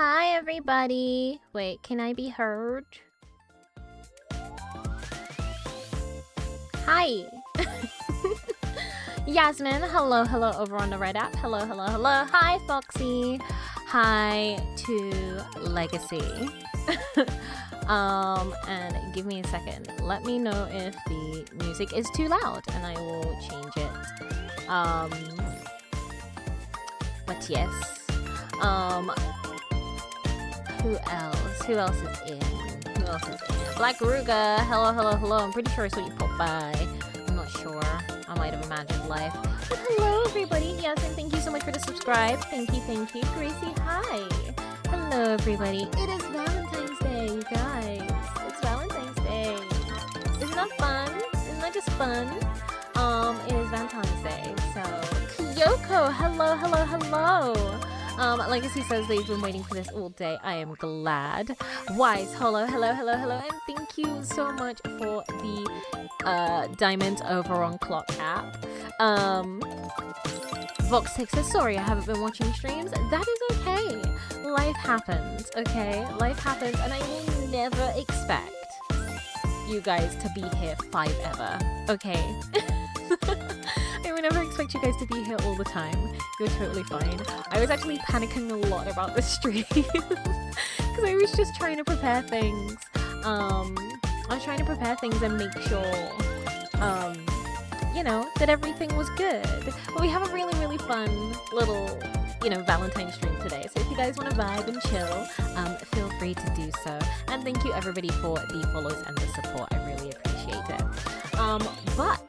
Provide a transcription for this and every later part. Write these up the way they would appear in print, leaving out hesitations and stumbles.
Hi, everybody. Wait, can I be heard? Hi. Yasmin, hello over on the Red app. Hello. Hi, Foxy. Hi to Legacy. And give me a second. Let me know if the music is too loud and I will change it. But yes. Who else is in? Black Ruga, hello. I'm pretty sure I saw you pop by. I'm not sure. I might have imagined life. But hello, everybody. Yasmin, thank you so much for the subscribe. Thank you. Gracie, hi. Hello, everybody. It is Valentine's Day, you guys. It's Valentine's Day. Isn't that fun? Isn't that just fun? It is Valentine's Day. So, Kyoko, hello. Legacy says they've been waiting for this all day. I am glad. Wise, hello, and thank you so much for the diamond over on Clock app. Vox6 says, sorry, I haven't been watching streams. That is okay. Life happens, okay? Life happens, and I will never expect you guys to be here forever, okay? I would never expect you guys to be here all the time. You're totally fine. I was actually panicking a lot about this stream because I was just trying to prepare things. I was trying to prepare things and make sure, that everything was good. But we have a really fun little, Valentine's stream today. So if you guys want to vibe and chill, feel free to do so. And thank you everybody for the follows and the support. I really appreciate it. But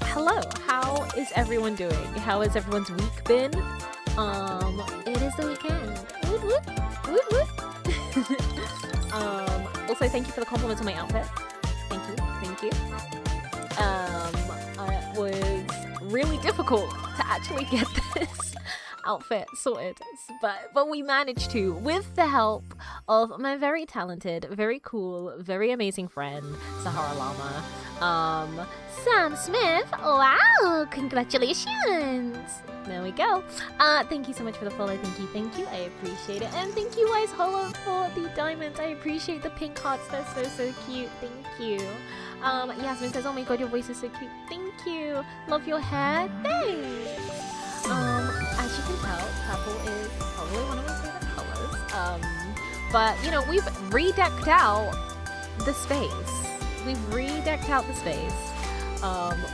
hello, how is everyone doing? How has everyone's week been? It is the weekend. Woot. Also, thank you for the compliments on my outfit. Thank you. It was really difficult to actually get this outfit sorted, but we managed to, with the help of my very talented, very cool, very amazing friend, Sahara Lama. Sam Smith, wow, congratulations. There we go. Thank you so much for the follow. Thank you. I appreciate it. And thank you, Wise Hollow, for the diamonds. I appreciate the pink hearts. They're so cute. Thank you. Yasmin says, oh my god, your voice is so cute. Thank you. Love your hair. Thanks. As you can tell, purple is probably one of my favorite colors. But, we've redecked out the space.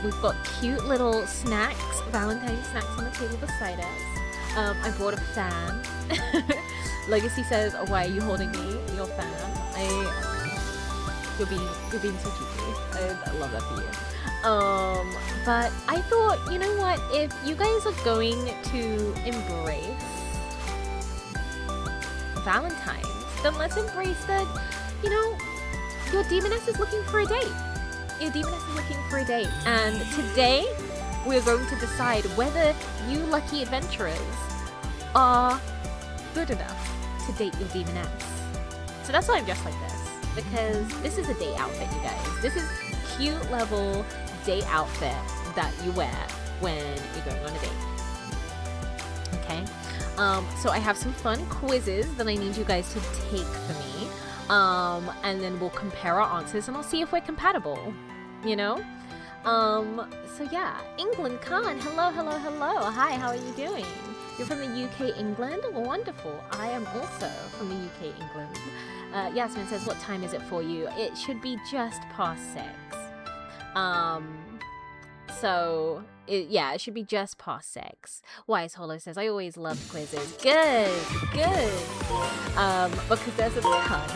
We've got cute little snacks, Valentine's snacks on the table beside us. I brought a fan. Legacy says, why are you holding me? Your fan. You're being so cute. I love that for you. But I thought, you know what? If you guys are going to embrace Valentine's, then let's embrace that, your Demoness is looking for a date. And today, we're going to decide whether you lucky adventurers are good enough to date your Demoness. So that's why I'm dressed like this, because this is a date outfit, you guys. This is cute level date outfit that you wear when you're going on a date. Okay? So I have some fun quizzes that I need you guys to take for me. And then we'll compare our answers and I'll see if we're compatible, So yeah, England Khan, hello. Hi, how are you doing? You're from the UK, England? Wonderful. I am also from the UK, England. Yasmin says, what time is it for you? It should be just past 6. It should be just past 6. Wise Hollow says, I always love quizzes. Good. Because there's a ton.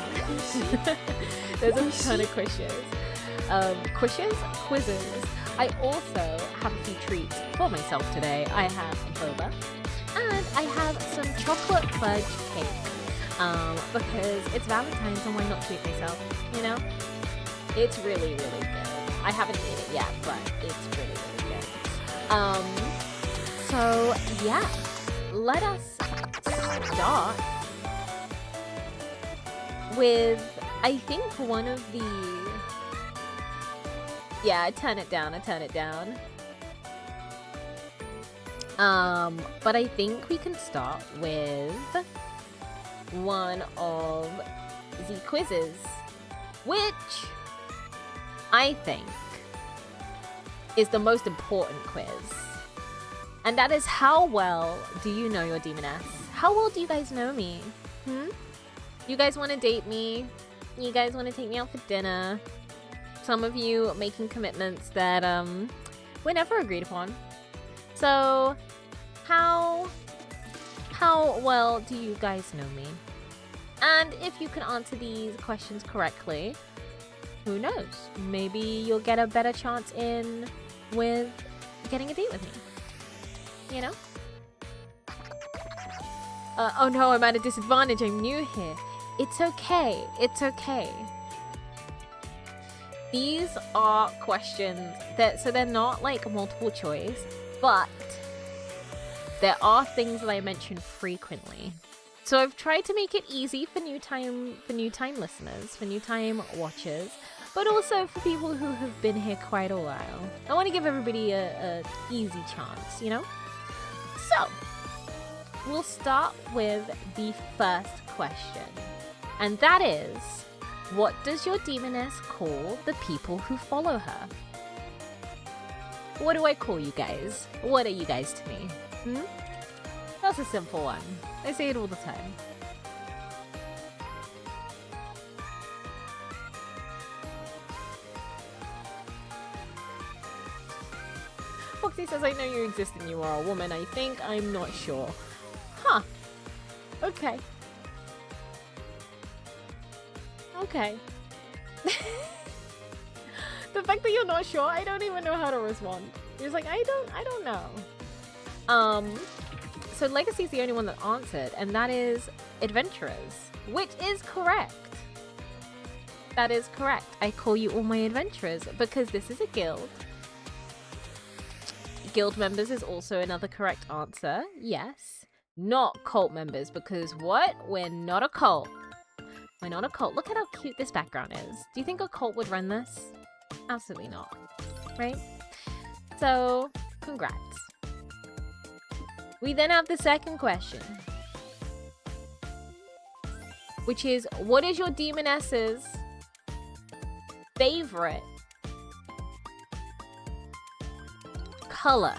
There's a ton of quizzes. I also have a few treats for myself today. I have boba and I have some chocolate fudge cake. Because it's Valentine's and why not treat myself, It's really good. I haven't eaten it yet, but it's really good. So yeah, let us start with, I think, one of the, I turn it down. But I think we can start with one of the quizzes, which I think is the most important quiz. And that is, how well do you know your Demoness? How well do you guys know me? You guys want to date me? You guys want to take me out for dinner? Some of you making commitments that were never agreed upon. So how well do you guys know me? And if you can answer these questions correctly, who knows? Maybe you'll get a better chance in with getting a date with me. You know? Oh no, I'm at a disadvantage. I'm new here. It's okay. It's okay. These are questions so they're not like multiple choice, but there are things that I mention frequently. So I've tried to make it easy for new time listeners, for new time watchers, but also for people who have been here quite a while. I want to give everybody a easy chance, you know? So, we'll start with the first question. And that is, what does your Demoness call the people who follow her? What do I call you guys? What are you guys to me? That's a simple one. I say it all the time. Foxy says, I know you exist and you are a woman. I think I'm not sure. Huh. Okay. Okay. The fact that you're not sure, I don't even know how to respond. You're just like, I don't know. So Legacy's the only one that answered, and that is adventurers, which is correct. That is correct. I call you all my adventurers because this is a guild. Guild members is also another correct answer. Yes. Not cult members, because what? We're not a cult. We're not a cult. Look at how cute this background is. Do you think a cult would run this? Absolutely not. Right? So, congrats. We then have the second question, which is, what is your Demoness's favorite color?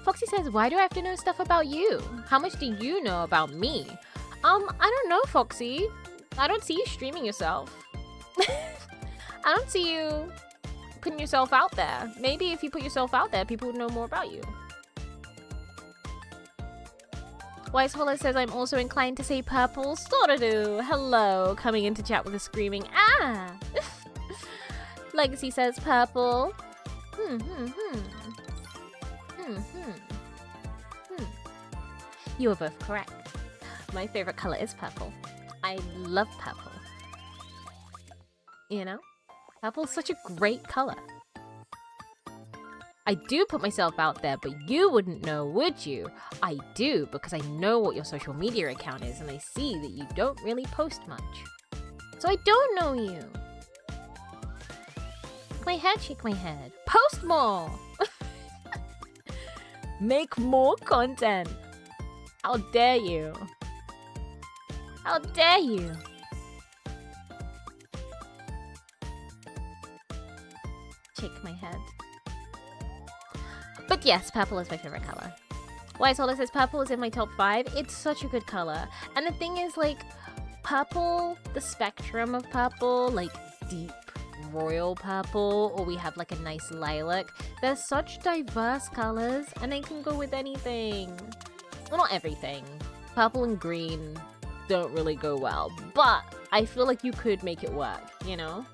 Foxy says, why do I have to know stuff about you? How much do you know about me? I don't know, Foxy. I don't see you streaming yourself. I don't see you putting yourself out there. Maybe if you put yourself out there, people would know more about you. Wise Holler says, I'm also inclined to say purple. Sorta do. Hello. Coming into chat with a screaming, ah! Legacy says purple. You are both correct. My favorite color is purple. I love purple. You know? Purple's such a great color. I do put myself out there, but you wouldn't know, would you? I do, because I know what your social media account is, and I see that you don't really post much. So I don't know you. My head, shake my head. Post more! Make more content. How dare you? How dare you? Shake my head. But yes, purple is my favorite color. Wise Holler says purple is in my top 5. It's such a good color. And the thing is, like, purple, the spectrum of purple, like deep royal purple, or we have like a nice lilac. They're such diverse colors, and they can go with anything. Well, not everything. Purple and green don't really go well, but I feel like you could make it work, you know?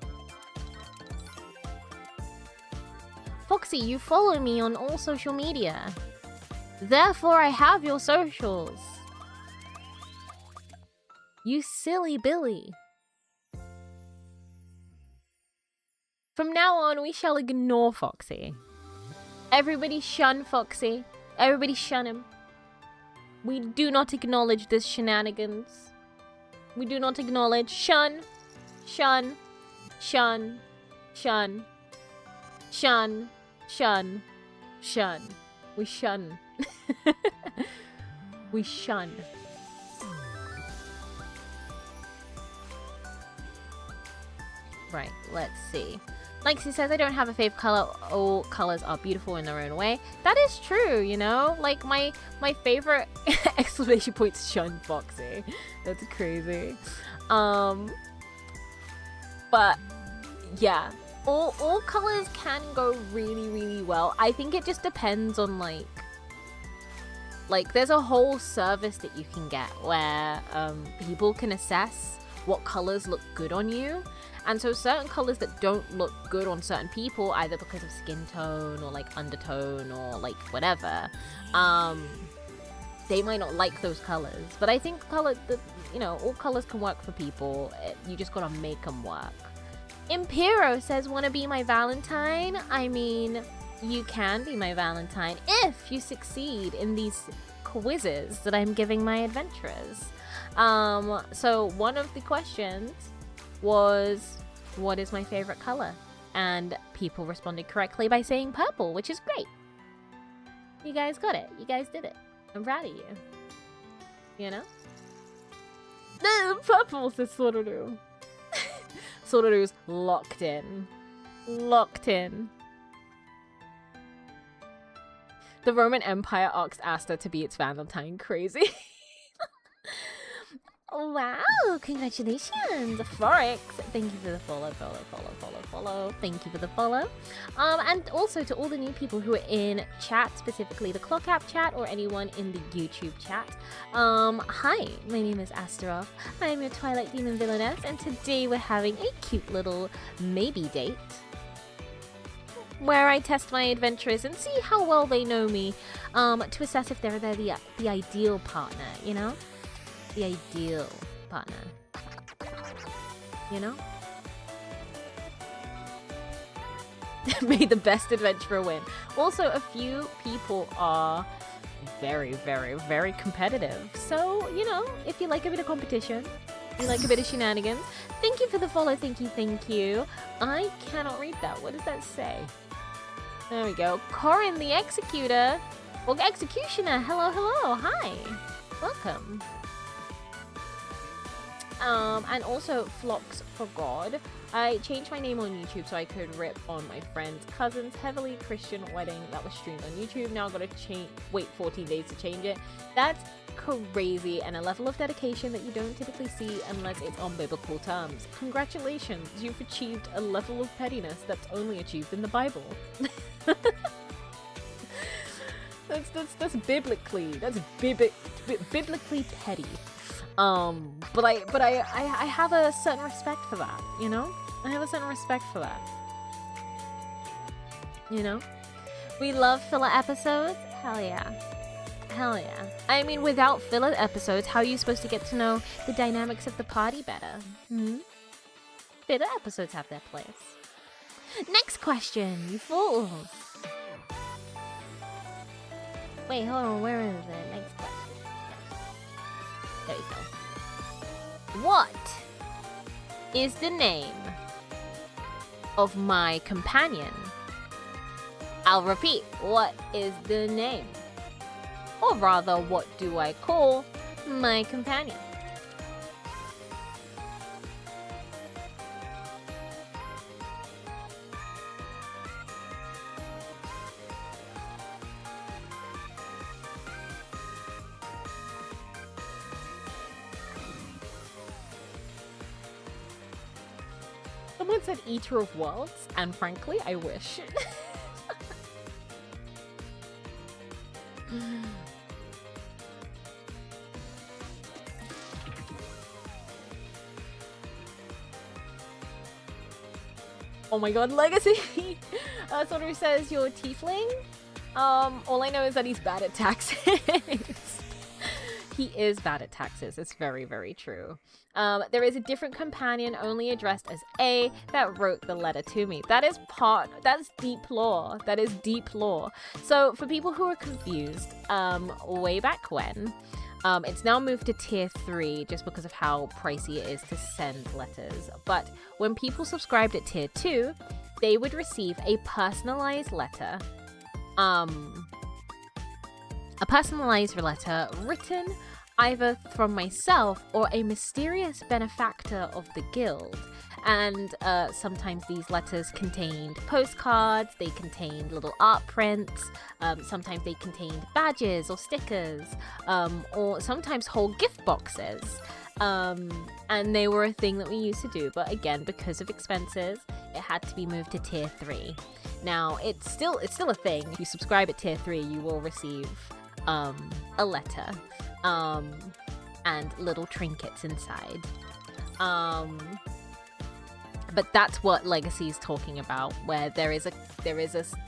Foxy, you follow me on all social media. Therefore, I have your socials. You silly Billy. From now on, we shall ignore Foxy. Everybody shun Foxy. Everybody shun him. We do not acknowledge this shenanigans. We do not acknowledge. Shun. Shun. Shun. Shun. Shun. Shun. Shun. We shun We shun. Right, let's see. Lexi says, I don't have a fave color. All colors are beautiful in their own way. That is true, you know? Like, my favorite exclamation points shun Foxy. That's crazy. But, yeah. All colors can go really, really well. I think it just depends on, like, there's a whole service that you can get where people can assess what colors look good on you. And so certain colors that don't look good on certain people, either because of skin tone or like undertone or like whatever, they might not like those colors. But I think all colors can work for people. You just gotta make them work. Impero says, wanna be my Valentine? I mean, you can be my Valentine if you succeed in these quizzes that I'm giving my adventurers. So one of the questions was, what is my favorite color? And people responded correctly by saying purple, which is great. You guys got it. You guys did it. I'm proud of you. You know? No, purple, says Sororo. Sororo's locked in. Locked in. The Roman Empire asked Asta to be its Valentine. Crazy. Wow, congratulations, Forex. Thank you for the follow. Thank you for the follow. And also to all the new people who are in chat, specifically the Clock App chat or anyone in the YouTube chat. Hi, my name is Astaroth. I am your Twilight Demon Villainess, and today we're having a cute little maybe date where I test my adventurers and see how well they know me, to assess if they're the ideal partner, you know? The ideal partner, you know? May the best adventurer win. Also, a few people are very, very, very competitive. So, you know, if you like a bit of competition, you like a bit of shenanigans, thank you for the follow. Thank you. I cannot read that. What does that say? There we go. Corin the Executor. Well, Executioner. Hello. Hi. Welcome. And also Flocks for God. I changed my name on YouTube so I could rip on my friend's cousin's heavily Christian wedding that was streamed on YouTube. Now I've got to wait 14 days to change it. That's crazy and a level of dedication that you don't typically see unless it's on biblical terms. Congratulations, you've achieved a level of pettiness that's only achieved in the Bible. That's biblically petty. But I have a certain respect for that, you know? I have a certain respect for that. You know? We love filler episodes? Hell yeah. I mean, without filler episodes, how are you supposed to get to know the dynamics of the party better? Filler episodes have their place. Next question, you fools. Wait, hold on, where is it? Next question. There you go. What is the name of my companion? I'll repeat. What is the name? Or rather, what do I call my companion? Someone said Eater of Worlds, and frankly, I wish. Oh my god, Legacy! Soru says, you're tiefling? All I know is that he's bad at taxes. He is bad at taxes. It's very, very true. There is a different companion only addressed as A that wrote the letter to me. That's deep lore. That is deep lore. So for people who are confused, way back when, it's now moved to tier 3 just because of how pricey it is to send letters. But when people subscribed at tier 2, they would receive a personalized letter, A personalized letter written either from myself or a mysterious benefactor of the guild. And sometimes these letters contained postcards, they contained little art prints, sometimes they contained badges or stickers, or sometimes whole gift boxes. And they were a thing that we used to do, but again, because of expenses, it had to be moved to tier 3. Now, it's still a thing. If you subscribe at tier 3, you will receive a letter and little trinkets inside. But that's what Legacy is talking about, where there is a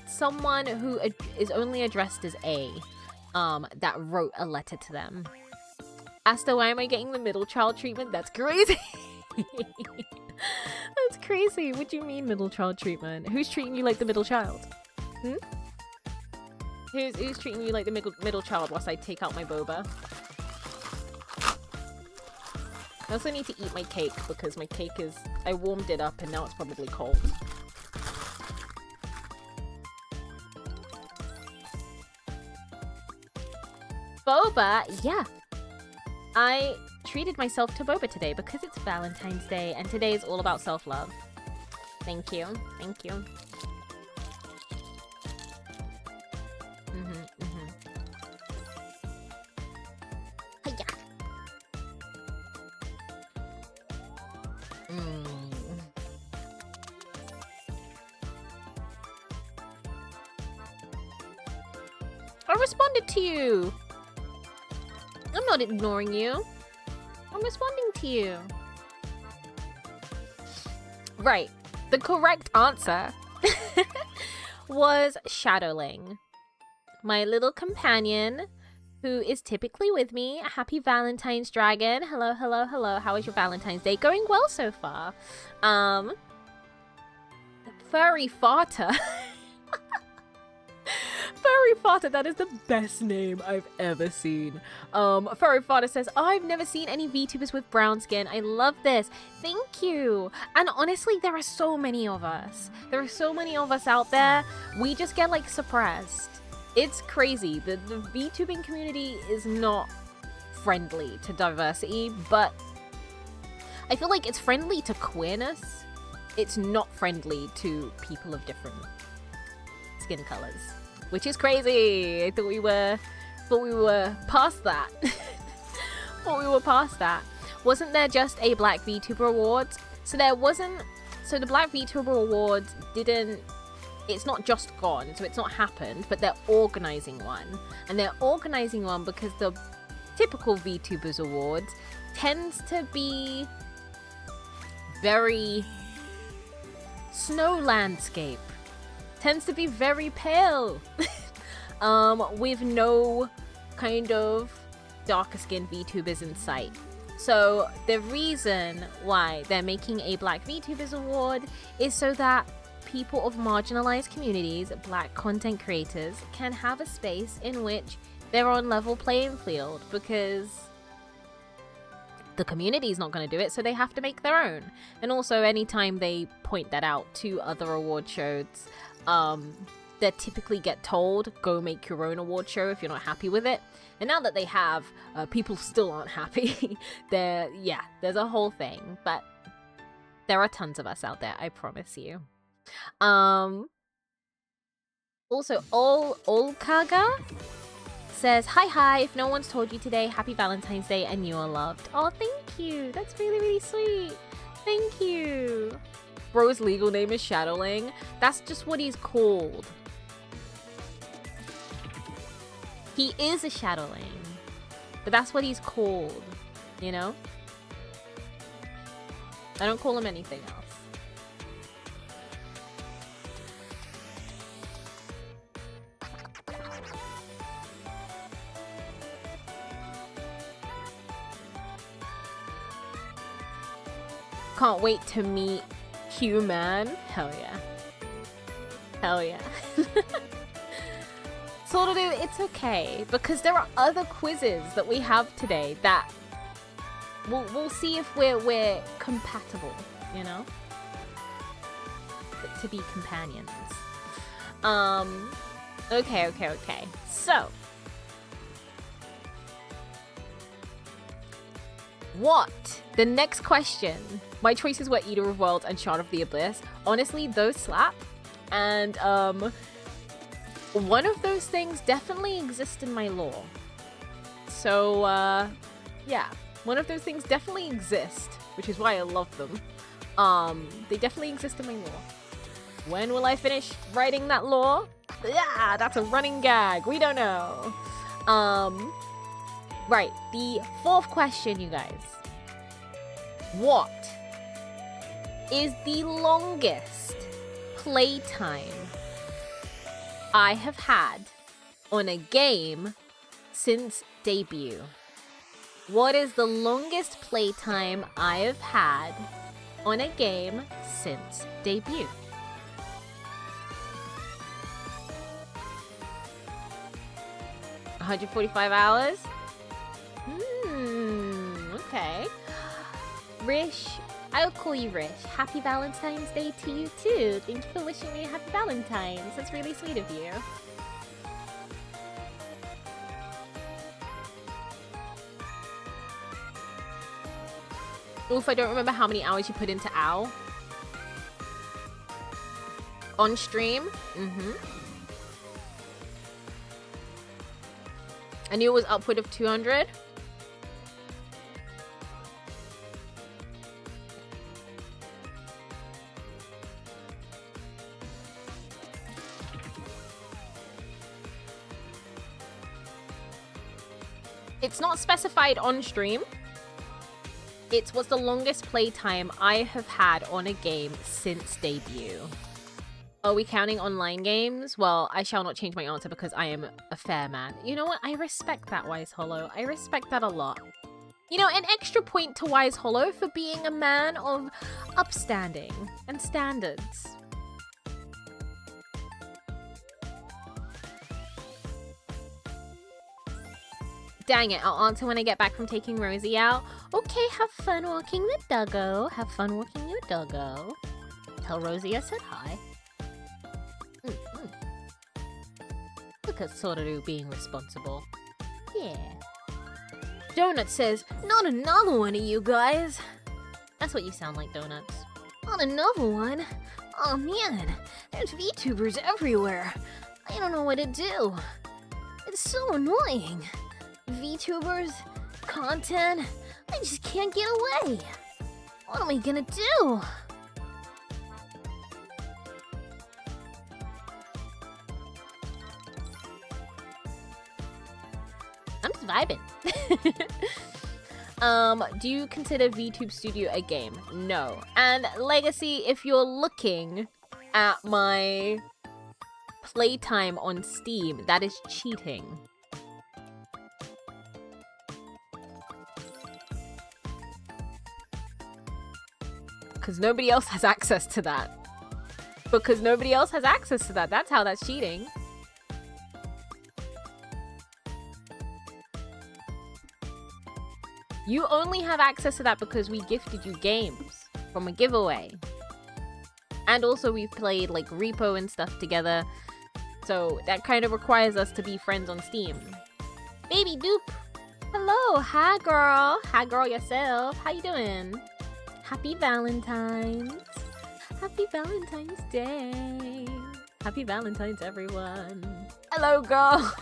someone who is only addressed as A, that wrote a letter to them. Asta, why am I getting the middle child treatment? That's crazy. That's crazy. What do you mean middle child treatment? Who's treating you like the middle child? Who's treating you like the middle child whilst I take out my boba? I also need to eat my cake because my cake I warmed it up and now it's probably cold. Boba? Yeah. I treated myself to boba today because it's Valentine's Day and today is all about self-love. Thank you. Thank you. I responded to you. I'm not ignoring you. I'm responding to you. Right. The correct answer was Shadowling. My little companion who is typically with me. Happy Valentine's, Dragon. Hello, hello, hello. How is your Valentine's Day? Going well so far. Furry Farter. Furry Farter, that is the best name I've ever seen. Furry Farter says, I've never seen any VTubers with brown skin. I love this. Thank you. And honestly, there are so many of us. There are so many of us out there. We just get like suppressed. It's crazy. The VTubing community is not friendly to diversity, but I feel like it's friendly to queerness. It's not friendly to people of different skin colors. Which is crazy. I thought we were past that. Thought we were past that. Wasn't there just a Black VTuber Awards? So there wasn't. So the Black VTuber Awards didn't. It's not just gone. So it's not happened. But they're organizing one, and they're organizing one because the typical VTubers Awards tends to be very snow landscape. Tends to be very pale with no kind of darker skinned VTubers in sight. So the reason why they're making a Black VTubers Award is so that people of marginalized communities, Black content creators, can have a space in which they're on level playing field, because the community is not going to do it, so they have to make their own. And also, anytime they point that out to other award shows, they typically get told, go make your own award show if you're not happy with it. And now that they have, people still aren't happy. There's a whole thing, but there are tons of us out there, I promise you. Also, Olkaga says, hi, if no one's told you today, happy Valentine's Day and you are loved. Oh, thank you. That's really, really sweet. Thank you. Bro's legal name is Shadowling. That's just what he's called. He is a Shadowling, but that's what he's called, you know? I don't call him anything else. Can't wait to meet Q-Man. Hell yeah. Hell yeah. Sort of, it's okay, because there are other quizzes that we have today that we'll see if we're compatible, you know? To be companions. Okay. So, What? The next question. My choices were Eater of Worlds and Shard of the Abyss. Honestly, those slap. And one of those things definitely exist in my lore. So yeah, one of those things definitely exist, which is why I love them. They definitely exist in my lore. When will I finish writing that lore? Yeah, that's a running gag. We don't know. Right, the fourth question, you guys. What is the longest playtime I have had on a game since debut? What is the longest playtime I have had on a game since debut? $145 hours? Okay. Rish, I'll call you Rish. Happy Valentine's Day to you too. Thank you for wishing me a happy Valentine's. That's really sweet of you. Oof, I don't remember how many hours you put into OW. On stream? I knew it was upward of 200. It's not specified on stream. It's what's the longest playtime I have had on a game since debut. Are we counting online games? Well, I shall not change my answer because I am a fair man. You know what? I respect that, Wise Hollow. I respect that a lot. You know, an extra point to Wise Hollow for being a man of upstanding and standards. Dang it, I'll answer when I get back from taking Rosie out. Okay, have fun walking the doggo. Have fun walking your doggo. Tell Rosie I said hi. Look at Soraru being responsible. Yeah. Donut says, not another one of you guys. That's what you sound like, Donuts. Not another one? Oh man, there's VTubers everywhere. I don't know what to do. It's so annoying. VTubers, content, I just can't get away. What am I gonna do? I'm just vibing. Do you consider VTube Studio a game? No. And Legacy, if you're looking at my playtime on Steam, that is cheating. Because nobody else has access to that. Because nobody else has access to that. That's how that's cheating. You only have access to that because we gifted you games from a giveaway. And also we've played like Repo and stuff together. So that kind of requires us to be friends on Steam. Baby Doop. Hello. Hi girl. Hi girl yourself. How you doing? Happy Valentine's. Happy Valentine's Day. Happy Valentine's, everyone. Hello, girl.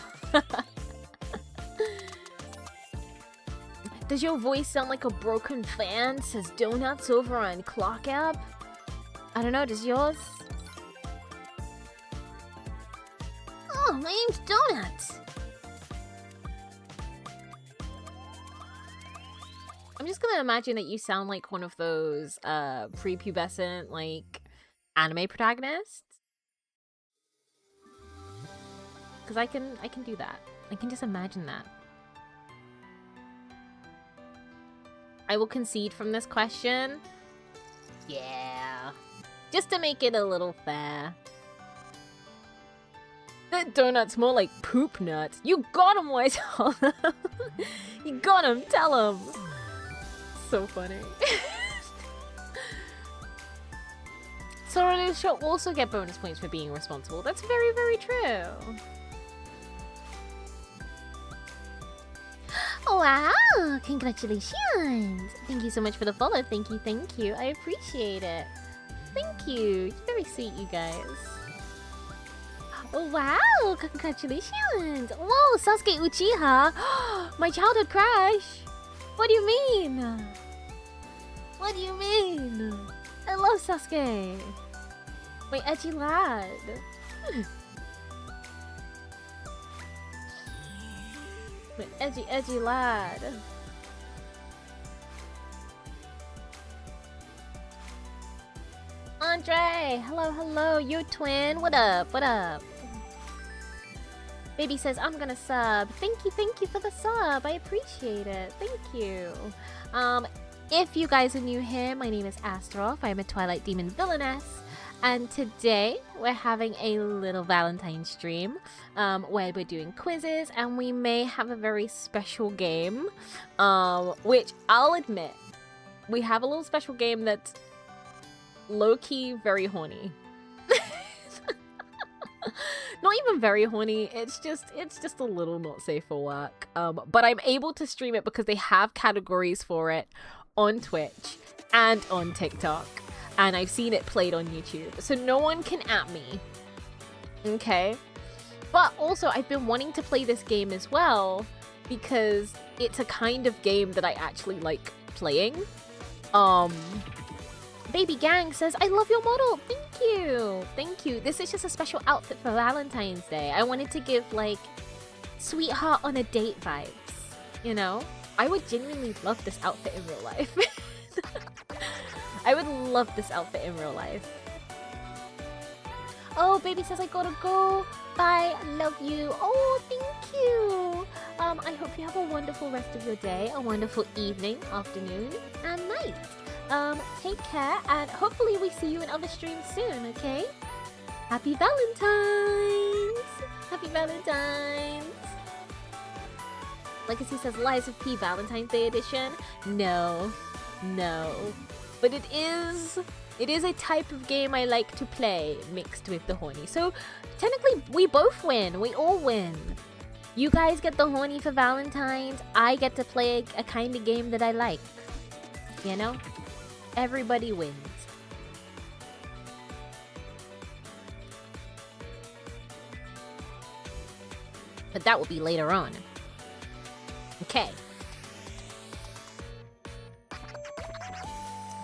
Does your voice sound like a broken fan? Says Donuts over on Clock App. I don't know, does yours? Oh, my name's Donuts. I'm just gonna imagine that you sound like one of those prepubescent like anime protagonists. Cause I can do that. I can just imagine that. I will concede from this question. Yeah. Just to make it a little fair. That donut's more like poop nuts. You got him, Wise Hollow. You got him, tell him. So funny. Soraru shall also get bonus points for being responsible. That's very, very true. Wow, congratulations. Thank you so much for the follow. Thank you. I appreciate it. Thank you. Very sweet, you guys. Wow, congratulations. Whoa, Sasuke Uchiha. My childhood crush. What do you mean? What do you mean? I love Sasuke. My edgy lad. My edgy lad. Andre, hello, you twin. What up? Baby says, I'm gonna sub. Thank you for the sub. I appreciate it. Thank you. If you guys are new here, my name is Astaroth. I'm a Twilight Demon Villainess. And today, we're having a little Valentine stream where we're doing quizzes and we may have a very special game, which I'll admit, we have a little special game that's low-key very horny. Not even very horny, it's just a little not safe for work. But I'm able to stream it because they have categories for it on Twitch and on TikTok. And I've seen it played on YouTube. So no one can at me. Okay? But also, I've been wanting to play this game as well because it's a kind of game that I actually like playing. Baby Gang says, I love your model. Thank you. This is just a special outfit for Valentine's Day. I wanted to give, like, sweetheart on a date vibes. You know? I would genuinely love this outfit in real life. I would love this outfit in real life. Oh, baby says I gotta go. Bye. Love you. Oh, thank you. I hope you have a wonderful rest of your day, a wonderful evening, afternoon, and night. Take care, and hopefully we see you in other streams soon, okay? Happy Valentines! Happy Valentines! Legacy says Lies of P Valentine's Day edition. No. But it is a type of game I like to play mixed with the horny. So technically we both win. We all win. You guys get the horny for Valentine's. I get to play a kind of game that I like. You know? Everybody wins. But that will be later on. Okay.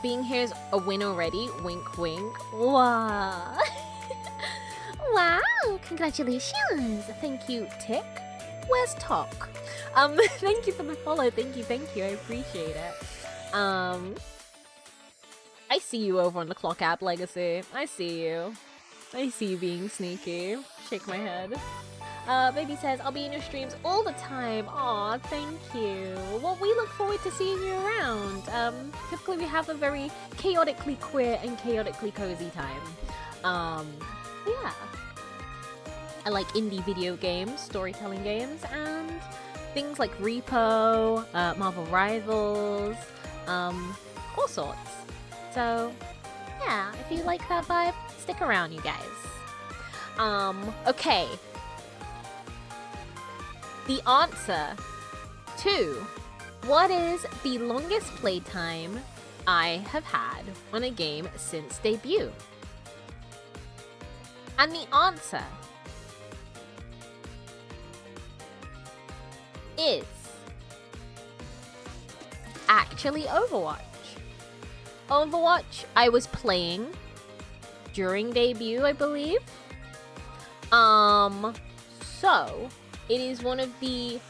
Being here is a win already. Wink, wink. Wow. Wow. Congratulations. Thank you, Tick. Where's Talk? Thank you for the follow. Thank you. I appreciate it. I see you over on the Clock app, Legacy. I see you being sneaky. Shake my head. Baby says, I'll be in your streams all the time. Aw, thank you. Well, we look forward to seeing you around. Typically we have a very chaotically queer and chaotically cozy time. Yeah. I like indie video games, storytelling games, and things like Repo, Marvel Rivals, all sorts. So, yeah, if you like that vibe, stick around, you guys. Okay. The answer to what is the longest playtime I have had on a game since debut? And the answer is actually Overwatch. Overwatch I was playing during debut, I believe. So it is one of the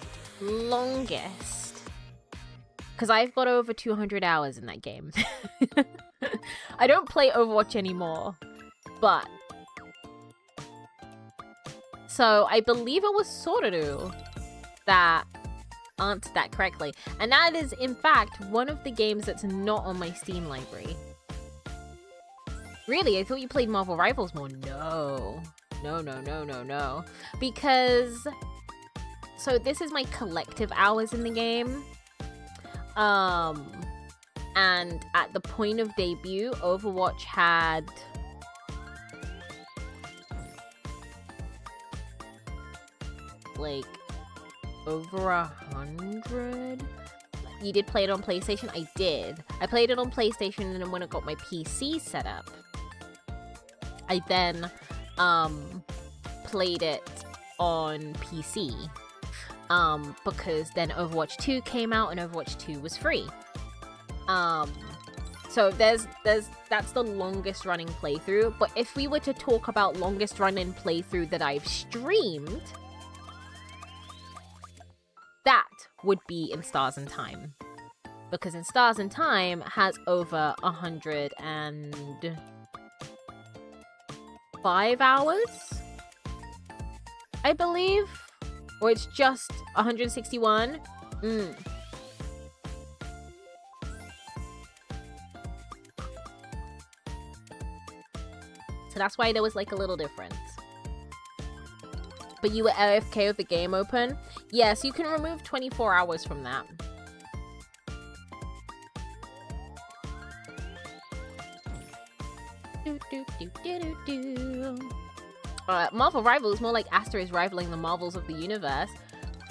longest, because I've got over 200 hours in that game. I don't play Overwatch anymore, but so I believe it was Soraru that answered that correctly, and that is in fact one of the games that's not on my Steam library. Really? I thought you played Marvel Rivals more. No, because so this is my collective hours in the game, and at the point of debut, Overwatch had like over 100. You did play it on PlayStation? I did. I played it on PlayStation, and then when I got my PC set up, I then played it on PC. Because then Overwatch 2 came out and Overwatch 2 was free. So that's the longest running playthrough. But if we were to talk about longest running playthrough that I've streamed, that would be in Stars in Time. Because in Stars in Time has over 105 hours, I believe. Or it's just 161. So that's why there was like a little difference. But you were AFK with the game open? Yes, you can remove 24 hours from that. Marvel Rivals, more like Asta is rivaling the Marvels of the universe.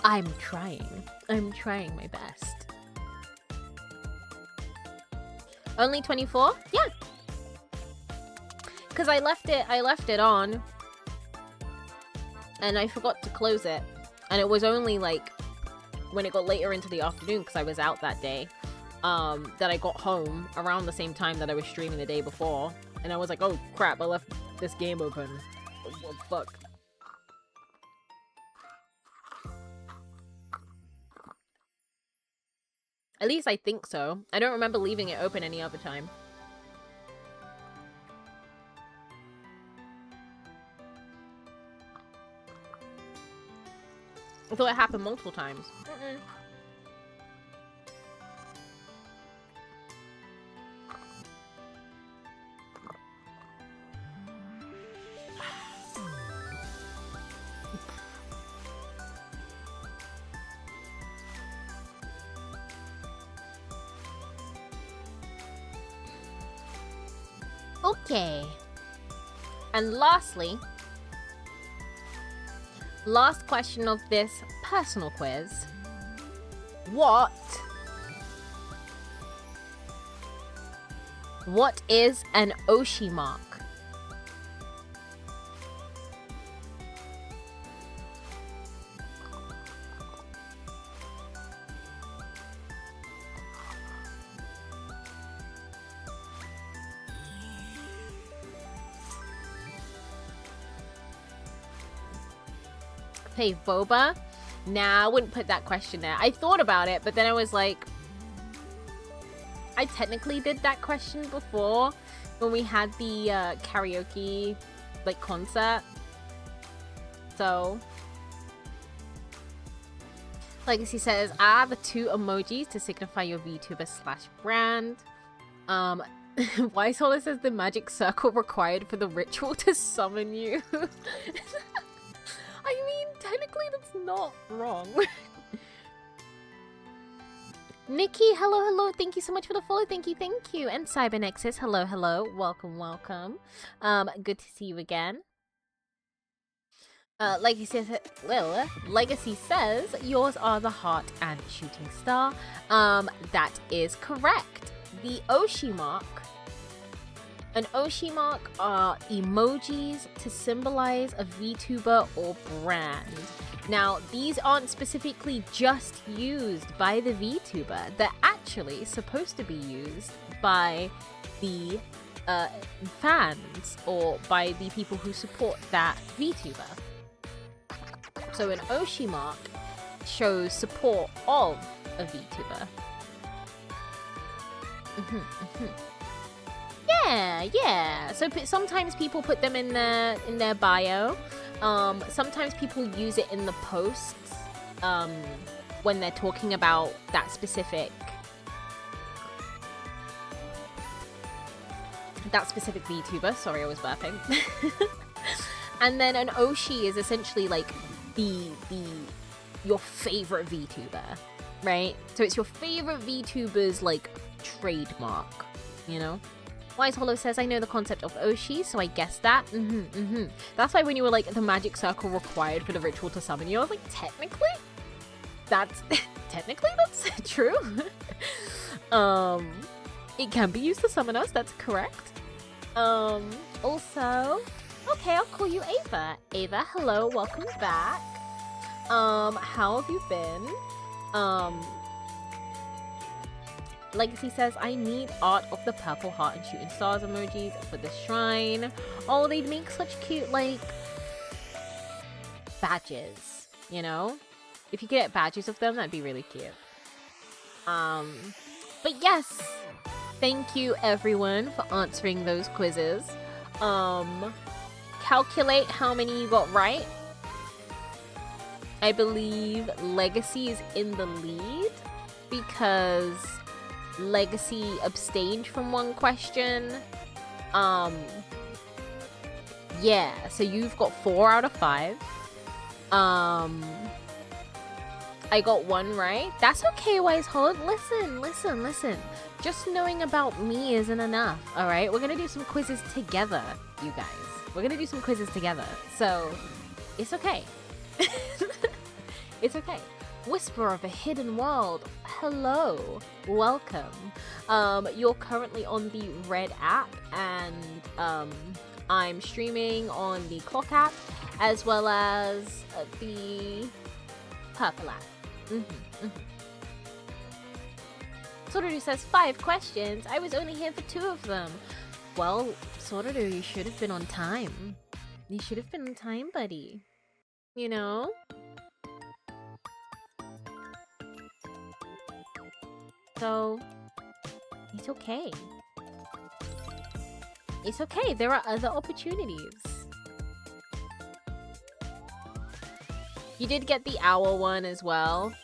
I'm trying my best. Only 24? Yeah. Because I left it on, and I forgot to close it. And it was only like when it got later into the afternoon, because I was out that day, that I got home around the same time that I was streaming the day before. And I was like, oh crap, I left this game open. What the fuck? At least I think so. I don't remember leaving it open any other time. I thought it happened multiple times. Okay. And lastly, last question of this personal quiz. What is an Oshi mark? Hey, Boba? Nah, I wouldn't put that question there. I thought about it, but then I was like, I technically did that question before when we had the karaoke like concert. So Legacy says, the 2 emojis to signify your VTuber/brand. Wise Hollow says the magic circle required for the ritual to summon you. I mean, technically that's not wrong. Nikki, hello, thank you so much for the follow, thank you. And Cybernexus, hello, welcome. Good to see you again. Legacy says, yours are the heart and shooting star. That is correct. The Oshi mark. An Oshi mark are emojis to symbolize a VTuber or brand. Now, these aren't specifically just used by the VTuber. They're actually supposed to be used by the fans or by the people who support that VTuber. So an Oshi mark shows support of a VTuber. Yeah. So sometimes people put them in their bio. Sometimes people use it in the posts when they're talking about that specific VTuber. Sorry, I was burping. And then an Oshi is essentially like your favorite VTuber, right? So it's your favorite VTuber's like trademark, you know? Wise Hollow says, I know the concept of Oshi, so I guessed that. That's why when you were like, the magic circle required for the ritual to summon you, I was like, technically? That's technically that's true. It can be used to summon us, that's correct. Also, okay, I'll call you Ava. Ava, hello, welcome back. How have you been? Legacy says, I need art of the purple heart and shooting stars emojis for the shrine. Oh, they'd make such cute, like, badges, you know? If you could get badges of them, that'd be really cute. But yes, thank you everyone for answering those quizzes. Calculate how many you got right. I believe Legacy is in the lead because Legacy abstained from one question. Yeah, so you've got 4 out of 5. I got 1 right. That's okay, Wisehold. Listen. Just knowing about me isn't enough, alright? We're gonna do some quizzes together, you guys. We're gonna do some quizzes together. So, it's okay. It's okay. Whisper of a Hidden World. Hello. Welcome. You're currently on the Red app, and I'm streaming on the Clock app, as well as the Purple app. Sororoo says 5 questions. I was only here for 2 of them. Well, Sororoo, you should have been on time. You should have been on time, buddy. You know? So, it's okay. It's okay. There are other opportunities. You did get the owl one as well.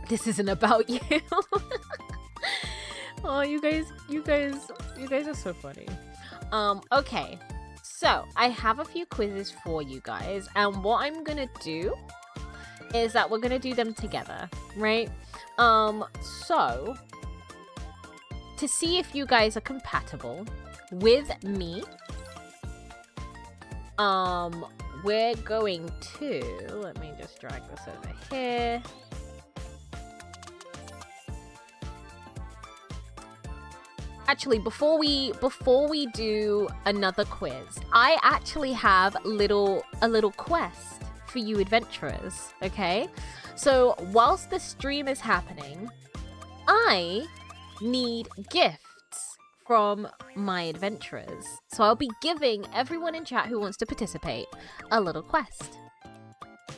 This isn't about you. Oh, you guys are so funny. Okay. So, I have a few quizzes for you guys, and what I'm gonna do is that we're gonna do them together, right? So, to see if you guys are compatible with me, we're going to, let me just drag this over here. Actually, before we do another quiz, I actually have a little quest for you adventurers, okay? So, whilst the stream is happening, I need gifts from my adventurers. So I'll be giving everyone in chat who wants to participate a little quest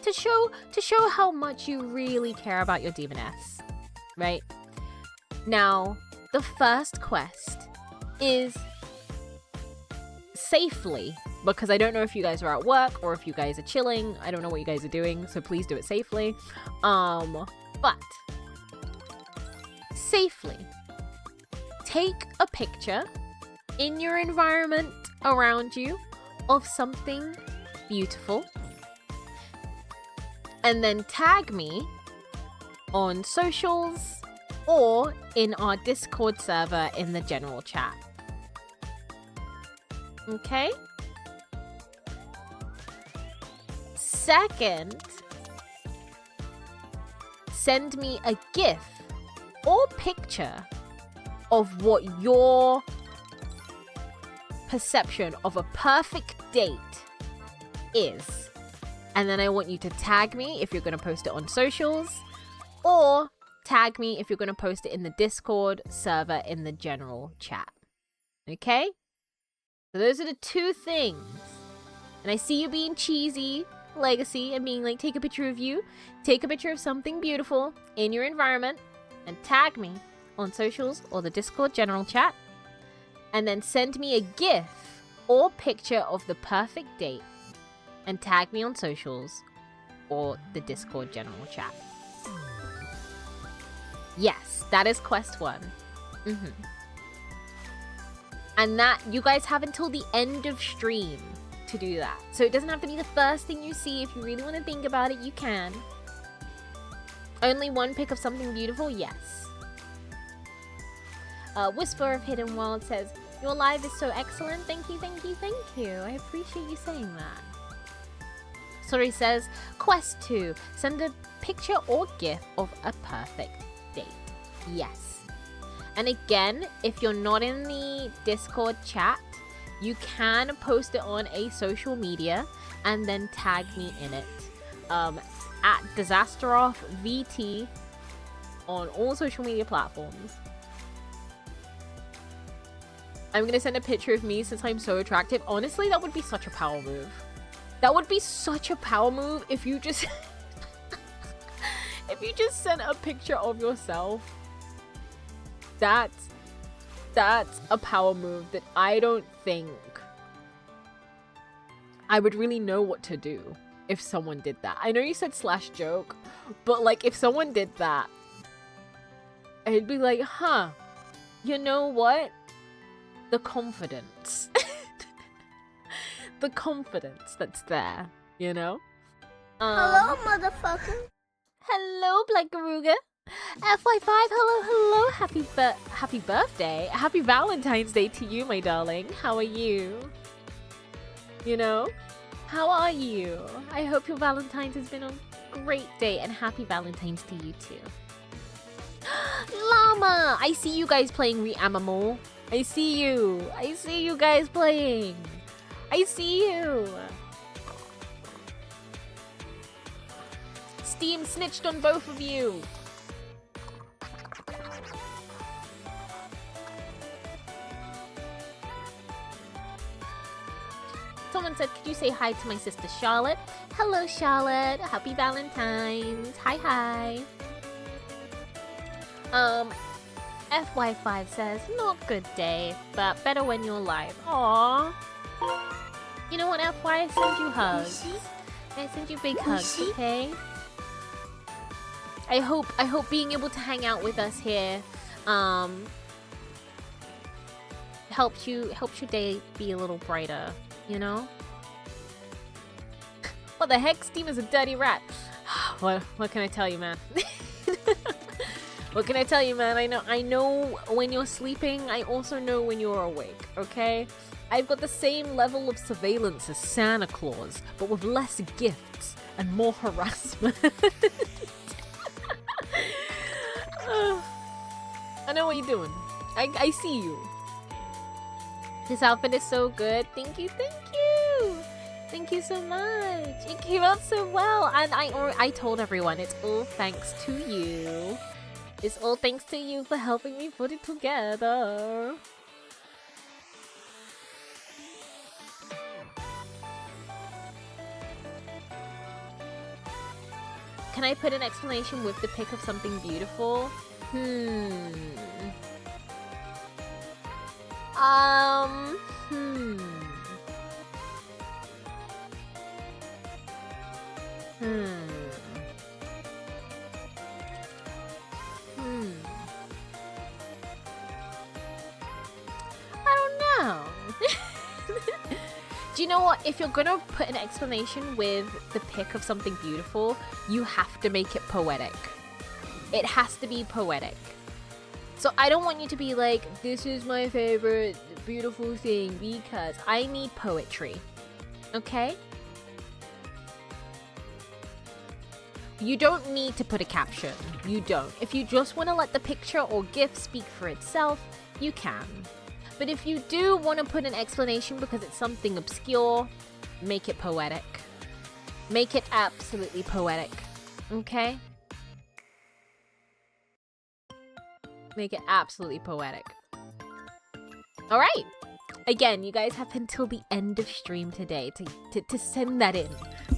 to show how much you really care about your Demoness, right? Now, the first quest is safely, because I don't know if you guys are at work or if you guys are chilling. I don't know what you guys are doing, so please do it safely. But safely take a picture in your environment around you of something beautiful, and then tag me on socials or in our Discord server in the general chat. Okay? Second, send me a GIF or picture of what your perception of a perfect date is. And then I want you to tag me if you're going to post it on socials, or tag me if you're going to post it in the Discord server in the general chat. Okay? So those are the 2 things. And I see you being cheesy, Legacy, and being like, take a picture of you, take a picture of something beautiful in your environment, and tag me on socials or the Discord general chat, and then send me a GIF or picture of the perfect date and tag me on socials or the Discord general chat. Yes, that is quest 1. And that, you guys have until the end of stream to do that. So it doesn't have to be the first thing you see. If you really want to think about it, you can. Only 1 pic of something beautiful? Yes. Whisper of Hidden World says, your live is so excellent. Thank you. I appreciate you saying that. Sorry says, quest 2, send a picture or GIF of a perfect date. Yes. And again, if you're not in the Discord chat, you can post it on a social media and then tag me in it. At DisasteroffVT on all social media platforms. I'm gonna send a picture of me since I'm so attractive. Honestly, that would be such a power move. That would be such a power move if you just if you just sent a picture of yourself. That's a power move that I don't think I would really know what to do if someone did that. I know you said slash joke, but like if someone did that, I'd be like, huh, you know what? The confidence. The confidence that's there, you know? Hello, motherfucker. Hello, Black Garuga. FY5, hello, happy birthday. Happy Valentine's Day to you, my darling. How are you? You know? How are you? I hope your Valentine's has been a great day, and happy Valentine's to you too. Llama! I see you guys playing Reanimal. I see you. I see you guys playing. I see you. Steam snitched on both of you. Someone said, could you say hi to my sister Charlotte? Hello, Charlotte. Happy Valentine's. Hi. FY5 says, not good day, but better when you're live. Aww. You know what, FY? I send you hugs. I send you big hugs, okay? I hope being able to hang out with us here, helps your day be a little brighter, you know? What the heck? Steam is a dirty rat. What can I tell you, man? What can I tell you, man? I know when you're sleeping. I also know when you're awake, okay? I've got the same level of surveillance as Santa Claus, but with less gifts and more harassment. I know what you're doing. I see you. This outfit is so good. Thank you. Thank you so much. It came out so well. And I told everyone it's all thanks to you. It's all thanks to you for helping me put it together. Can I put an explanation with the pic of something beautiful? I don't know. Do you know what? If you're gonna put an explanation with the pic of something beautiful, you have to make it poetic. It has to be poetic. So I don't want you to be like, this is my favorite beautiful thing, because I need poetry. Okay? You don't need to put a caption. You don't. If you just want to let the picture or GIF speak for itself, you can. But if you do want to put an explanation because it's something obscure, make it poetic. Make it absolutely poetic. Okay? Make it absolutely poetic. Alright. Again, you guys have until the end of stream today to send that in.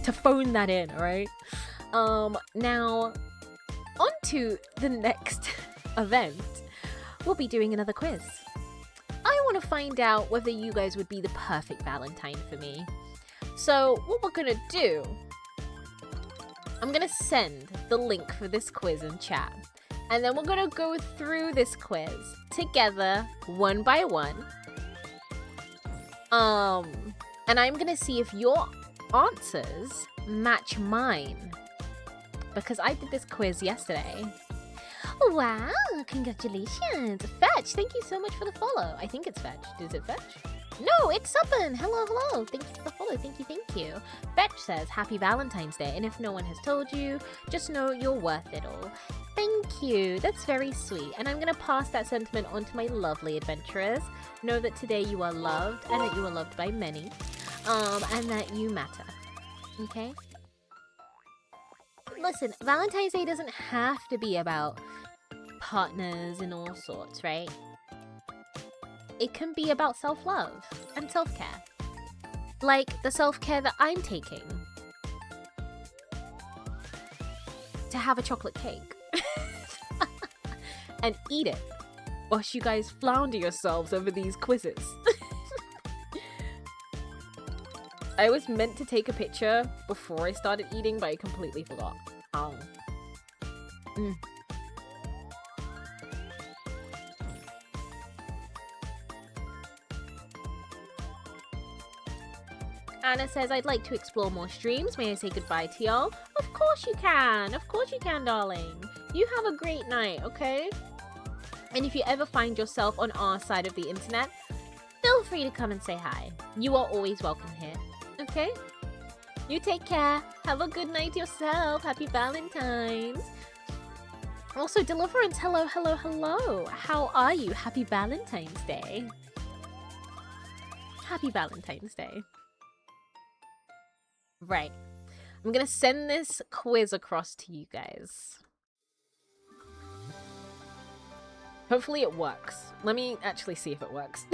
To phone that in, alright? Now, on to the next event. We'll be doing another quiz. I want to find out whether you guys would be the perfect Valentine for me. So, what we're gonna do, I'm gonna send the link for this quiz in chat. And then we're gonna go through this quiz together, one by one. And I'm gonna see if your answers match mine. Because I did this quiz yesterday. Wow, congratulations. Fetch, thank you so much for the follow. I think it's Fetch. Is it Fetch? No, it's Suppin. Hello, hello. Thank you for the follow. Thank you. Betch says, Happy Valentine's Day. And if no one has told you, just know you're worth it all. Thank you. That's very sweet. And I'm going to pass that sentiment on to my lovely adventurers. Know that today you are loved and that you are loved by many. And that you matter. Okay? Listen, Valentine's Day doesn't have to be about partners and all sorts, right? It can be about self-love and self-care. Like the self-care that I'm taking. To have a chocolate cake. And eat it. Whilst you guys flounder yourselves over these quizzes. I was meant to take a picture before I started eating, but I completely forgot. Oh. Anna says, I'd like to explore more streams. May I say goodbye to y'all? Of course you can. Of course you can, darling. You have a great night, okay? And if you ever find yourself on our side of the internet, feel free to come and say hi. You are always welcome here, okay? You take care. Have a good night yourself. Happy Valentine's. Also, Deliverance, hello, hello, hello. How are you? Happy Valentine's Day. Happy Valentine's Day. Right. I'm gonna send this quiz across to you guys. Hopefully it works. Let me actually see if it works.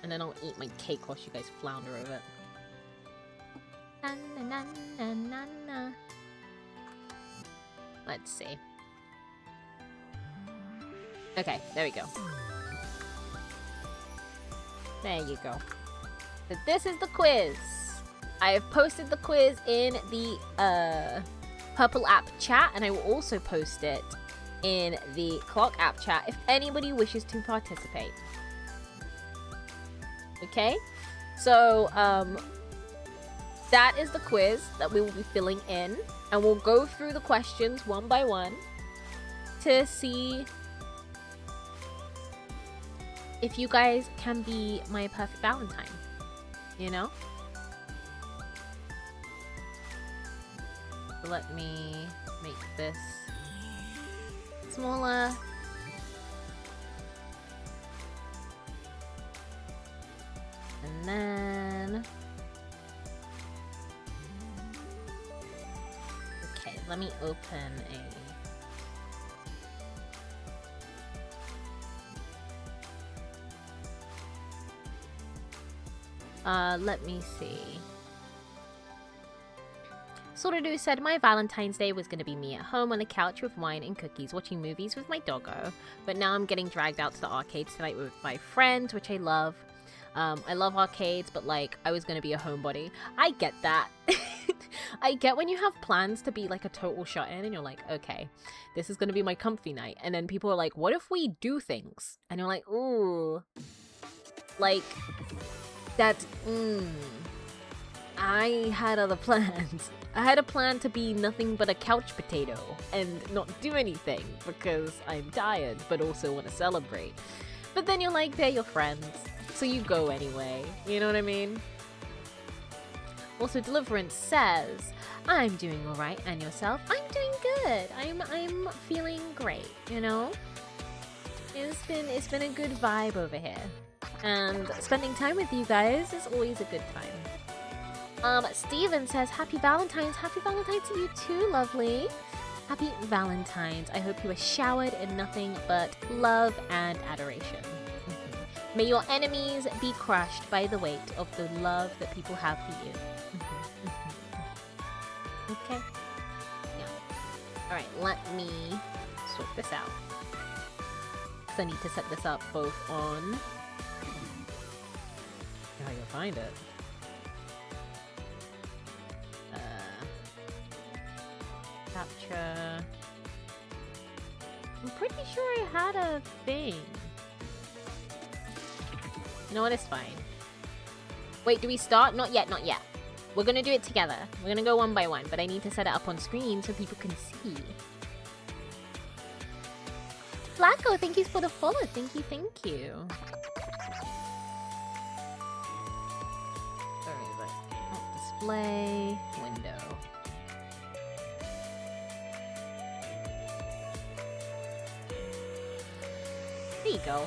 And then I'll eat my cake whilst you guys flounder over it. Na, na, na, na, na. Let's see. Okay, there we go. There you go. So this is the quiz. I have posted the quiz in the Purple app chat, and I will also post it in the Clock app chat if anybody wishes to participate. Okay? So, that is the quiz that we will be filling in, and we'll go through the questions one by one to see if you guys can be my perfect Valentine, you know? So let me make this smaller. And then... Okay, let me open let me see. Soradu said, my Valentine's Day was going to be me at home on the couch with wine and cookies, watching movies with my doggo. But now I'm getting dragged out to the arcades tonight with my friends, which I love. I love arcades, but like, I was going to be a homebody. I get that. I get when you have plans to be like a total shut-in and you're like, okay, this is going to be my comfy night. And then people are like, what if we do things? And you're like, ooh. Like, that's, I had other plans. I had a plan to be nothing but a couch potato and not do anything because I'm tired but also want to celebrate. But then you're like, they're your friends, so you go anyway. You know what I mean? Also, Deliverance says, I'm doing alright, and yourself? I'm doing good. I'm feeling great, you know? It's been a good vibe over here. And spending time with you guys is always a good time. Steven says, Happy Valentine's. Happy Valentine's to you too, lovely. Happy Valentine's. I hope you are showered in nothing but love and adoration. May your enemies be crushed by the weight of the love that people have for you. Okay? Yeah. Alright, let me sort this out. Because I need to set this up both on... How you'll find it. Capture. I'm pretty sure I had a thing. You know what? It's fine. Wait, do we start? Not yet, not yet. We're gonna do it together. We're gonna go one by one, but I need to set it up on screen so people can see. Flacco, thank you for the follow. Thank you, thank you. Where is it? Oh, display, window. There you go.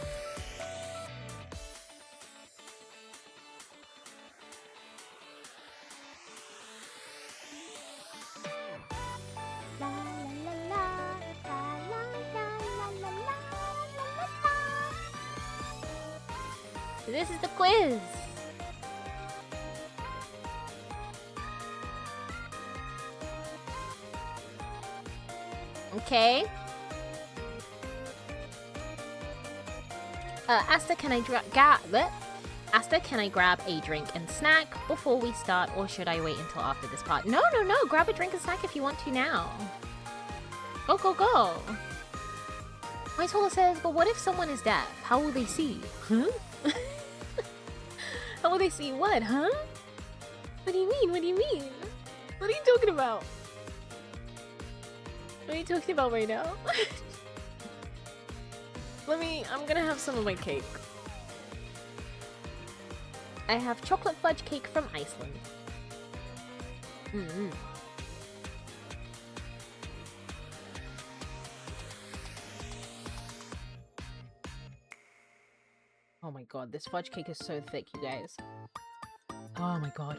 This is the quiz. Okay. Asta, can I Asta, can I grab a drink and snack before we start, or should I wait until after this part? No. Grab a drink and snack if you want to now. Go, go, go. My Tola says, but what if someone is deaf? How will they see? Huh? How will they see what, huh? What do you mean? What do you mean? What are you talking about? What are you talking about right now? I'm gonna have some of my cake. I have chocolate fudge cake from Iceland. Oh my god, this fudge cake is so thick, you guys. Oh my god.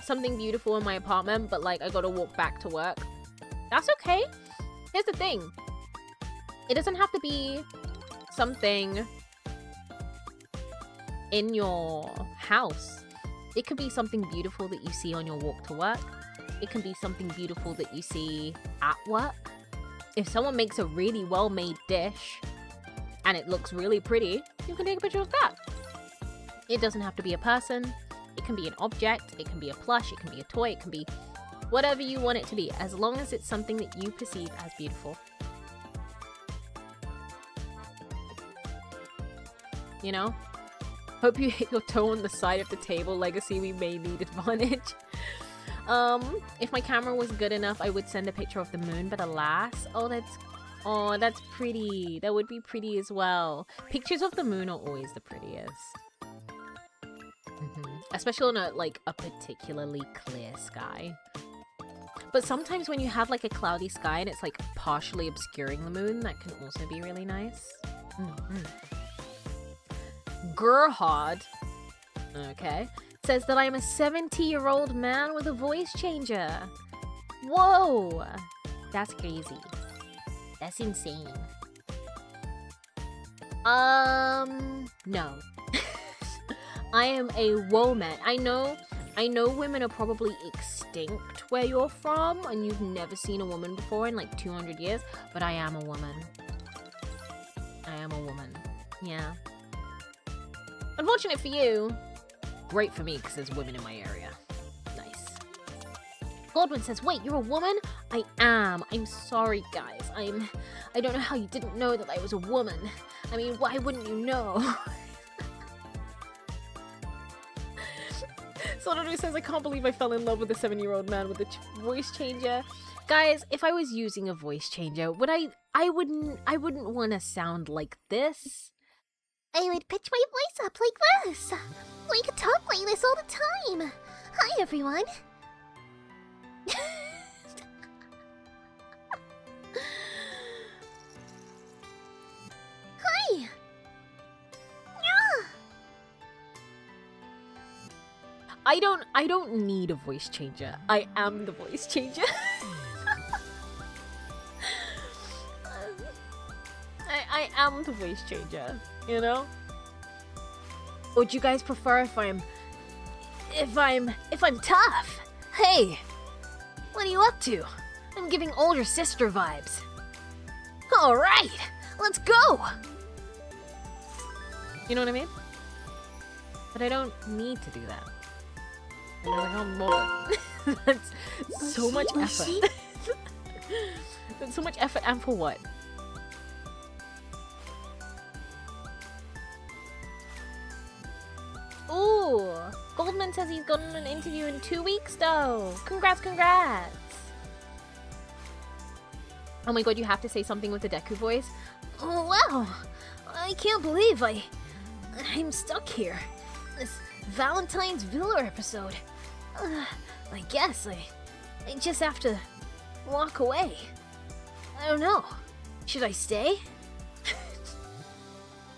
Something beautiful in my apartment, but like I gotta walk back to work. That's okay. Here's the thing. It doesn't have to be something in your house. It could be something beautiful that you see on your walk to work. It can be something beautiful that you see at work. If someone makes a really well-made dish and it looks really pretty, you can take a picture of that. It doesn't have to be a person. It can be an object, it can be a plush, it can be a toy, it can be whatever you want it to be, as long as it's something that you perceive as beautiful. You know? Hope you hit your toe on the side of the table, Legacy, we may need advantage. If my camera was good enough, I would send a picture of the moon, but alas, oh, that's pretty. That would be pretty as well. Pictures of the moon are always the prettiest. Especially on a particularly clear sky. But sometimes when you have like a cloudy sky and it's like partially obscuring the moon, that can also be really nice. Gerhard, okay, says that I'm a 70-year-old man with a voice changer. Whoa, that's crazy. That's insane. No. I am a woman. I know women are probably extinct where you're from and you've never seen a woman before in like 200 years, but I am a woman. I am a woman. Yeah. Unfortunate for you. Great for me because there's women in my area. Nice. Godwin says, wait, you're a woman? I am. I'm sorry, guys. I don't know how you didn't know that I was a woman. I mean, why wouldn't you know? Sonoru says, I can't believe I fell in love with a 7-year-old man with a voice changer. Guys, if I was using a voice changer, I wouldn't want to sound like this. I would pitch my voice up like this. We could talk like this all the time. Hi, everyone. Hi. I don't need a voice changer. I am the voice changer. I am the voice changer, you know? Or do you guys prefer if I'm tough? Hey, what are you up to? I'm giving older sister vibes. All right, let's go. You know what I mean? But I don't need to do that. And they're like, oh, more. That's so much effort. That's so much effort, and for what? Desmond says he's gotten an interview in 2 weeks though. Congrats, congrats. Oh my god, you have to say something with the Deku voice. Oh wow, I can't believe I'm stuck here. This Valentine's Villa episode. I guess I just have to walk away. I don't know. Should I stay?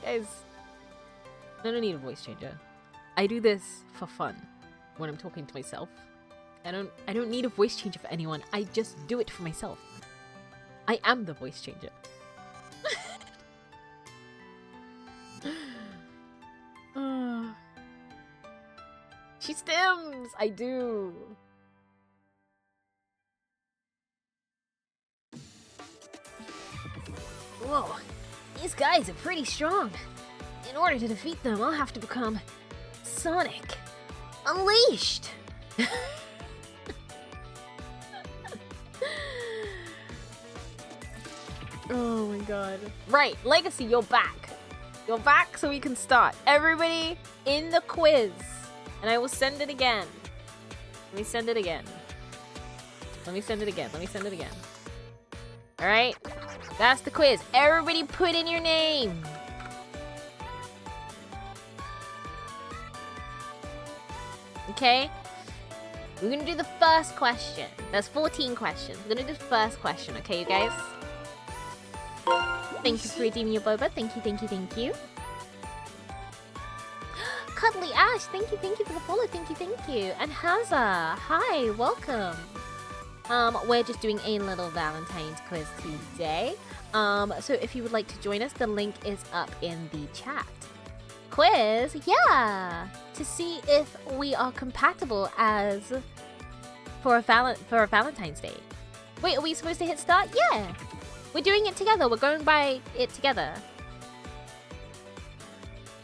Guys, I don't need a voice changer. I do this for fun when I'm talking to myself. I don't need a voice changer for anyone. I just do it for myself. I am the voice changer. She stims! I do. Whoa, these guys are pretty strong. In order to defeat them, I'll have to become Sonic Unleashed. Oh my god. Right, Legacy, you're back. You're back so we can start. Everybody in the quiz. And I will send it again. Let me send it again. Let me send it again. Let me send it again. Alright? That's the quiz. Everybody put in your name. Okay? We're gonna do the first question. There's 14 questions. We're gonna do the first question, okay, you guys? Thank you for redeeming your boba. Thank you, thank you, thank you. Cuddly Ash, thank you for the follow. Thank you. And Haza, hi, welcome. We're just doing a little Valentine's quiz today. So if you would like to join us, the link is up in the chat. Quiz, yeah, to see if we are compatible as for a Valentine's Day. Wait, are we supposed to hit start? Yeah, we're doing it together. We're going by it together.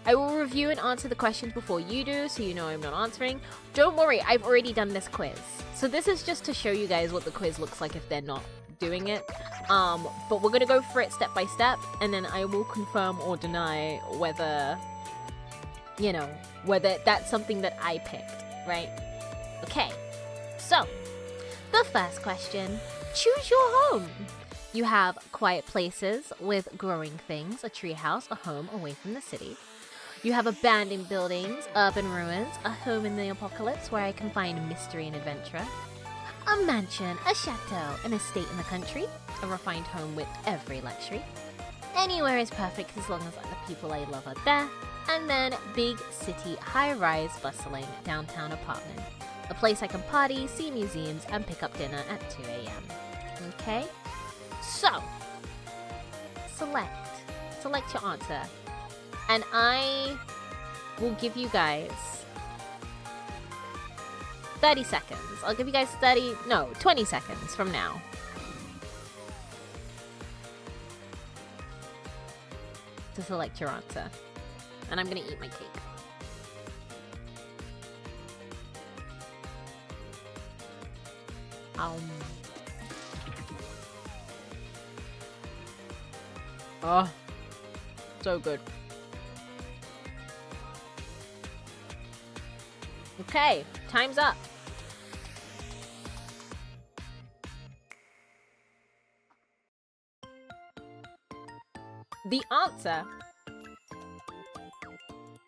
I will review and answer the questions before you do, so you know I'm not answering. Don't worry, I've already done this quiz. So this is just to show you guys what the quiz looks like if they're not doing it. But we're gonna go for it step by step, and then I will confirm or deny whether, you know, whether that's something that I picked, right? Okay, so the first question, choose your home. You have quiet places with growing things, a treehouse, a home away from the city. You have abandoned buildings, urban ruins, a home in the apocalypse where I can find mystery and adventure, a mansion, a chateau, an estate in the country, a refined home with every luxury. Anywhere is perfect as long as the people I love are there. And then big city, high-rise, bustling downtown apartment. A place I can party, see museums, and pick up dinner at 2 a.m. Okay? So, select your answer. And I will give you guys 30 seconds. I'll give you guys 20 seconds from now. To select your answer. And I'm gonna eat my cake. Oh, so good. Okay, time's up. The answer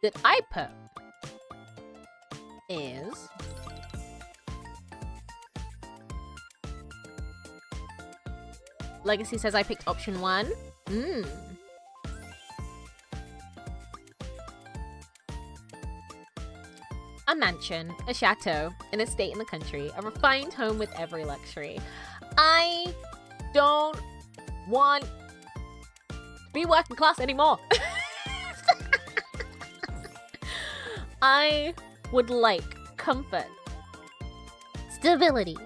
that I put is Legacy says I picked option 1. A mansion, a chateau, an estate in the country, a refined home with every luxury. I don't want to be working class anymore. I would like comfort, stability,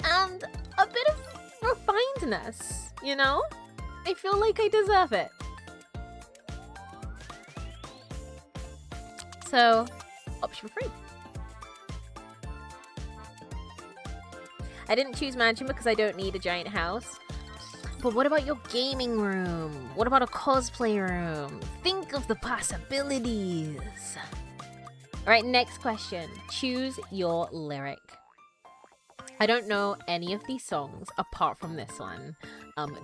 and a bit of refinedness, you know? I feel like I deserve it. So, option 3. I didn't choose mansion because I don't need a giant house. But what about your gaming room? What about a cosplay room? Think of the possibilities. Alright, next question. Choose your lyric. I don't know any of these songs apart from this one,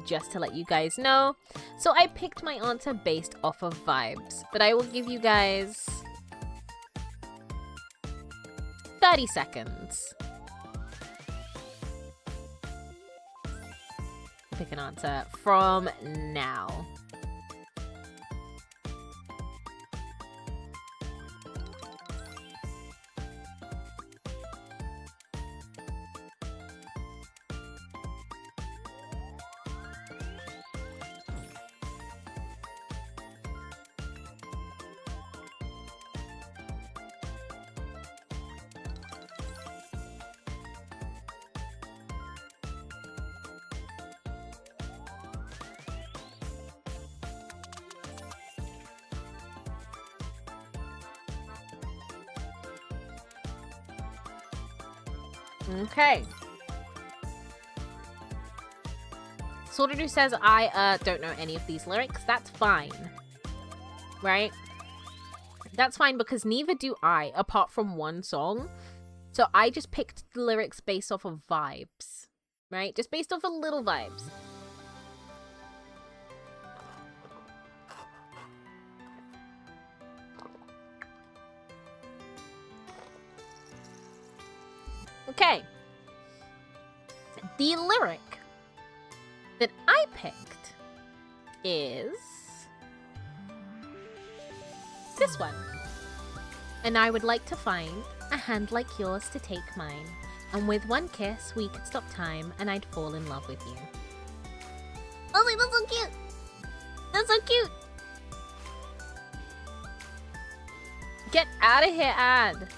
just to let you guys know. So I picked my answer based off of vibes, but I will give you guys 30 seconds. Pick an answer from now. Okay. Sortadu says I don't know any of these lyrics. That's fine. Right? That's fine because neither do I, apart from one song. So I just picked the lyrics based off of vibes. Right? Just based off of little vibes. Okay. The lyric that I picked is this one. And I would like to find a hand like yours to take mine. And with one kiss, we could stop time and I'd fall in love with you. I was like, that's so cute. That's so cute. Get out of here, ad.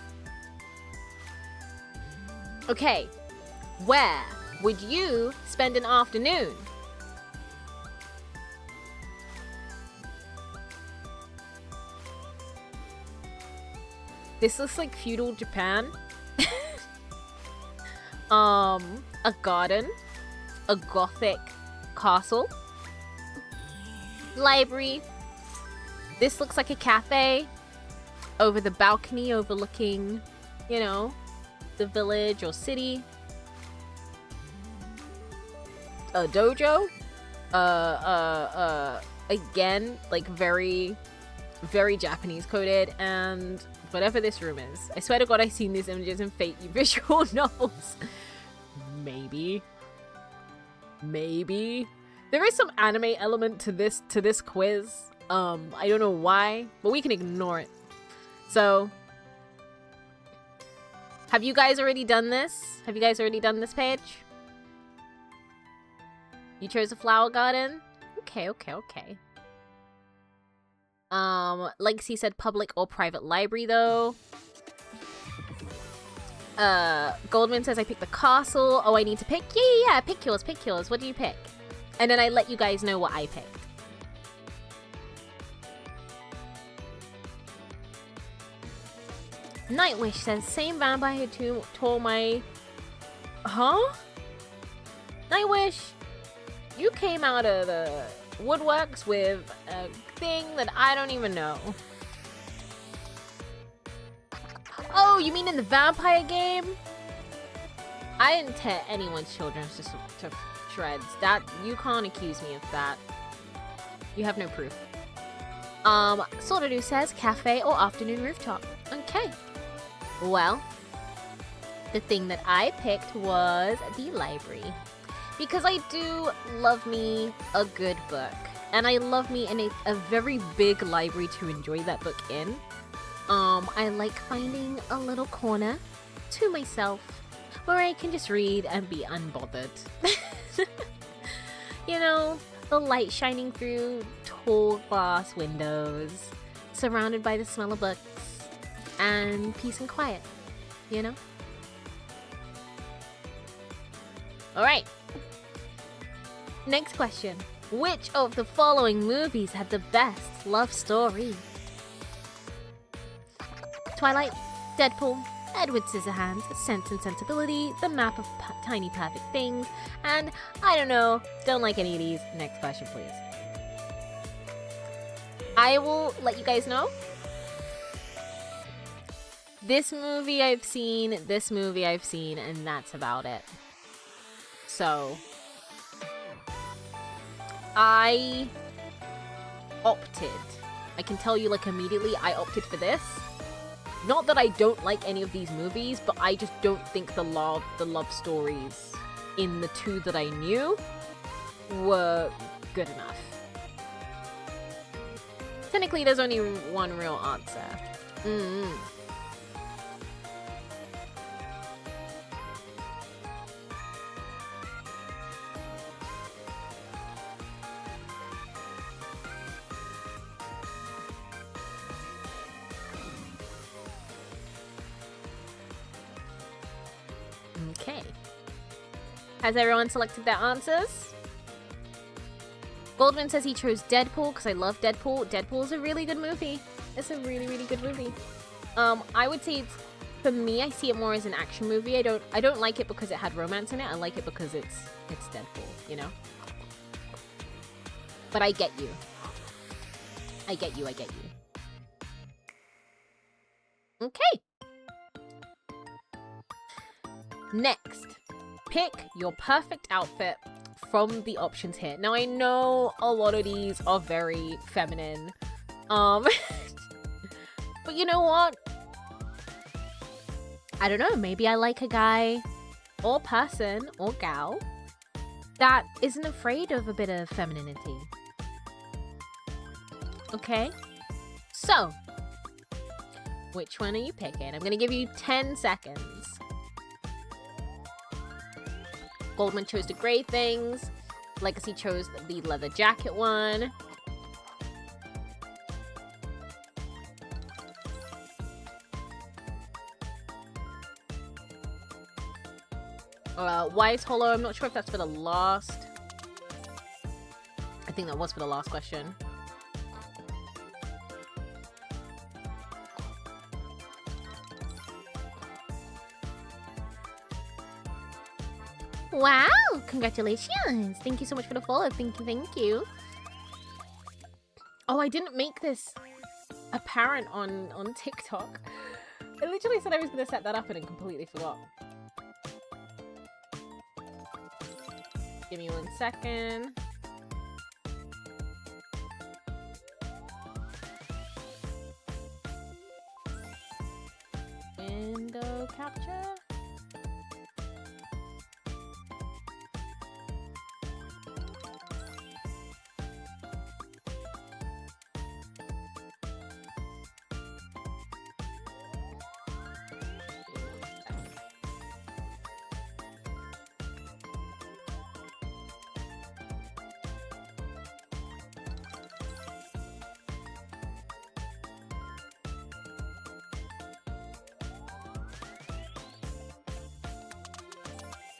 Okay, where would you spend an afternoon? This looks like feudal Japan. A garden, a gothic castle, library. This looks like a cafe over the balcony overlooking, you know, the village or city. A dojo. Again, like very Japanese coded, and whatever this room is. I swear to God, I've seen these images in Fate visual novels. Maybe. There is some anime element to this quiz. I don't know why, but we can ignore it. So, have you guys already done this? Have you guys already done this page? You chose a flower garden? Okay. Legacy said public or private library though. Goldman says I picked the castle. Oh, I need to pick? Yeah, pick yours. What do you pick? And then I let you guys know what I picked. Nightwish says same vampire who tore my... Huh? Nightwish, you came out of the woodworks with a thing that I don't even know. Oh, you mean in the vampire game? I didn't tear anyone's children to shreds. That, you can't accuse me of that. You have no proof. Sortadu says cafe or afternoon rooftop. Okay. Well, the thing that I picked was the library. Because I do love me a good book. And I love me in a very big library to enjoy that book in. I like finding a little corner to myself where I can just read and be unbothered. You know, the light shining through tall glass windows, surrounded by the smell of books, and peace and quiet, you know? Alright. Next question. Which of the following movies had the best love story? Twilight, Deadpool, Edward Scissorhands, Sense and Sensibility, The Map of Tiny Perfect Things, and I don't know, don't like any of these. Next question, please. I will let you guys know This movie I've seen, and that's about it. So, I opted. I can tell you, like, immediately, I opted for this. Not that I don't like any of these movies, but I just don't think the love stories in the two that I knew were good enough. Technically, there's only one real answer. Okay. Has everyone selected their answers? Goldman says he chose Deadpool because I love Deadpool. Deadpool's a really good movie. It's a really, really good movie. I would say for me, I see it more as an action movie. I don't like it because it had romance in it. I like it because it's Deadpool, you know? But I get you. I get you. Okay. Next, pick your perfect outfit from the options here. Now, I know a lot of these are very feminine. But you know what? I don't know. Maybe I like a guy or person or gal that isn't afraid of a bit of femininity. Okay? So, which one are you picking? I'm going to give you 10 seconds. Goldman chose the gray things. Legacy chose the leather jacket one. Wise Hollow, I'm not sure if that's for the last. I think that was for the last question. Wow, congratulations. Thank you so much for the follow. Thank you. Oh, I didn't make this apparent on TikTok. I literally said I was going to set that up and then completely forgot. Give me 1 second. Window capture.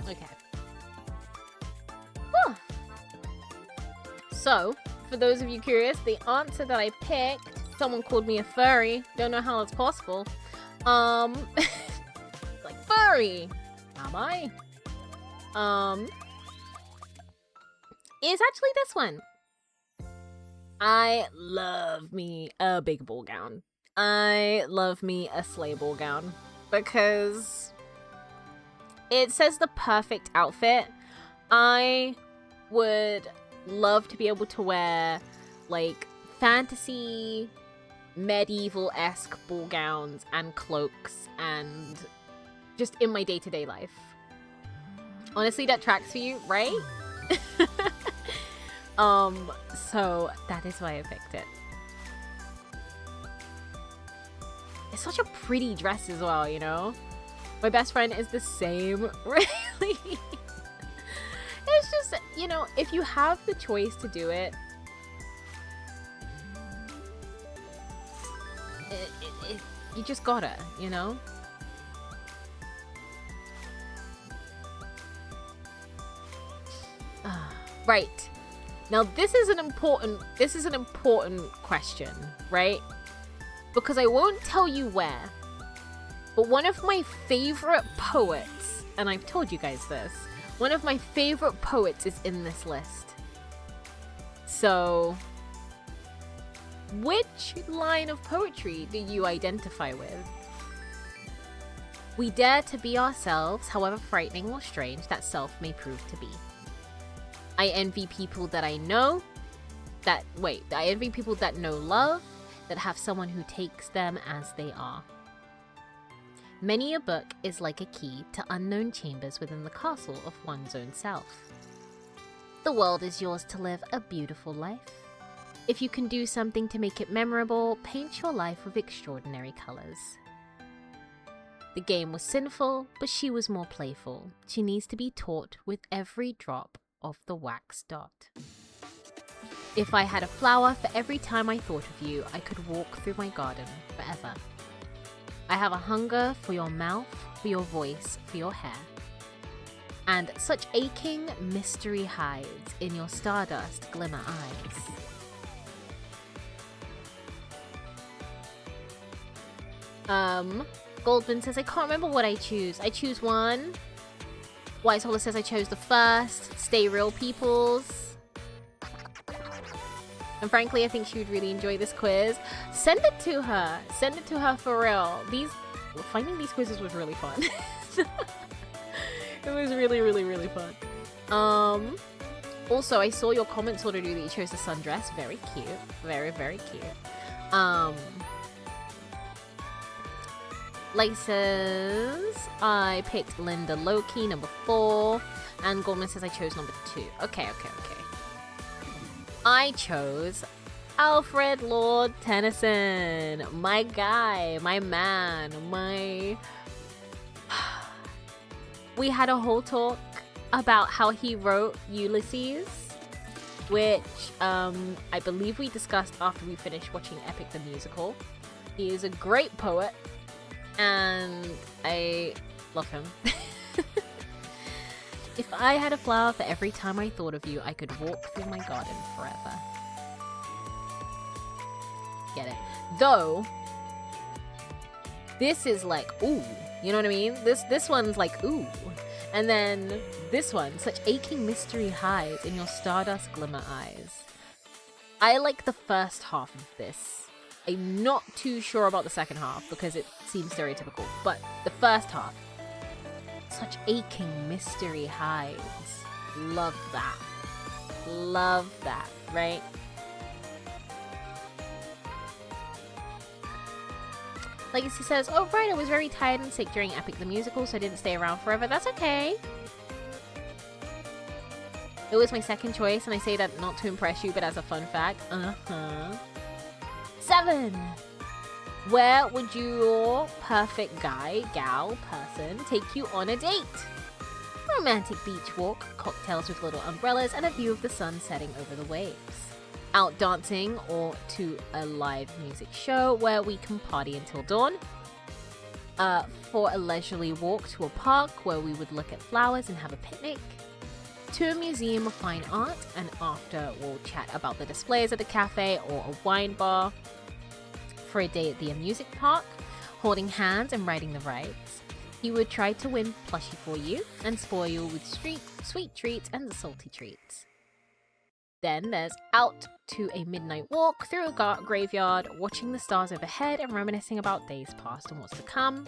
Okay. Whew. So, for those of you curious, the answer that I picked, someone called me a furry. Don't know how that's possible. Like, furry. Am I? Is actually this one. I love me a big ball gown. I love me a sleigh ball gown. Because it says the perfect outfit. I would love to be able to wear like fantasy, medieval-esque ball gowns and cloaks and just in my day-to-day life. Honestly, that tracks for you, right? So that is why I picked it. It's such a pretty dress as well, you know? My best friend is the same, really. It's just, you know, if you have the choice to do it, you just gotta, you know? Right. Now this is an important question, right? Because I won't tell you where. But one of my favorite poets, and I've told you guys this, one of my favorite poets is in this list. So, which line of poetry do you identify with? We dare to be ourselves, however frightening or strange that self may prove to be. I envy people that I know I envy people that know love, that have someone who takes them as they are. Many a book is like a key to unknown chambers within the castle of one's own self. The world is yours to live a beautiful life. If you can do something to make it memorable, paint your life with extraordinary colors. The game was sinful, but she was more playful. She needs to be taught with every drop of the wax dot. If I had a flower for every time I thought of you, I could walk through my garden forever. I have a hunger for your mouth, for your voice, for your hair. And such aching mystery hides in your stardust glimmer eyes. Goldman says, I can't remember what I choose. I choose one. Wise Holler says I chose the first. Stay real, peoples. And frankly, I think she would really enjoy this quiz. Send it to her. Send it to her for real. Finding these quizzes was really fun. It was really, really, really fun. Also, I saw your comments order that you chose the sundress. Very cute. Very, very cute. Like says, I picked Linda Loki, number 4. And Gorman says I chose number 2. Okay. I chose Alfred Lord Tennyson. My guy, my man, We had a whole talk about how he wrote Ulysses, which I believe we discussed after we finished watching Epic the Musical. He is a great poet, and I love him. If I had a flower for every time I thought of you, I could walk through my garden forever. Get it? Though, this is like, ooh. You know what I mean? This one's like, ooh. And then this one, such aching mystery hides in your stardust glimmer eyes. I like the first half of this. I'm not too sure about the second half because it seems stereotypical. But the first half, such aching mystery hides. Love that. Love that, right? Legacy says, oh right, I was very tired and sick during Epic the Musical, so I didn't stay around forever. That's okay. It was my second choice, and I say that not to impress you, but as a fun fact. 7. Where would your perfect guy, gal, person take you on a date? Romantic beach walk, cocktails with little umbrellas, and a view of the sun setting over the waves. Out dancing or to a live music show where we can party until dawn. For a leisurely walk to a park where we would look at flowers and have a picnic. To a museum of fine art, and after we'll chat about the displays at the cafe or a wine bar. For a day at the amusement park, holding hands and riding the rides. He would try to win plushie for you and spoil you with sweet treats and salty treats. Then there's out to a midnight walk through a graveyard, watching the stars overhead and reminiscing about days past and what's to come.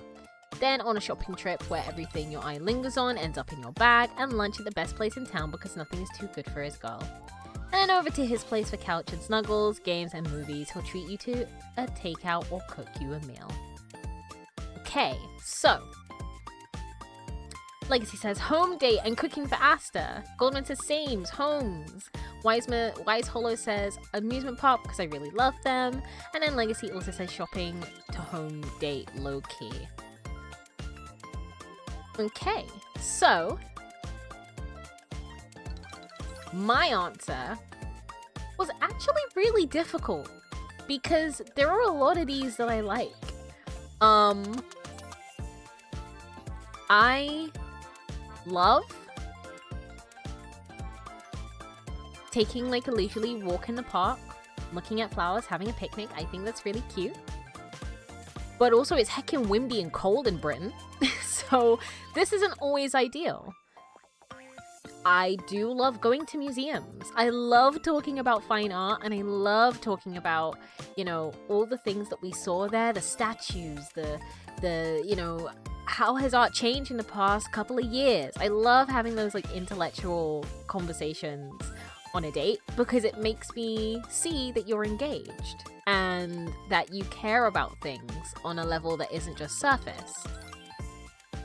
Then on a shopping trip where everything your eye lingers on ends up in your bag, and lunch at the best place in town because nothing is too good for his girl. And over to his place for couch and snuggles, games and movies. He'll treat you to a takeout or cook you a meal. Okay, so Legacy says home date and cooking for Asta. Goldman says sames, homes. Wise Hollow says amusement park because I really love them. And then Legacy also says shopping to home date low key. Okay, so my answer was actually really difficult because there are a lot of these that I like. I love taking like a leisurely walk in the park, looking at flowers, having a picnic. I think that's really cute. But also it's heckin' windy and cold in Britain, so this isn't always ideal. I do love going to museums. I love talking about fine art, and I love talking about, you know, all the things that we saw there, the statues, the how has art changed in the past couple of years? I love having those like intellectual conversations on a date because it makes me see that you're engaged and that you care about things on a level that isn't just surface.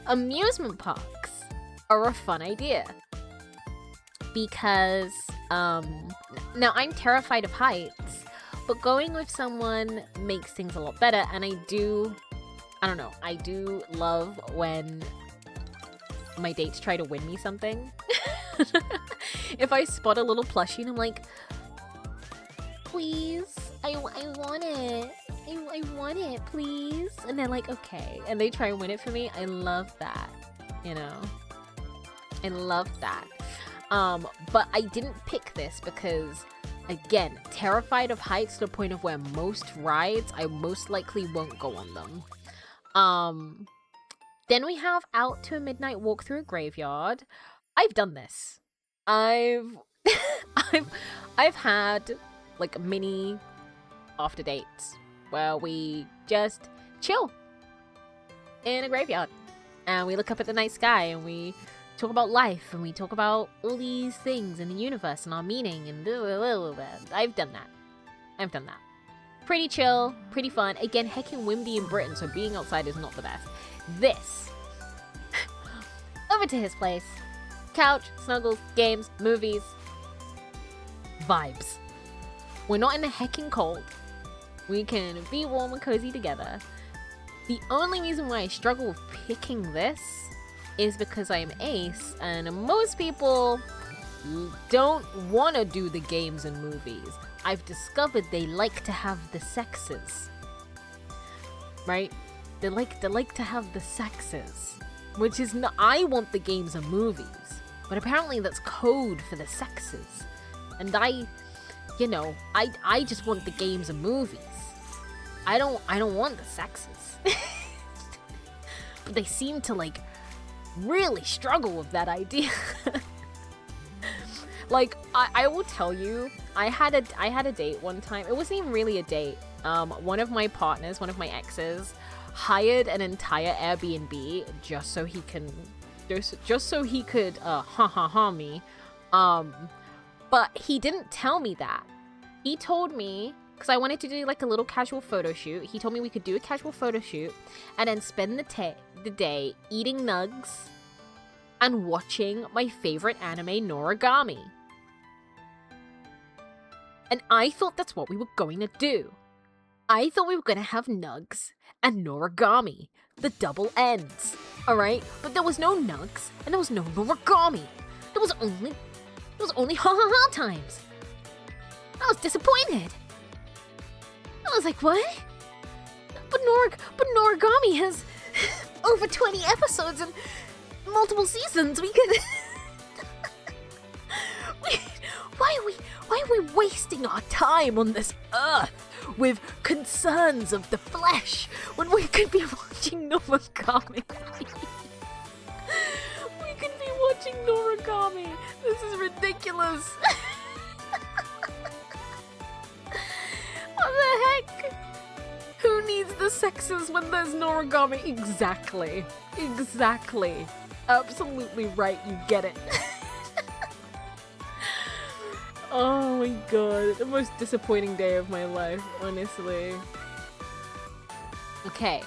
Amusement parks are a fun idea because now I'm terrified of heights, but going with someone makes things a lot better. And I do love when my dates try to win me something. If I spot a little plushie and I'm like, please, I want it. I want it, please. And they're like, okay. And they try and win it for me. I love that, you know? I love that. But I didn't pick this because, again, terrified of heights to the point of where most rides, I most likely won't go on them. Then we have out to a midnight walk through a graveyard. I've done this. I've had like mini after dates where we just chill in a graveyard and we look up at the night sky and we talk about life and we talk about all these things in the universe and our meaning and I've done that. Pretty chill, pretty fun. Again, heckin' windy in Britain, so being outside is not the best. This. Over to his place. Couch, snuggles, games, movies. Vibes. We're not in the heckin' cold. We can be warm and cozy together. The only reason why I struggle with picking this is because I am ace, and most people don't want to do the games and movies. I've discovered they like to have the sexes. Right? They like to have the sexes. Which is not, I want the games and movies. But apparently that's code for the sexes. And I just want the games and movies. I don't want the sexes. But they seem to like really struggle with that idea. Like, I will tell you, I had a date one time. It wasn't even really a date. One of my partners, one of my exes, hired an entire Airbnb just so he could me. But he didn't tell me that. He told me, because I wanted to do like a little casual photo shoot. He told me we could do a casual photo shoot and then spend the day eating nugs and watching my favorite anime, Noragami. And I thought that's what we were going to do. I thought we were going to have nugs and Noragami, the double ends, alright? But there was no nugs and there was no Noragami. There was only ha-ha-ha times. I was disappointed. I was like, what? But Noragami has over 20 episodes and multiple seasons. We could... Why are we wasting our time on this earth with concerns of the flesh when we could be watching Noragami? We could be watching Noragami. This is ridiculous. What the heck? Who needs the sexes when there's Noragami? Exactly. Absolutely right, you get it. Oh my god, the most disappointing day of my life, honestly. Okay,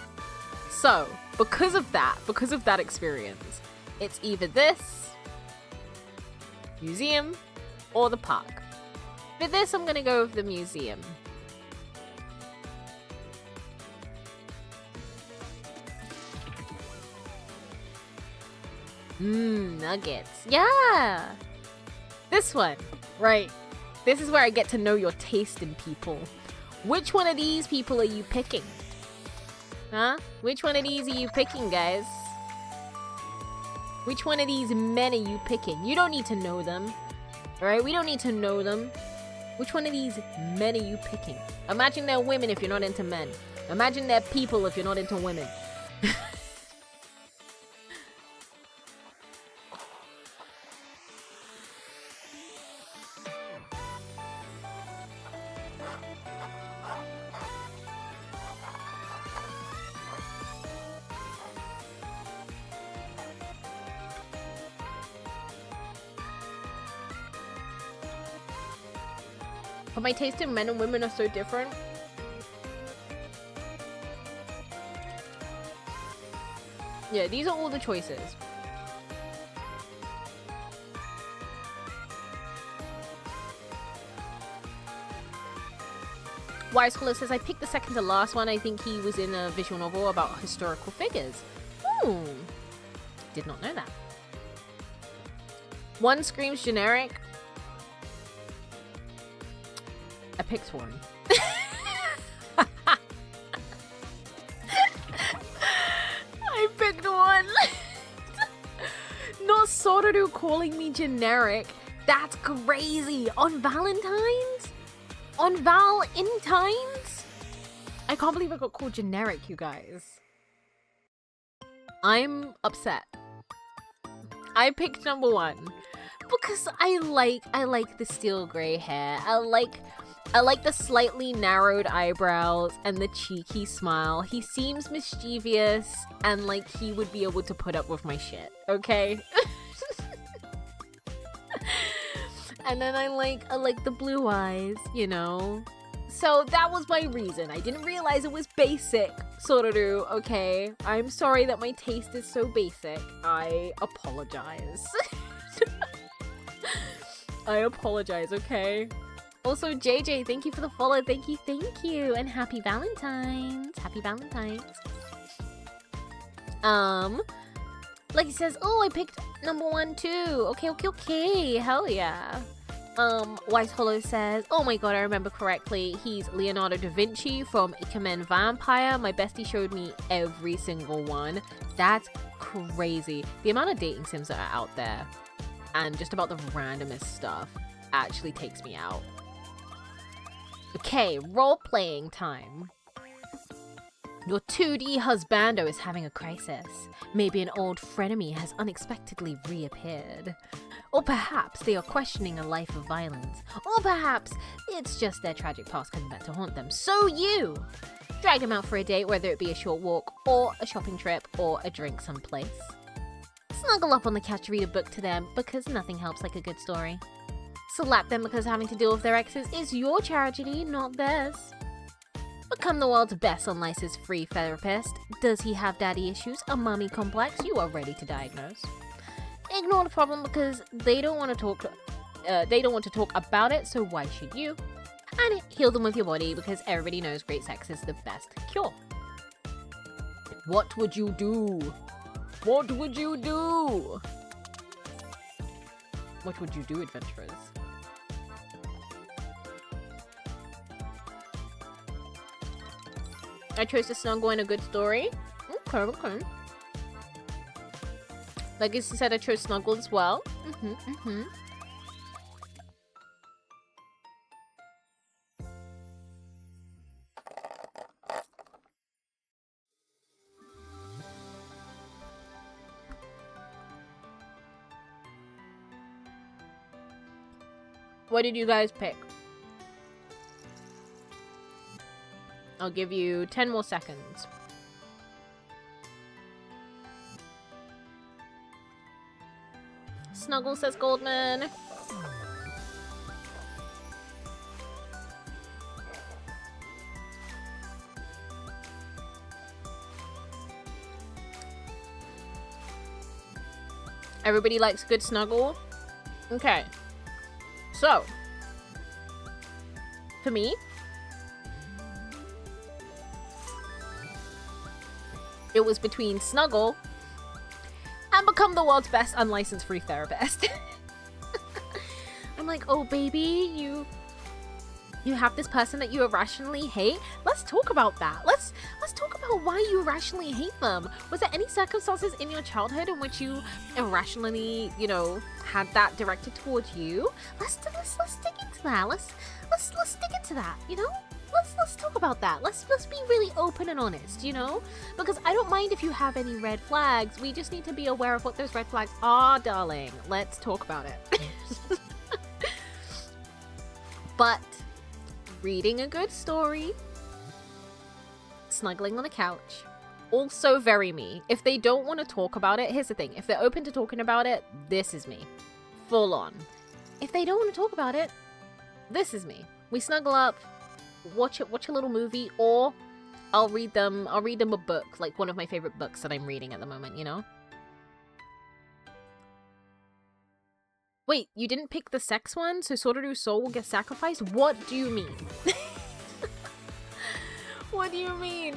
so, because of that experience, it's either this, museum, or the park. For this, I'm gonna go with the museum. Nuggets. Yeah! This one. Right. This is where I get to know your taste in people. Which one of these people are you picking? Huh? Which one of these are you picking, guys? Which one of these men are you picking? You don't need to know them. Alright? We don't need to know them. Which one of these men are you picking? Imagine they're women if you're not into men. Imagine they're people if you're not into women. But my taste in men and women are so different. Yeah, these are all the choices. Wise Hollow says, I picked the second to last one. I think he was in a visual novel about historical figures. Ooh. Did not know that. One screams generic. I picked one. I picked one. Not Sotoru calling me generic. That's crazy. On Valentines? On Valentines? I can't believe I got called generic, you guys. I'm upset. I picked number one because I like the steel gray hair. I like the slightly narrowed eyebrows and the cheeky smile. He seems mischievous and like he would be able to put up with my shit, okay? And then I like the blue eyes, you know? So that was my reason. I didn't realize it was basic, Sotoru, okay? I'm sorry that my taste is so basic. I apologize. I apologize, okay? Also, JJ, thank you for the follow. Thank you. And happy Valentines. Happy Valentines. Like he says, oh, I picked number one too. Okay. Hell yeah. Wise Hollow says, oh my god, I remember correctly. He's Leonardo da Vinci from Ikemen Vampire. My bestie showed me every single one. That's crazy. The amount of dating sims that are out there and just about the randomest stuff actually takes me out. Okay, role-playing time. Your 2D husbando is having a crisis. Maybe an old frenemy has unexpectedly reappeared. Or perhaps they are questioning a life of violence. Or perhaps it's just their tragic past coming back to haunt them. So you drag them out for a date, whether it be a short walk, or a shopping trip, or a drink someplace. Snuggle up on the couch to read a book to them, because nothing helps like a good story. Slap them because having to deal with their exes is your tragedy, not theirs. Become the world's best unlicensed free therapist. Does he have daddy issues, a mommy complex? You are ready to diagnose. Ignore the problem because they don't want to talk. They don't want to talk about it, so why should you? And heal them with your body because everybody knows great sex is the best cure. What would you do? What would you do? What would you do, adventurers? I chose to snuggle in a good story. Okay. Legacy said I chose snuggle as well. What did you guys pick? I'll give you 10 more seconds. Snuggle, says Goldman. Everybody likes a good snuggle? Okay. So, for me, it was between snuggle and become the world's best unlicensed free therapist. I'm like, oh baby, you have this person that you irrationally hate. Let's talk about that. Let's talk about why you irrationally hate them. Was there any circumstances in your childhood in which you irrationally, had that directed towards you? Let's dig into that. Let's dig into that. Let's talk about that. Let's be really open and honest. Because I don't mind if you have any red flags. We just need to be aware of what those red flags are, darling. Let's talk about it. But reading a good story, snuggling on a couch, also very me. If they don't want to talk about it, here's the thing. If they're open to talking about it, this is me. Full on. If they don't want to talk about it, this is me. We snuggle up, watch a little movie, or I'll read them a book, like one of my favorite books that I'm reading at the moment, you know? Wait, you didn't pick the sex one, so Soruru's soul will get sacrificed? What do you mean? What do you mean?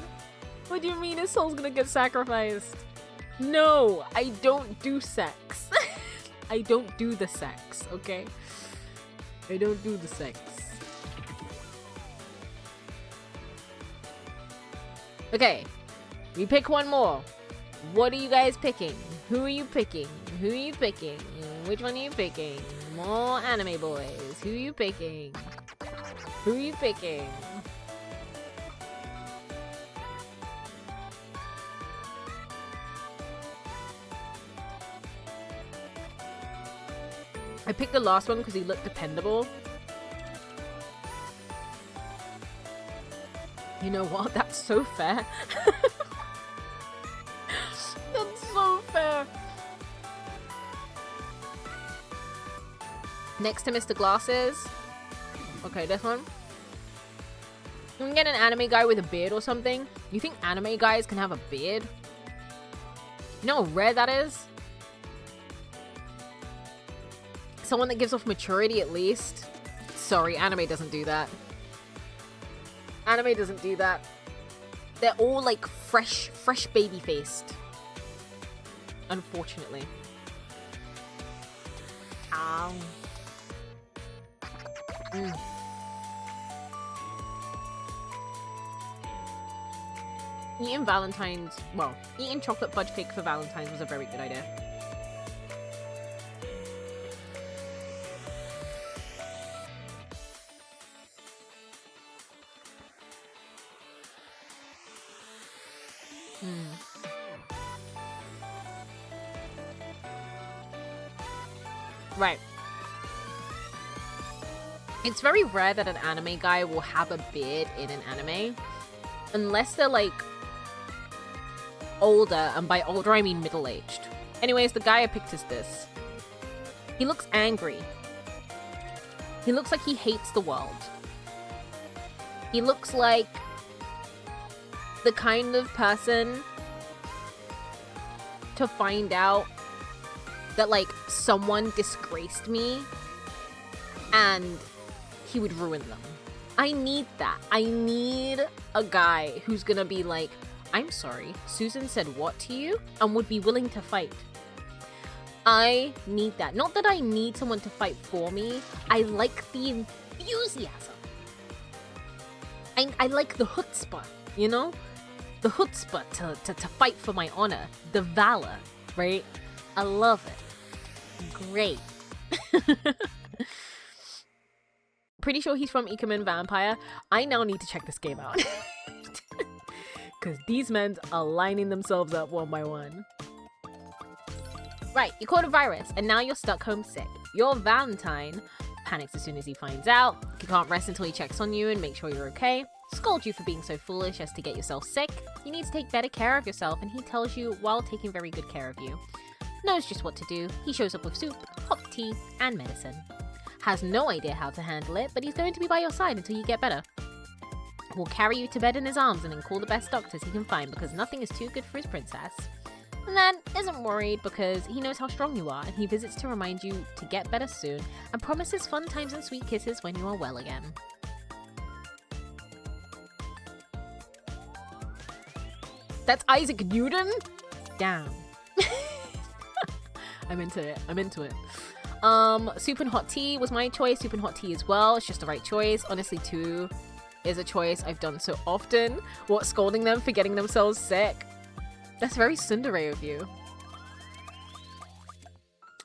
What do you mean his soul's gonna get sacrificed? No, I don't do sex. I don't do the sex, okay? I don't do the sex. Okay, we pick one more. What are you guys picking? Who are you picking? Who are you picking? Which one are you picking? More anime boys. Who are you picking? Who are you picking? I picked the last one because he looked dependable. You know what? That's so fair. That's so fair. Next to Mr. Glasses. Okay, this one. You can get an anime guy with a beard or something. You think anime guys can have a beard? You know how rare that is? Someone that gives off maturity at least. Sorry, anime doesn't do that. Anime doesn't do that. They're all like fresh baby faced. Unfortunately. Ow. Eating Valentine's, well, eating chocolate fudge cake for Valentine's was a very good idea. Right. It's very rare that an anime guy will have a beard in an anime. Unless they're like older, and by older I mean middle-aged. Anyways, the guy I picked is this. He looks angry. He looks like he hates the world. He looks like the kind of person to find out that like someone disgraced me and he would ruin them. I need that. I need a guy who's gonna be like, I'm sorry, Susan said what to you? And would be willing to fight. I need that. Not that I need someone to fight for me. I like the enthusiasm. I like the chutzpah, you know? The chutzpah to fight for my honor. The valor, right? I love it. Great. Pretty sure he's from Ikemen Vampire. I now need to check this game out. Because these men are lining themselves up one by one. Right, you caught a virus, and now you're stuck home sick. Your Valentine panics as soon as he finds out. He can't rest until he checks on you and makes sure you're okay. Scolds you for being so foolish as to get yourself sick. You need to take better care of yourself, and he tells you while taking very good care of you. Knows just what to do. He shows up with soup, hot tea, and medicine. Has no idea how to handle it, but he's going to be by your side until you get better. Will carry you to bed in his arms and then call the best doctors he can find because nothing is too good for his princess. And then isn't worried because he knows how strong you are and he visits to remind you to get better soon and promises fun times and sweet kisses when you are well again. That's Isaac Newton? Damn. I'm into it. I'm into it. Soup and hot tea was my choice. Soup and hot tea as well. It's just the right choice. Honestly, too, is a choice I've done so often. What, scolding them for getting themselves sick? That's very tsundere of you.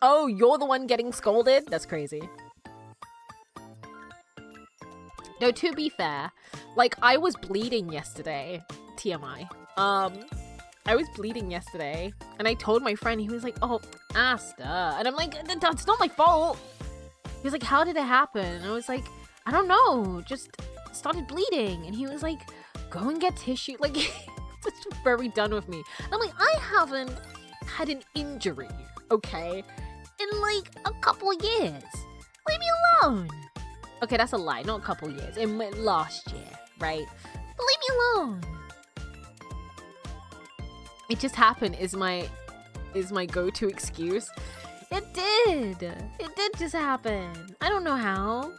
Oh, you're the one getting scolded? That's crazy. No, to be fair, like, I was bleeding yesterday. TMI. I was bleeding yesterday, and I told my friend, he was like, oh, Asta. And I'm like, that's not my fault. He was like, how did it happen? And I was like, I don't know, just started bleeding. And he was like, go and get tissue. Like, it's very done with me. And I'm like, I haven't had an injury, okay, in like a couple of years. Leave me alone. Okay, that's a lie. Not a couple years. In last year, right? But leave me alone. It just happened is my go-to excuse. It did. It did just happen. I don't know how.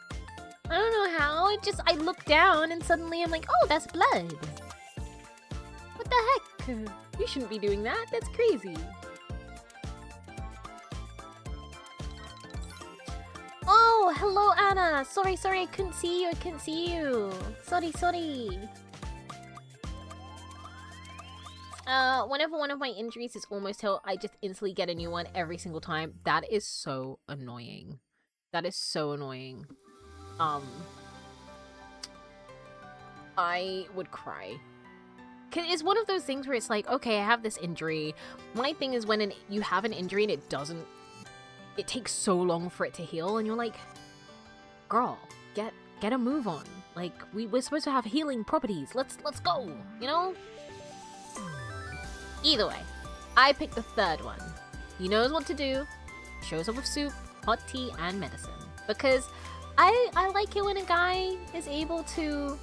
I looked down and suddenly I'm like, oh, that's blood. What the heck? You shouldn't be doing that. That's crazy. Oh, hello, Anna. Sorry, I couldn't see you. Sorry. Whenever one of my injuries is almost healed, I just instantly get a new one every single time. That is so annoying. I would cry. It's one of those things where it's like, okay, I have this injury. My thing is when you have an injury and it takes so long for it to heal, and you're like, girl, get a move on. Like, we're supposed to have healing properties. Let's go, you know? Either way, I picked the third one. He knows what to do. Shows up with soup, hot tea, and medicine. Because I like it when a guy is able to...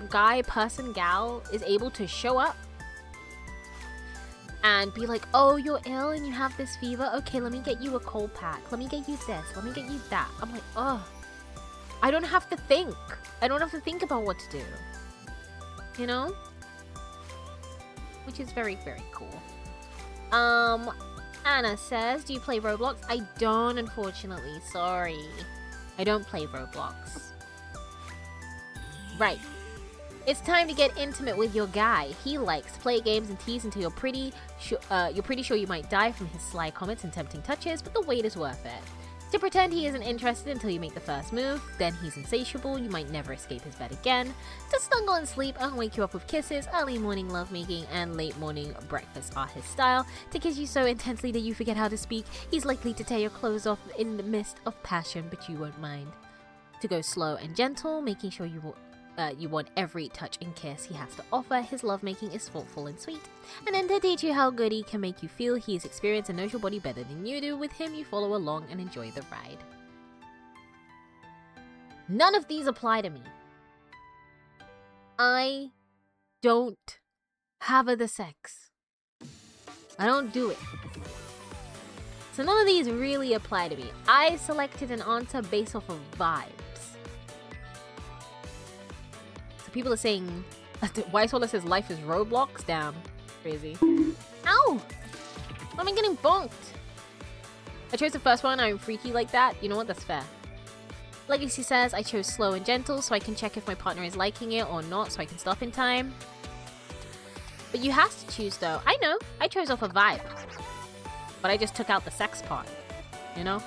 Guy, person, gal is able to show up and be like, oh, you're ill and you have this fever? Okay, let me get you a cold pack. Let me get you this. Let me get you that. I'm like, oh, I don't have to think. I don't have to think about what to do. You know? Which is very, very cool. Anna says, do you play Roblox? I don't, unfortunately. Sorry. I don't play Roblox. Right. It's time to get intimate with your guy. He likes to play games and tease until you're pretty sure you might die from his sly comments and tempting touches, but the wait is worth it. To pretend he isn't interested until you make the first move, then he's insatiable, you might never escape his bed again. To snuggle and sleep and wake you up with kisses, early morning lovemaking and late morning breakfast are his style. To kiss you so intensely that you forget how to speak, he's likely to tear your clothes off in the midst of passion, but you won't mind. To go slow and gentle, making sure you want every touch and kiss he has to offer. His lovemaking is thoughtful and sweet. And then to teach you how good he can make you feel, he is experienced and knows your body better than you do. With him, you follow along and enjoy the ride. None of these apply to me. I don't have the sex. I don't do it. So none of these really apply to me. I selected an answer based off of vibes. People are saying, Weisola says life is Roblox. Damn, crazy. Ow! Why am I getting bonked? I chose the first one. I'm freaky like that. You know what? That's fair. Legacy says I chose slow and gentle so I can check if my partner is liking it or not so I can stop in time. But you have to choose though. I know. I chose off a vibe. But I just took out the sex part. You know?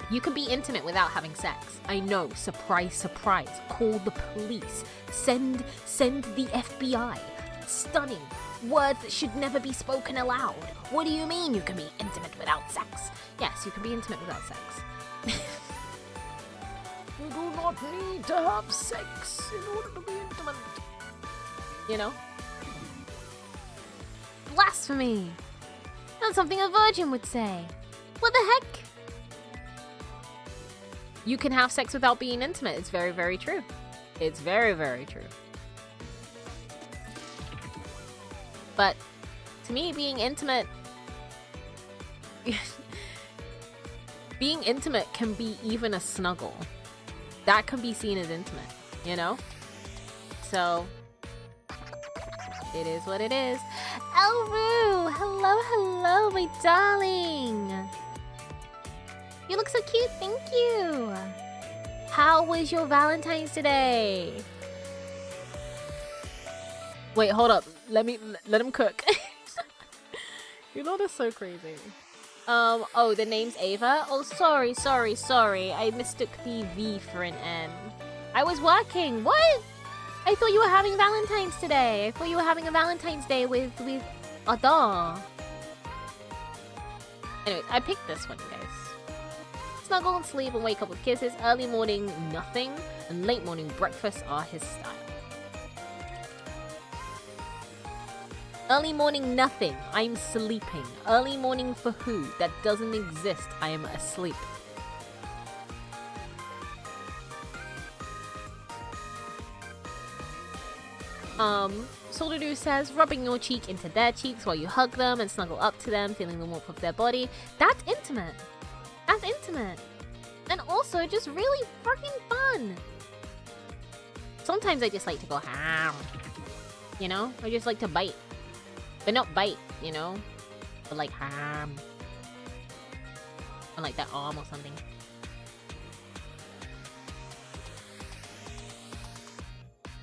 You can be intimate without having sex. I know. Surprise, surprise. Call the police. Send the FBI. Stunning. Words that should never be spoken aloud. What do you mean you can be intimate without sex? Yes, you can be intimate without sex. You do not need to have sex in order to be intimate. You know? Blasphemy. That's something a virgin would say. What the heck? You can have sex without being intimate. It's very, very true. It's very, very true. But to me, being intimate... being intimate can be even a snuggle. That can be seen as intimate, you know? So, it is what it is. Elru! Hello, my darling! You look so cute, thank you! How was your Valentine's today? Wait, hold up. Let him cook. You know, that's so crazy. Oh, the name's Ava? Oh, sorry. I mistook the V for an N. I was working. What? I thought you were having Valentine's today. I thought you were having a Valentine's Day with Ada. Anyways, I picked this one, guys. Snuggle and sleep and wake up with kisses. Early morning, nothing. And late morning breakfast are his style. Early morning, nothing. I'm sleeping. Early morning for who? That doesn't exist. I am asleep. Soldadu says, rubbing your cheek into their cheeks while you hug them and snuggle up to them, feeling the warmth of their body. That's intimate. That's intimate. And also just really freaking fun. Sometimes I just like to go ham. You know? I just like to bite. But not bite, you know? But like ham. Or like that arm or something.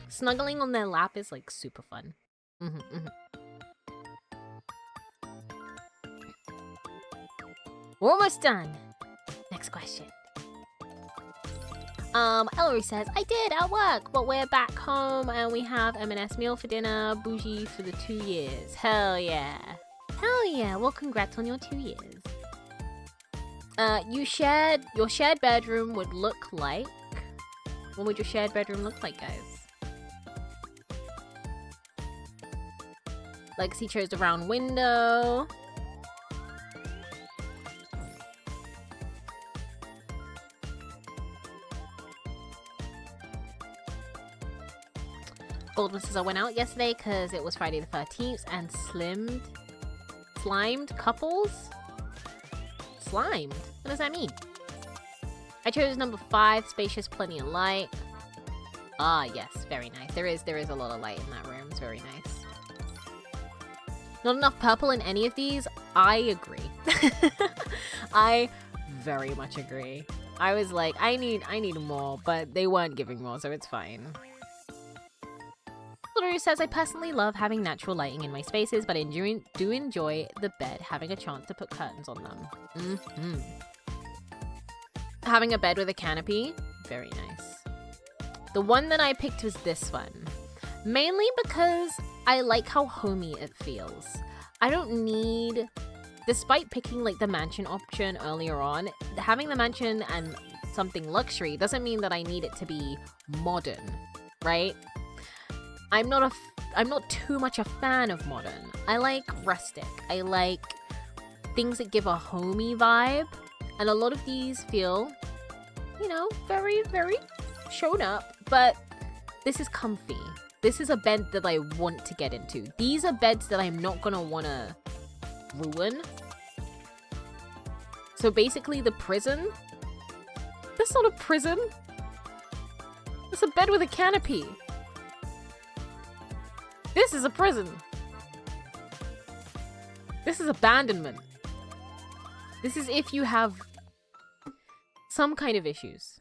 Snuggling on their lap is like super fun. We're almost done. Next question. Ellery says, I did at work, but we're back home and we have M&S meal for dinner, bougie for the 2 years. Hell yeah. Hell yeah. Well, congrats on your 2 years. Your shared bedroom would look like... What would your shared bedroom look like, guys? Lexi chose the round window. Goldman says, I went out yesterday because it was Friday the 13th and slimed couples? Slimed? What does that mean? I chose number 5, spacious, plenty of light. Ah, yes, very nice. There is a lot of light in that room. It's very nice. Not enough purple in any of these? I agree. I very much agree. I was like, I need more, but they weren't giving more, so it's fine. Lulu says, I personally love having natural lighting in my spaces, but I do enjoy the bed having a chance to put curtains on them. Having a bed with a canopy? Very nice. The one that I picked was this one. Mainly because I like how homey it feels. I don't need... Despite picking like the mansion option earlier on, having the mansion and something luxury doesn't mean that I need it to be modern, right? I'm not too much a fan of modern. I like rustic. I like things that give a homey vibe. And a lot of these feel, you know, very, very shown up. But this is comfy. This is a bed that I want to get into. These are beds that I'm not gonna wanna ruin. So basically the prison. That's not a prison. It's a bed with a canopy. This is a prison. This is abandonment. This is if you have some kind of issues.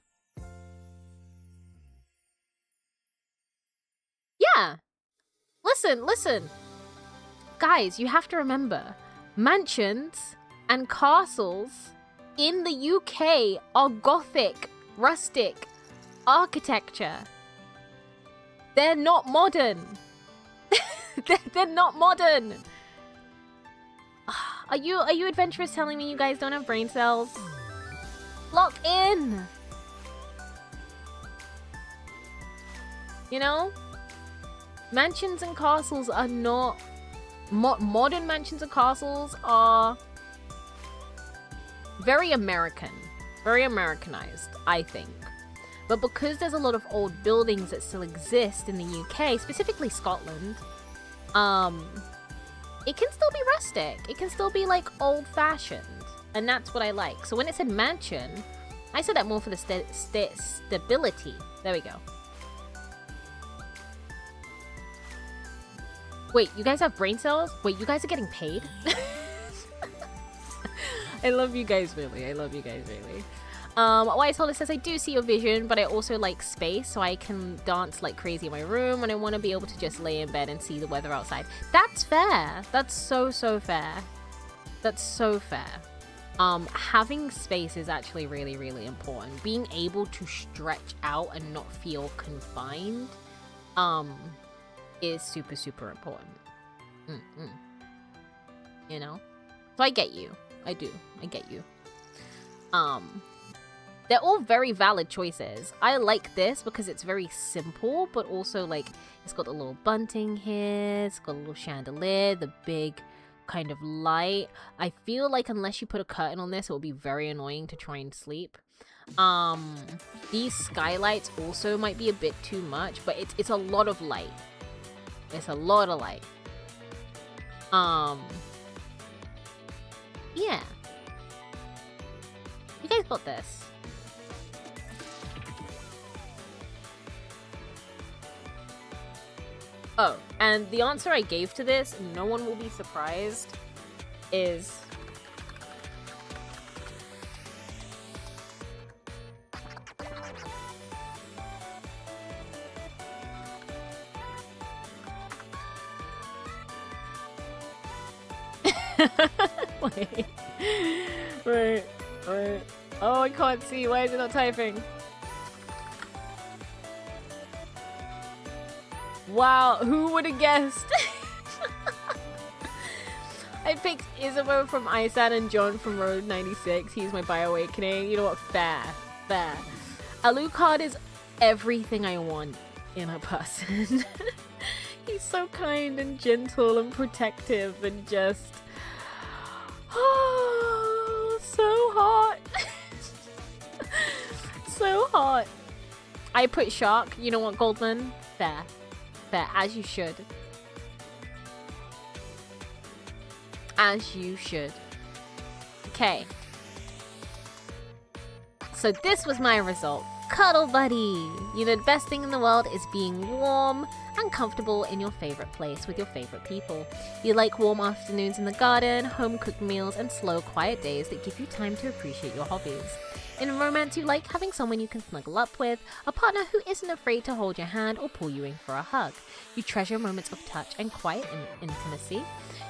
Yeah. Listen. Guys, you have to remember, mansions and castles in the UK are Gothic, rustic architecture. They're not modern. They're not modern. Are you adventurous telling me you guys don't have brain cells? Lock in. You know? Mansions and castles are not... modern mansions and castles are very American. Very Americanized, I think. But because there's a lot of old buildings that still exist in the UK, specifically Scotland, it can still be rustic. It can still be like old-fashioned. And that's what I like. So when it said mansion, I said that more for the stability. There we go. Wait, you guys have brain cells? Wait, you guys are getting paid? I love you guys really. I love you guys really. Wise Hollis says, I do see your vision, but I also like space, so I can dance like crazy in my room, and I want to be able to just lay in bed and see the weather outside. That's fair. That's so fair. That's so fair. Having space is actually really, really important. Being able to stretch out and not feel confined, is super, super important. You know? So I get you. I do. I get you. They're all very valid choices. I like this because it's very simple, but also like it's got a little bunting here, it's got a little chandelier, the big kind of light. I feel like unless you put a curtain on this, it will be very annoying to try and sleep. These skylights also might be a bit too much, but it's a lot of light. It's a lot of light. Yeah. You guys got this. Oh, and the answer I gave to this, no one will be surprised, is... Wait. Oh, I can't see. Why is it not typing? Wow, who would have guessed? I picked Isabeau from Isan and John from Road 96. He's my Bioawakening. You know what? Fair. Alucard is everything I want in a person. He's so kind and gentle and protective and just... Oh, so hot. So hot. I put Shark. You know what, Goldman? Fair, as you should. As you should. Okay. So this was my result. Cuddle buddy! You know, the best thing in the world is being warm and comfortable in your favorite place with your favorite people. You like warm afternoons in the garden, home-cooked meals, and slow, quiet days that give you time to appreciate your hobbies. In romance, you like having someone you can snuggle up with, a partner who isn't afraid to hold your hand or pull you in for a hug. You treasure moments of touch and quiet intimacy.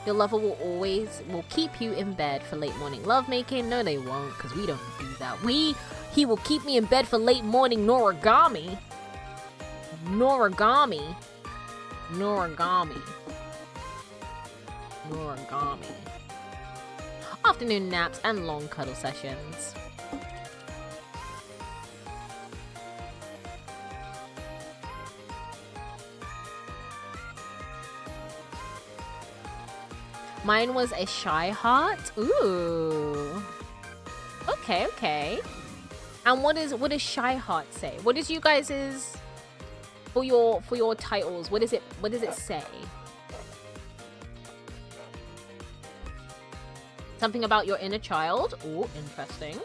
Your lover will keep you in bed for late morning lovemaking. No, they won't, because we don't do that. He will keep me in bed for late morning noragami. Noragami. Afternoon naps and long cuddle sessions. Mine was a shy heart. Ooh. Okay. And what does shy heart say? What is you guys's for your titles? What does it say? Something about your inner child. Ooh, interesting.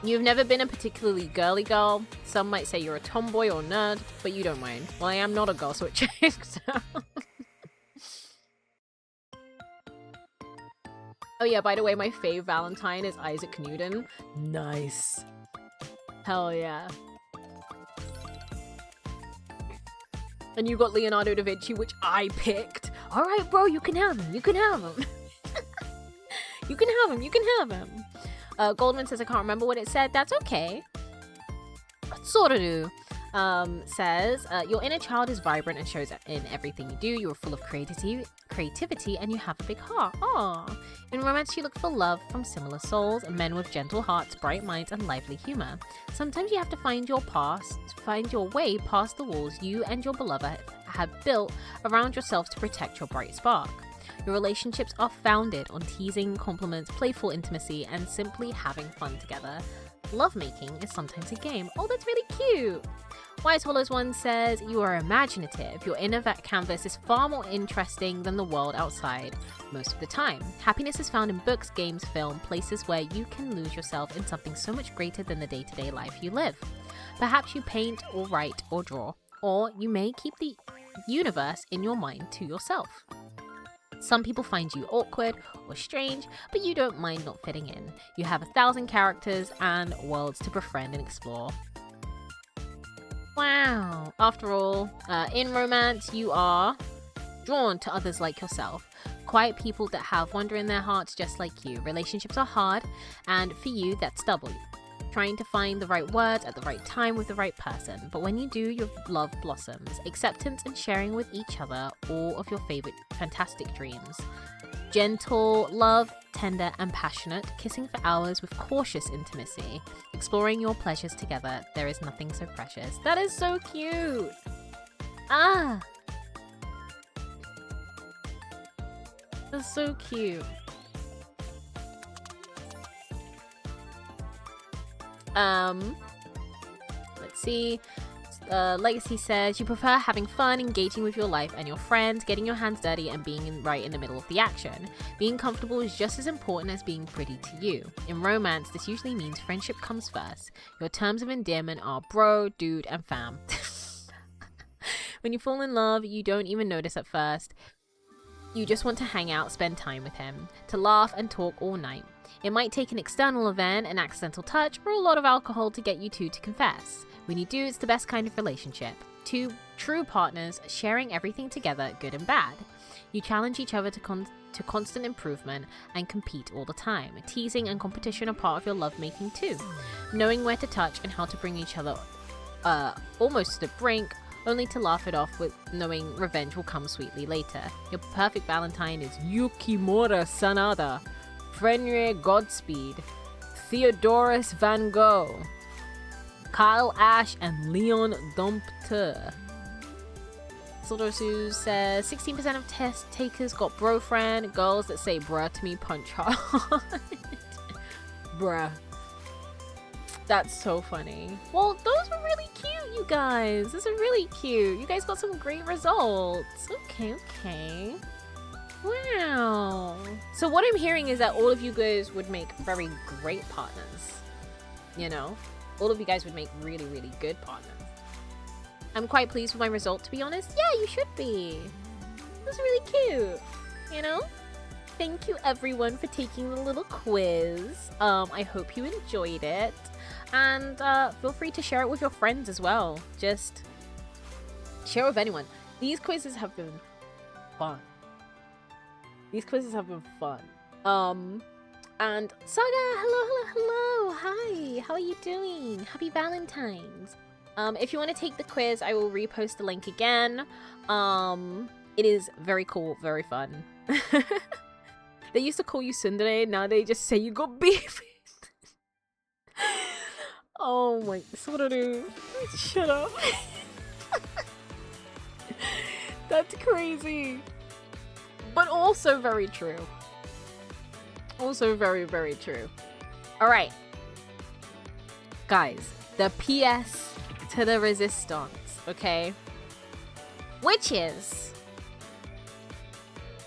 You've never been a particularly girly girl. Some might say you're a tomboy or nerd, but you don't mind. Well, I am not a girl, so it checks out. Oh yeah, by the way, my fave Valentine is Isaac Newton. Nice. Hell yeah. And you got Leonardo da Vinci, which I picked. Alright, bro, you can have him. You can have him. You can have him. Goldman says, I can't remember what it said. That's okay. Sort of do. Says, your inner child is vibrant and shows in everything you do. You are full of creativity and you have a big heart. Aww. In romance, you look for love from similar souls, men with gentle hearts, bright minds, and lively humor. Sometimes you have to find your way past the walls you and your beloved have built around yourself to protect your bright spark. Your relationships are founded on teasing, compliments, playful intimacy, and simply having fun together. Lovemaking is sometimes a game. Oh, that's really cute. Wise Hollows One says, you are imaginative. Your inner canvas is far more interesting than the world outside most of the time. Happiness is found in books, games, film, places where you can lose yourself in something so much greater than the day-to-day life you live. Perhaps you paint or write or draw, or you may keep the universe in your mind to yourself. Some people find you awkward or strange, but you don't mind not fitting in. You have 1,000 characters and worlds to befriend and explore. Wow. After all, in romance, you are drawn to others like yourself. Quiet people that have wonder in their hearts just like you. Relationships are hard, and for you, that's double. trying to find the right words at the right time with the right person. But when you do, your love blossoms. Acceptance and sharing with each other all of your favorite fantastic dreams. Gentle, love, tender and passionate, kissing for hours with cautious intimacy, exploring your pleasures together. There is nothing so precious. That is so cute. Ah. That's so cute. Let's see. Legacy says you prefer having fun, engaging with your life and your friends, getting your hands dirty and being right in the middle of the action. Being comfortable is just as important as being pretty to you. In romance, this usually means friendship comes first. Your terms of endearment are bro, dude, and fam. When you fall in love, you don't even notice at first. You just want to hang out, spend time with him, to laugh and talk all night. It might take an external event, an accidental touch, or a lot of alcohol to get you two to confess. When you do, it's the best kind of relationship. Two true partners sharing everything together, good and bad. You challenge each other to constant improvement and compete all the time. Teasing and competition are part of your lovemaking too. Knowing where to touch and how to bring each other almost to the brink, only to laugh it off with knowing revenge will come sweetly later. Your perfect Valentine is Yukimura Sanada, Fenrir Godspeed, Theodorus Van Gogh, Kyle Ash, and Leon Dompter. Soldosu says 16% of test takers got bro friend. Girls that say bruh to me punch hard. Bruh. That's so funny. Well, those were really cute, you guys. Those are really cute. You guys got some great results. Okay. Wow. So what I'm hearing is that all of you guys would make very great partners. You know? All of you guys would make really, really good partners. I'm quite pleased with my result, to be honest. Yeah, you should be. That's really cute. You know? Thank you, everyone, for taking the little quiz. I hope you enjoyed it. And feel free to share it with your friends as well. Just share with anyone. These quizzes have been fun. And Saga, hello. Hi, how are you doing? Happy Valentines. If you want to take the quiz, I will repost the link again. It is very cool, very fun. They used to call you Sundere, now they just say you got beef. Oh my, Soraru, shut up. That's crazy. But also very true. Also very, very true. Alright. Guys, the PS to the resistance, okay? Which is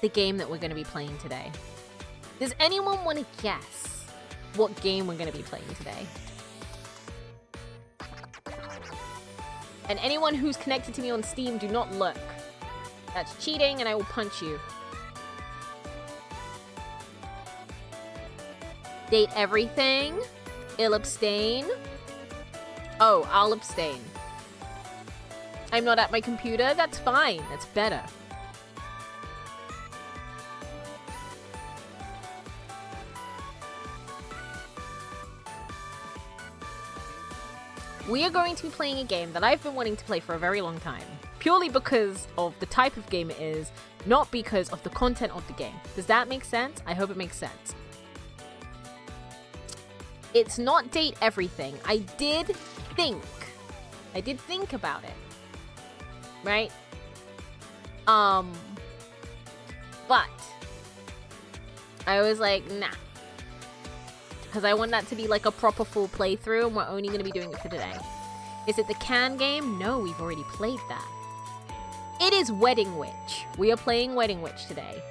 the game that we're going to be playing today. Does anyone want to guess what game we're going to be playing today? And anyone who's connected to me on Steam, do not look. That's cheating and I will punch you. Date everything. I'll abstain. Oh, I'll abstain. I'm not at my computer. That's fine. That's better. We are going to be playing a game that I've been wanting to play for a very long time. Purely because of the type of game it is, not because of the content of the game. Does that make sense? I hope it makes sense. It's not date everything. I did think about it. Right? But I was like, nah. Because I want that to be like a proper full playthrough and we're only going to be doing it for today. Is it the can game? No, we've already played that. It is Wedding Witch. We are playing Wedding Witch today.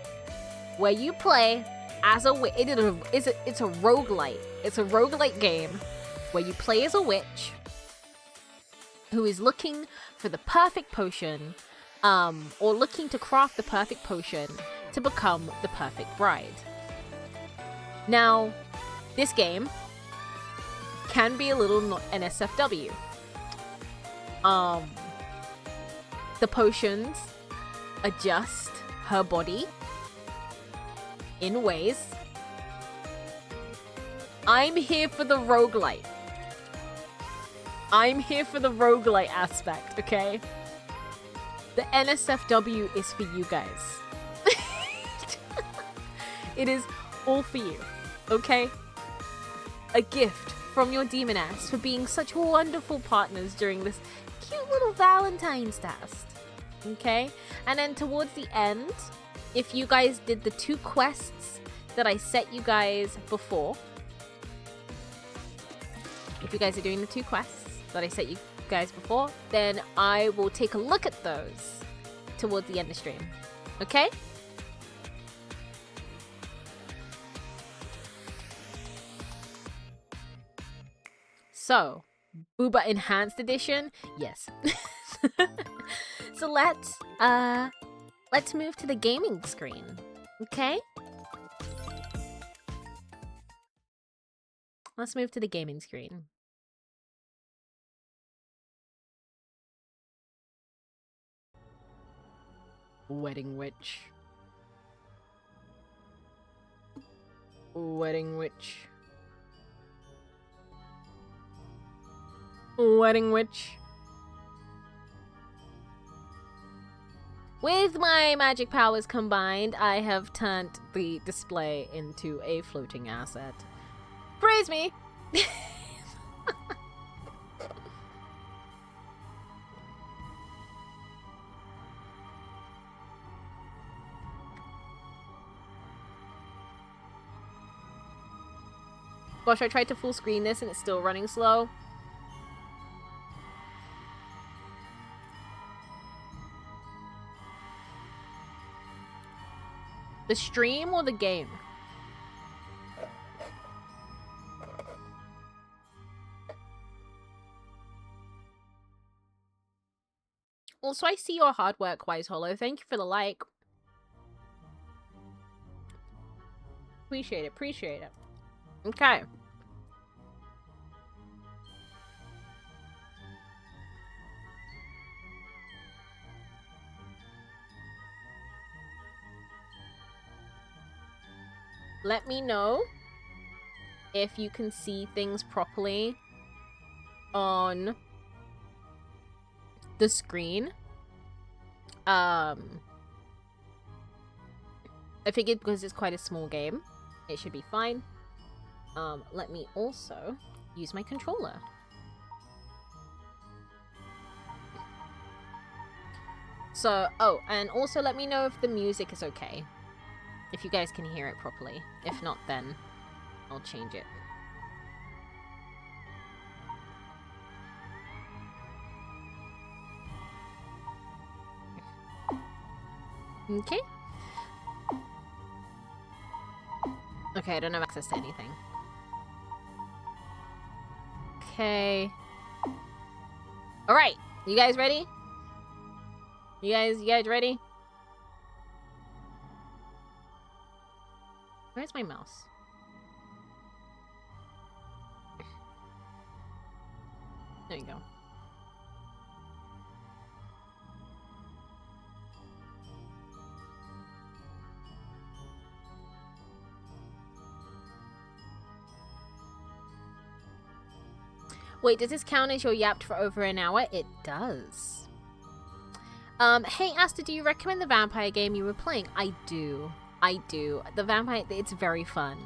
Where you play as a witch. It's a roguelite. It's a roguelite game where you play as a witch who is looking for the perfect potion or looking to craft the perfect potion to become the perfect bride. Now, this game can be a little NSFW. The potions adjust her body in ways. I'm here for the roguelite. I'm here for the roguelite aspect, okay? The NSFW is for you guys. It is all for you, okay? A gift from your Demoness for being such wonderful partners during this cute little Valentine's test, okay? And then towards the end, if you guys did the 2 quests that I set you guys before, if you guys are doing the 2 quests that I set you guys before, then I will take a look at those towards the end of the stream, okay? So, Booba Enhanced Edition, yes. So let's move to the gaming screen, okay? Let's move to the gaming screen. Wedding Witch. Wedding Witch. Wedding Witch. With my magic powers combined, I have turned the display into a floating asset. Praise me! Gosh, I tried to full screen this and it's still running slow. The stream or the game? Also, I see your hard work, Wise Hollow. Thank you for the like. Appreciate it, appreciate it. Okay. Let me know if you can see things properly on the screen. I figured because it's quite a small game, it should be fine. Let me also use my controller. So, oh, and also let me know if the music is okay. If you guys can hear it properly. If not, then I'll change it. Okay. Okay, I don't have access to anything. Okay. Alright, you guys ready? You guys ready? Where's my mouse? There you go. Wait, does this count as you're yapped for over an hour? It does. Hey Asta, do you recommend the vampire game you were playing? I do. I do. The vampire, it's very fun.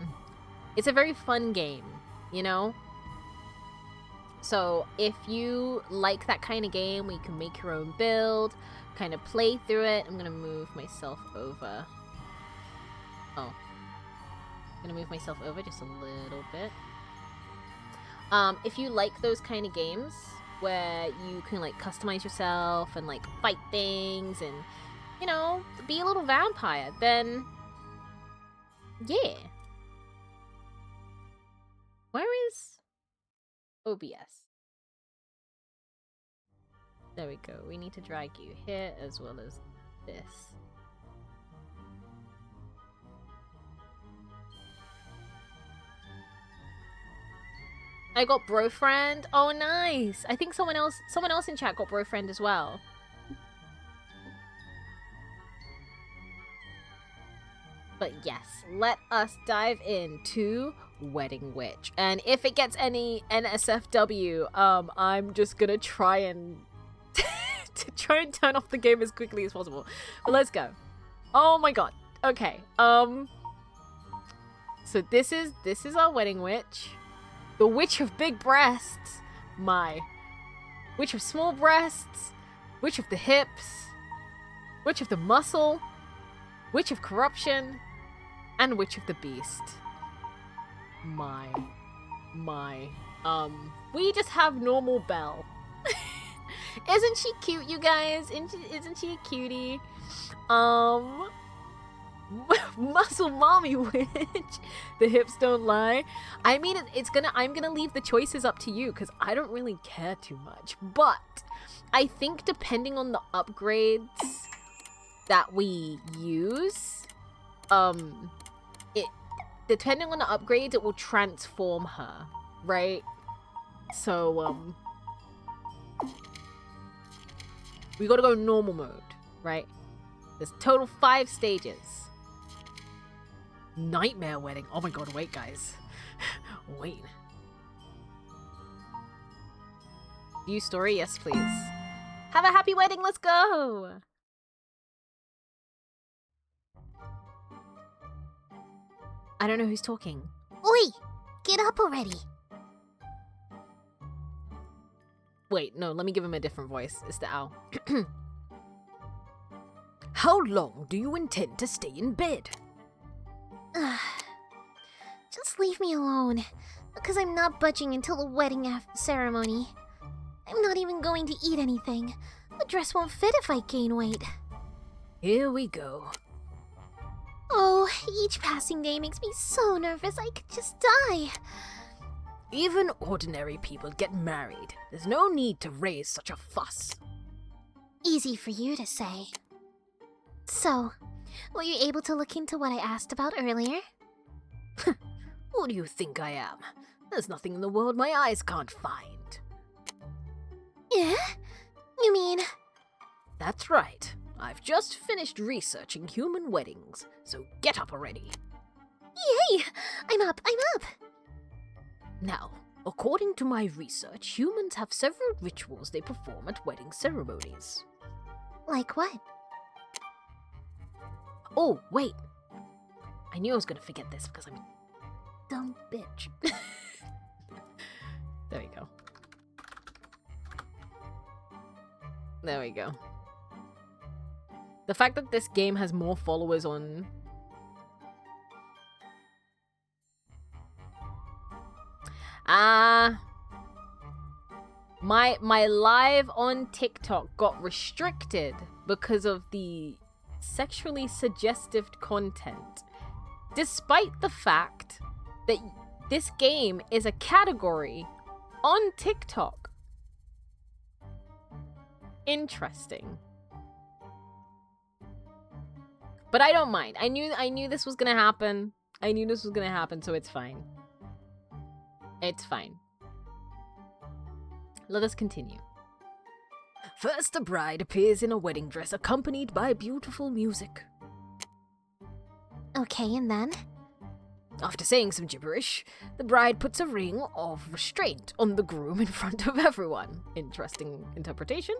It's a very fun game, you know? So if you like that kind of game where you can make your own build, kind of play through it, I'm gonna move myself over. Oh. I'm gonna move myself over just a little bit. If you like those kind of games where you can like customize yourself and like fight things and, you know, be a little vampire, then yeah. Where is OBS? There we go. We need to drag you here as well as this. I got bro friend. Oh, nice. I think someone else in chat got bro friend as well. But yes, let us dive into wedding witch. And if it gets any NSFW, I'm just gonna try and turn off the game as quickly as possible. But let's go. Oh my god. Okay. So this is our wedding witch. The witch of big breasts. My. Witch of small breasts. Witch of the hips. Witch of the muscle. Witch of corruption. And witch of the beast. My. We just have normal Belle. Isn't she cute, you guys? Isn't she a cutie? Muscle mommy witch. The hips don't lie. I mean, I'm gonna leave the choices up to you because I don't really care too much. But I think depending on the upgrades that we use, depending on the upgrades, it will transform her, right? So, we gotta go normal mode, right? There's total 5 stages. Nightmare wedding. Oh my god, wait, guys. Wait. View story? Yes, please. Have a happy wedding, let's go! I don't know who's talking. Oi! Get up already! Wait, no, let me give him a different voice. It's the owl. How long do you intend to stay in bed? Just leave me alone, because I'm not budging until the wedding ceremony. I'm not even going to eat anything. The dress won't fit if I gain weight. Here we go. Oh, each passing day makes me so nervous I could just die. Even ordinary people get married. There's no need to raise such a fuss. Easy for you to say. So, were you able to look into what I asked about earlier? Who do you think I am? There's nothing in the world my eyes can't find. Yeah? You mean... That's right. I've just finished researching human weddings, so get up already. Yay! I'm up! Now, according to my research, humans have several rituals they perform at wedding ceremonies. Like what? Oh, wait. I knew I was gonna forget this because I'm a dumb bitch. There we go. There we go. The fact that this game has more followers on... My live on TikTok got restricted because of the sexually suggestive content, despite the fact that this game is a category on TikTok. Interesting. But I don't mind. I knew this was gonna happen. So it's fine. It's fine. Let us continue. First, the bride appears in a wedding dress accompanied by beautiful music. Okay, and then? After saying some gibberish, the bride puts a ring of restraint on the groom in front of everyone. Interesting interpretation.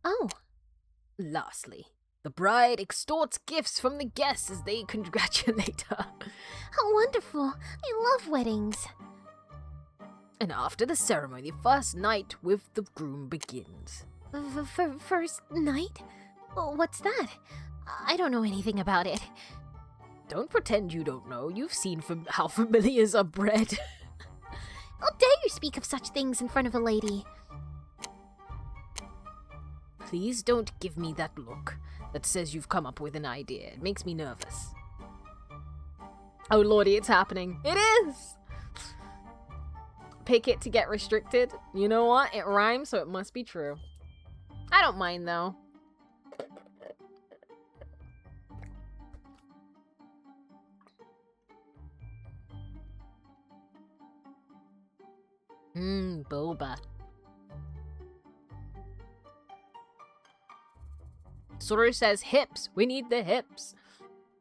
Oh. Lastly, the bride extorts gifts from the guests as they congratulate her. How wonderful! I love weddings. And after the ceremony, the first night with the groom begins. First night? What's that? I don't know anything about it. Don't pretend you don't know. You've seen how familiars are bred. How dare you speak of such things in front of a lady? Please don't give me that look that says you've come up with an idea. It makes me nervous. Oh lordy, it's happening. It is! Pick it to get restricted. You know what? It rhymes, so it must be true. I don't mind, though. Boba. Soru says hips. We need the hips.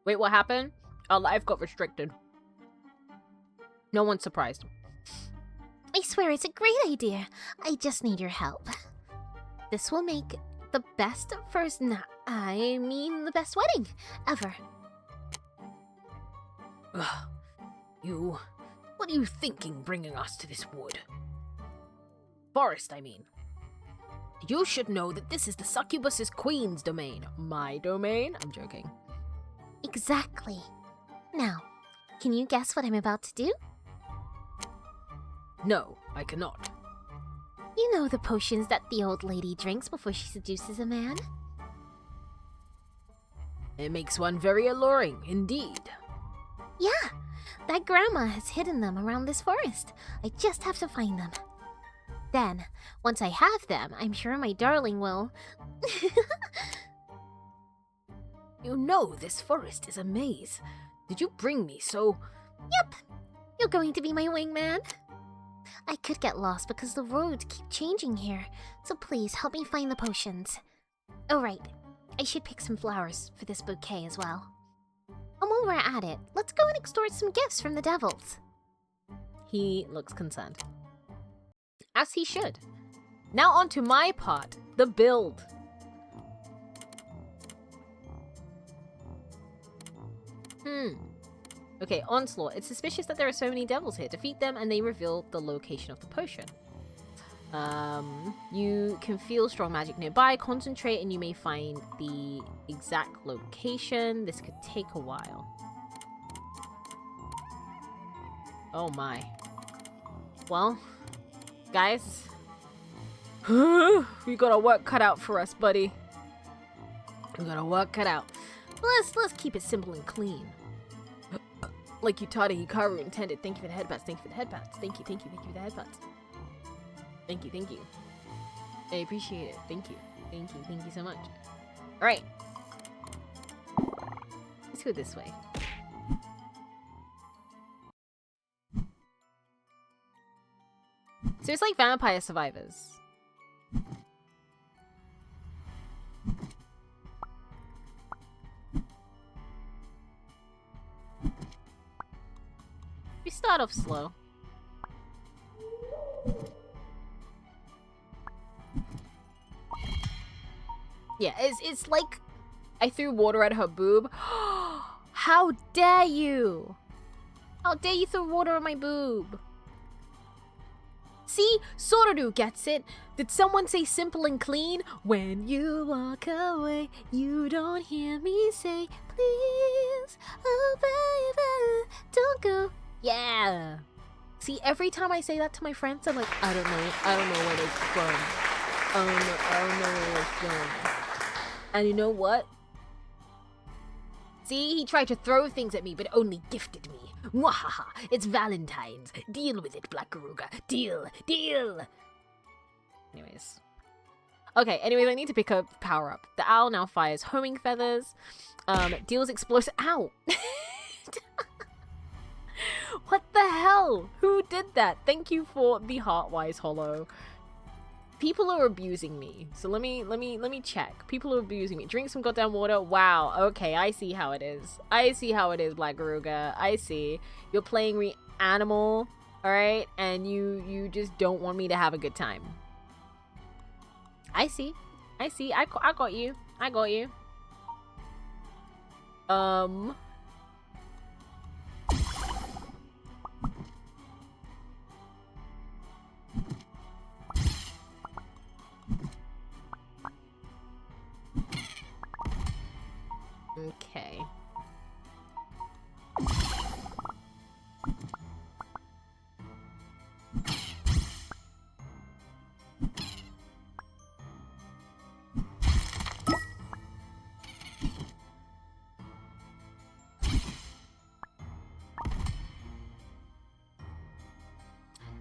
Wait, what happened? Our life got restricted. No one's surprised. I swear it's a great idea. I just need your help. This will make the best the best wedding ever. Ugh. What are you thinking bringing us to this wood? Forest, I mean. You should know that this is the succubus's queen's domain. My domain? I'm joking. Exactly. Now, can you guess what I'm about to do? No, I cannot. You know the potions that the old lady drinks before she seduces a man? It makes one very alluring, indeed. Yeah, that grandma has hidden them around this forest. I just have to find them. Then, once I have them, I'm sure my darling will... You know this forest is a maze. Did you bring me so... Yep, you're going to be my wingman. I could get lost because the roads keep changing here, so please help me find the potions. Oh right, I should pick some flowers for this bouquet as well. And while we're at it, let's go and extort some gifts from the devils. He looks concerned. As he should. Now on to my part, the build. Okay, Onslaught. It's suspicious that there are so many devils here. Defeat them and they reveal the location of the potion. You can feel strong magic nearby. Concentrate and you may find the exact location. This could take a while. Oh my. Well, guys. We got our work cut out for us, buddy. We got our work cut out. Let's keep it simple and clean. Like Utada Hikaru intended. Thank you for the headbats. Thank you for the headbats. Thank you for the headbats. Thank you. I appreciate it. Thank you so much. Alright. Let's go this way. So it's like Vampire Survivors. We start off slow. Yeah, it's like I threw water at her boob. How dare you? How dare you throw water at my boob? See? Soraru gets it. Did someone say simple and clean? When you walk away, you don't hear me say, please, oh baby, don't go. Yeah. See, every time I say that to my friends, I'm like, I don't know where it's from. I don't know where it's from. And you know what? See, he tried to throw things at me, but only gifted me. Mwahaha, it's Valentines. Deal with it, Black Garuga. Deal. Anyways. Okay, anyways, I need to pick a power up. The owl now fires homing feathers. Deals explosive. Ow! What the hell? Who did that? Thank you for the Heartwise Hollow. People are abusing me. So let me check. People are abusing me. Drink some goddamn water. Wow. Okay, I see how it is. Black Garuga. I see. You're playing Reanimal, alright? And you just don't want me to have a good time. I see. I got you. Okay.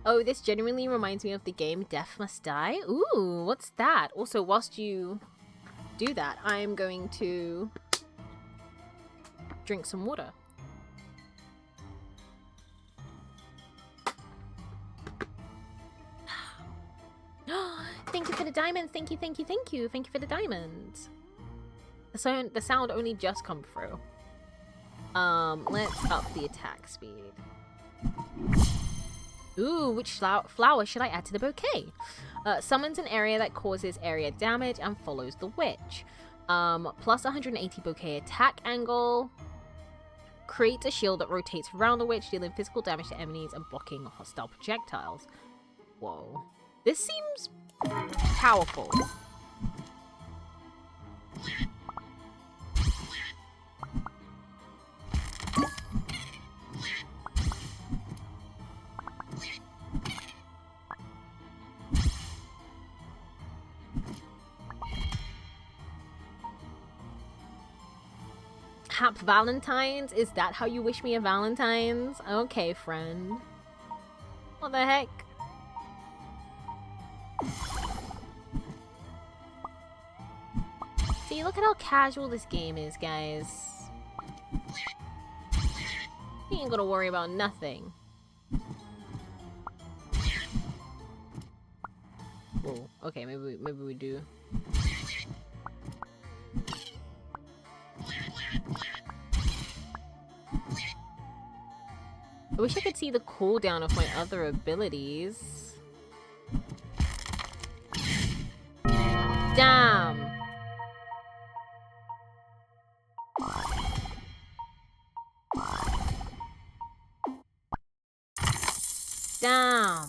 Oh, this genuinely reminds me of the game Death Must Die. Ooh, what's that? Also, whilst you do that, I'm going to drink some water. Thank you for the diamonds. Thank you for the diamonds. The sound only just come through. Let's up the attack speed. Ooh, which flower should I add to the bouquet? Summons an area that causes area damage and follows the witch. Plus 180 bouquet attack angle. Creates a shield that rotates around the witch, dealing physical damage to enemies and blocking hostile projectiles. Whoa. This seems powerful. Hap Valentines? Is that how you wish me a Valentine's? Okay, friend. What the heck? See, look at how casual this game is, guys. You ain't gotta worry about nothing. Whoa, okay, maybe we do. I wish I could see the cooldown of my other abilities. Damn! Damn!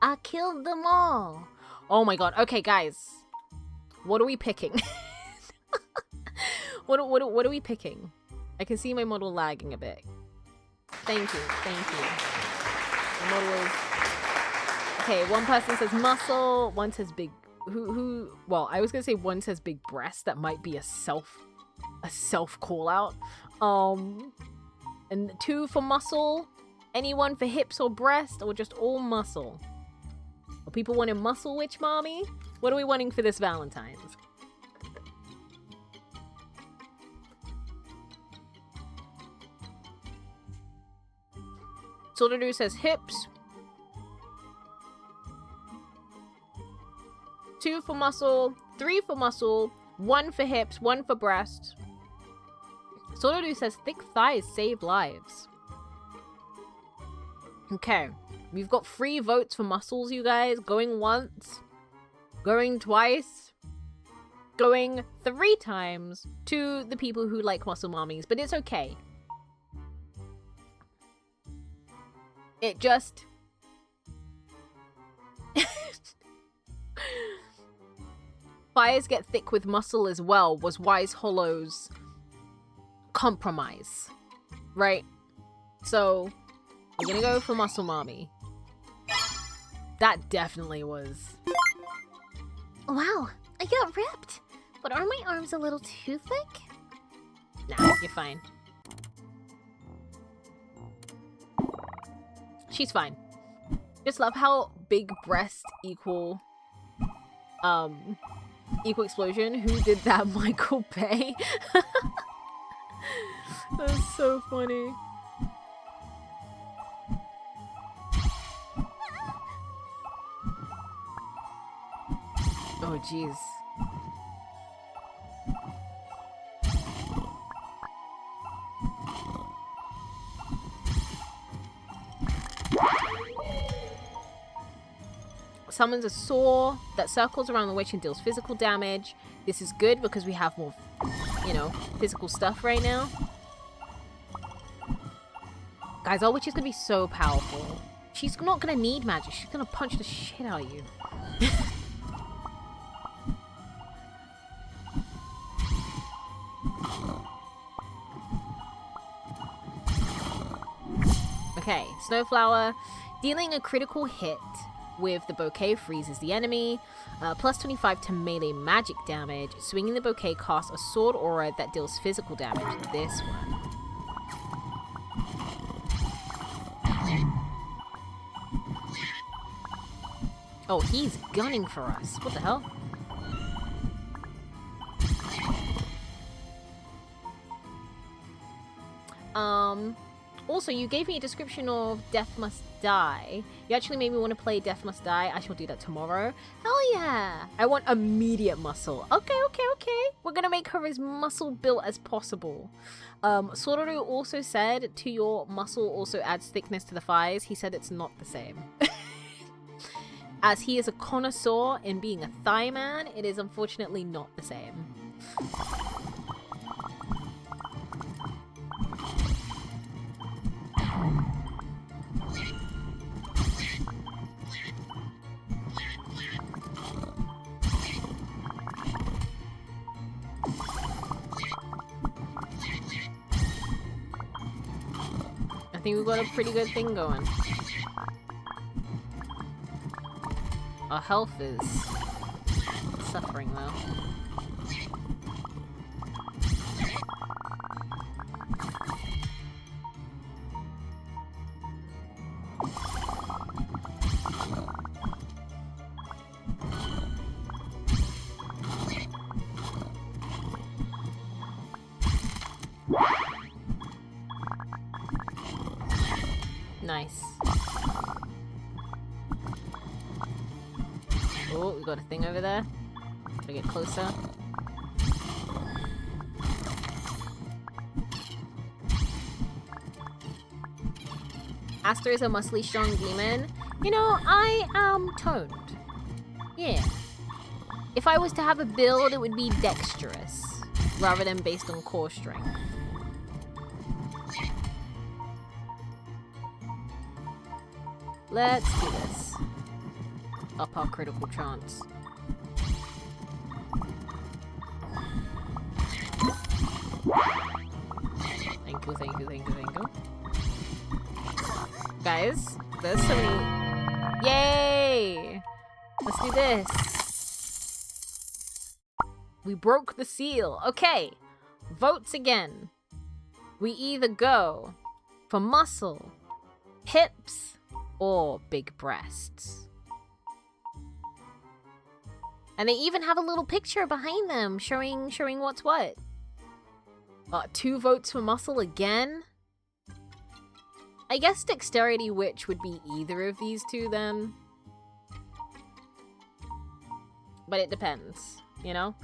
I killed them all! Oh my god, okay guys. What are we picking? What are we picking? I can see my model lagging a bit. Thank you, thank you. The model is... Okay, one person says muscle, one says big... Well, I was gonna say one says big breast. That might be a self call out. And 2 for muscle. Anyone for hips or breast, or just all muscle? Are people wanting muscle witch mommy? What are we wanting for this Valentine's? Soldadu says hips. 2 for muscle, 3 for muscle, 1 for hips, 1 for breast. Soldadu says thick thighs save lives. Okay, we've got 3 votes for muscles, you guys. Going once, going twice, going 3 times to the people who like muscle mommies, but it's okay. It just... Fires get thick with muscle as well was Wise Hollow's compromise, right? So, we're gonna go for muscle mommy. That definitely was... Wow, I got ripped. But are my arms a little too thick? Nah, you're fine. She's fine. Just love how big breast equal explosion. Who did that? Michael Bay? That's so funny. Oh jeez. Summons a saw that circles around the witch and deals physical damage. This is good because we have more, you know, physical stuff right now. Guys, our witch is gonna be so powerful. She's not gonna need magic. She's gonna punch the shit out of you. Okay, Snowflower. Dealing a critical hit with the bouquet freezes the enemy. Plus 25 to melee magic damage. Swinging the bouquet casts a sword aura that deals physical damage. This one. Oh, he's gunning for us. What the hell? Also, you gave me a description of Death Must Die. You actually made me want to play Death Must Die. I shall do that tomorrow. Hell yeah! I want immediate muscle. Okay. We're gonna make her as muscle built as possible. Sororu also said to your muscle also adds thickness to the thighs. He said it's not the same. As he is a connoisseur in being a thigh man, it is unfortunately not the same. I think we've got a pretty good thing going. Our health is suffering though. Nice. Oh, we got a thing over there. Gotta get closer. Asta is a muscly, strong demon. You know, I am toned. Yeah. If I was to have a build, it would be dexterous, rather than based on core strength. Let's do this. Up our critical chance. Thank you. Guys, there's so many... Yay! Let's do this. We broke the seal. Okay. Votes again. We either go for muscle, hips, or big breasts. And they even have a little picture behind them showing what's what. 2 votes for muscle again? I guess dexterity witch would be either of these two then. But it depends, you know?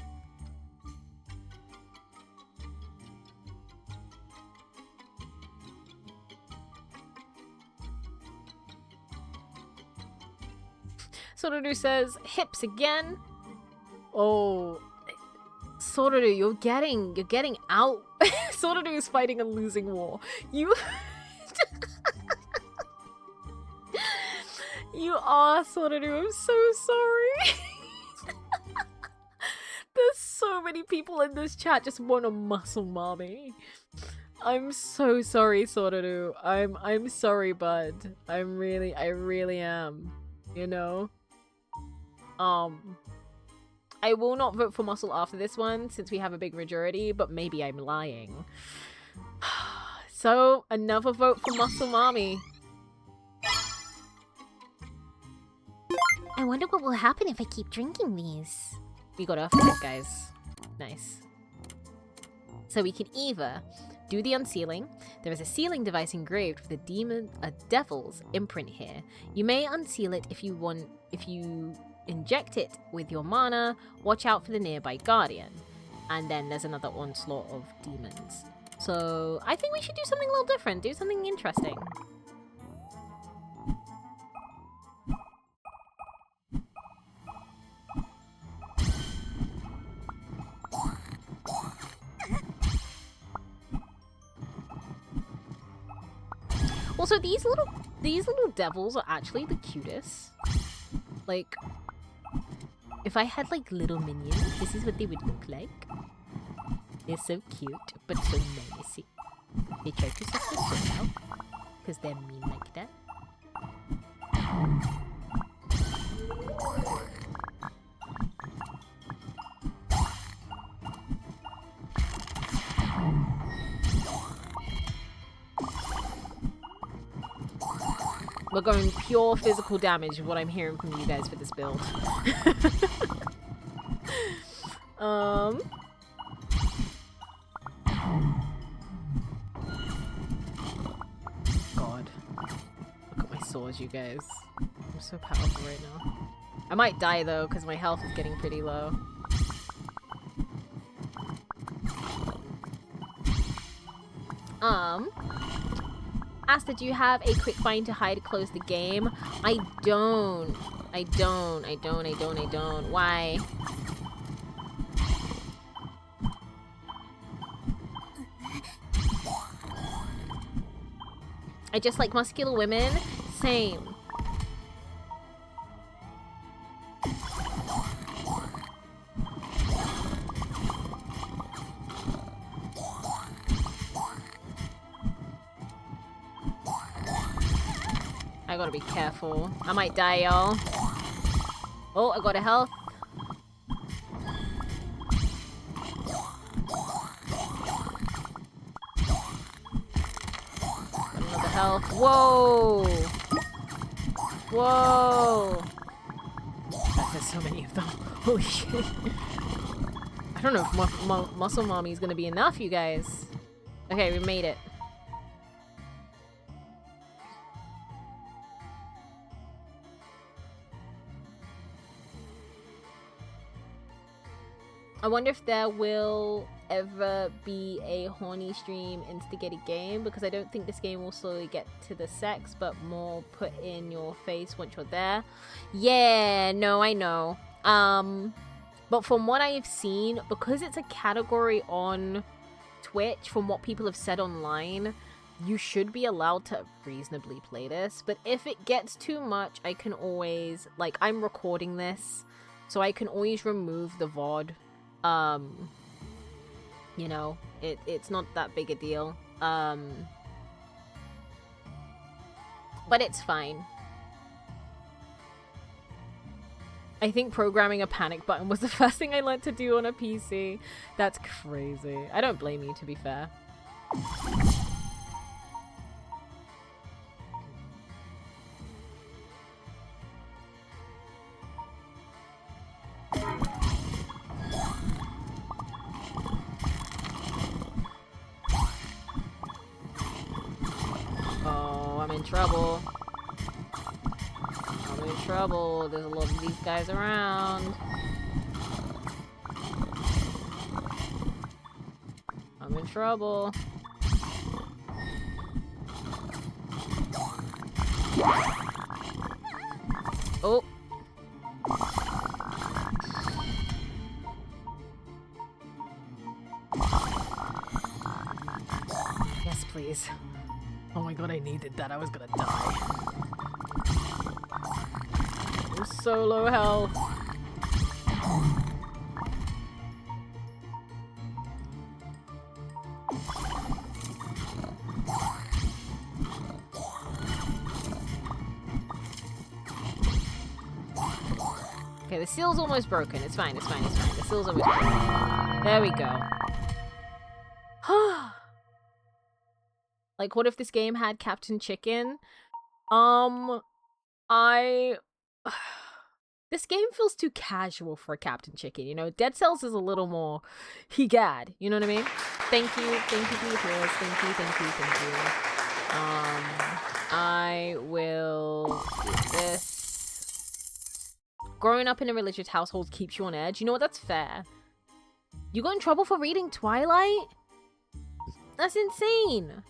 Sororu says, hips again. Oh, Sororu, you're getting out. Sororu is fighting a losing war. You are, Sororu. I'm so sorry. There's so many people in this chat just want to muscle mommy. I'm so sorry, Sororu. I'm sorry, bud. I really am. You know? I will not vote for muscle after this one since we have a big majority, but maybe I'm lying. So, another vote for muscle mommy. I wonder what will happen if I keep drinking these. We got our fight, guys. Nice. So we can either do the unsealing. There is a sealing device engraved with a devil's imprint here. You may unseal it if you inject it with your mana. Watch out for the nearby guardian. And then there's another onslaught of demons. So I think we should do something a little different. Do something interesting. Also, these little devils are actually the cutest. Like, if I had like little minions, this is what they would look like. They're so cute, but so menacing. They try to suck the soul out, because they're mean like that. We're going pure physical damage is what I'm hearing from you guys for this build. muscles, you guys. I'm so powerful right now. I might die though, because my health is getting pretty low. Asta, do you have a quick find to hide close the game? I don't. Why? I just like muscular women. Same. I gotta be careful. I might die, y'all. Oh, I got a health. Got another health. Whoa! Whoa! There's so many of them. Holy shit. I don't know if Muscle Mommy is gonna be enough, you guys. Okay, we made it. I wonder if there will ever be a horny stream instigated game, because I don't think this game will slowly get to the sex, but more put in your face once you're there. Yeah, no, I know. But from what I've seen, because it's a category on Twitch, from what people have said online, you should be allowed to reasonably play this. But if it gets too much, I can always, like, I'm recording this, so I can always remove the VOD. You know, it's not that big a deal. But it's fine. I think programming a panic button was the first thing I learned to do on a PC. That's crazy. I don't blame you, to be fair. Oh, I'm in trouble. I'm in trouble. There's a lot of these guys around. I'm in trouble. Oh. Yes, please. Oh my god, I needed that. I was gonna die. I'm so low health. Okay, the seal's almost broken. It's fine, it's fine, it's fine. The seal's almost broken. There we go. Like, what if this game had Captain Chicken? This game feels too casual for Captain Chicken, you know? Dead Cells is a little more he-gad, you know what I mean? Thank you for your prayers. Thank you. I will do this. Growing up in a religious household keeps you on edge. You know what? That's fair. You got in trouble for reading Twilight? That's insane.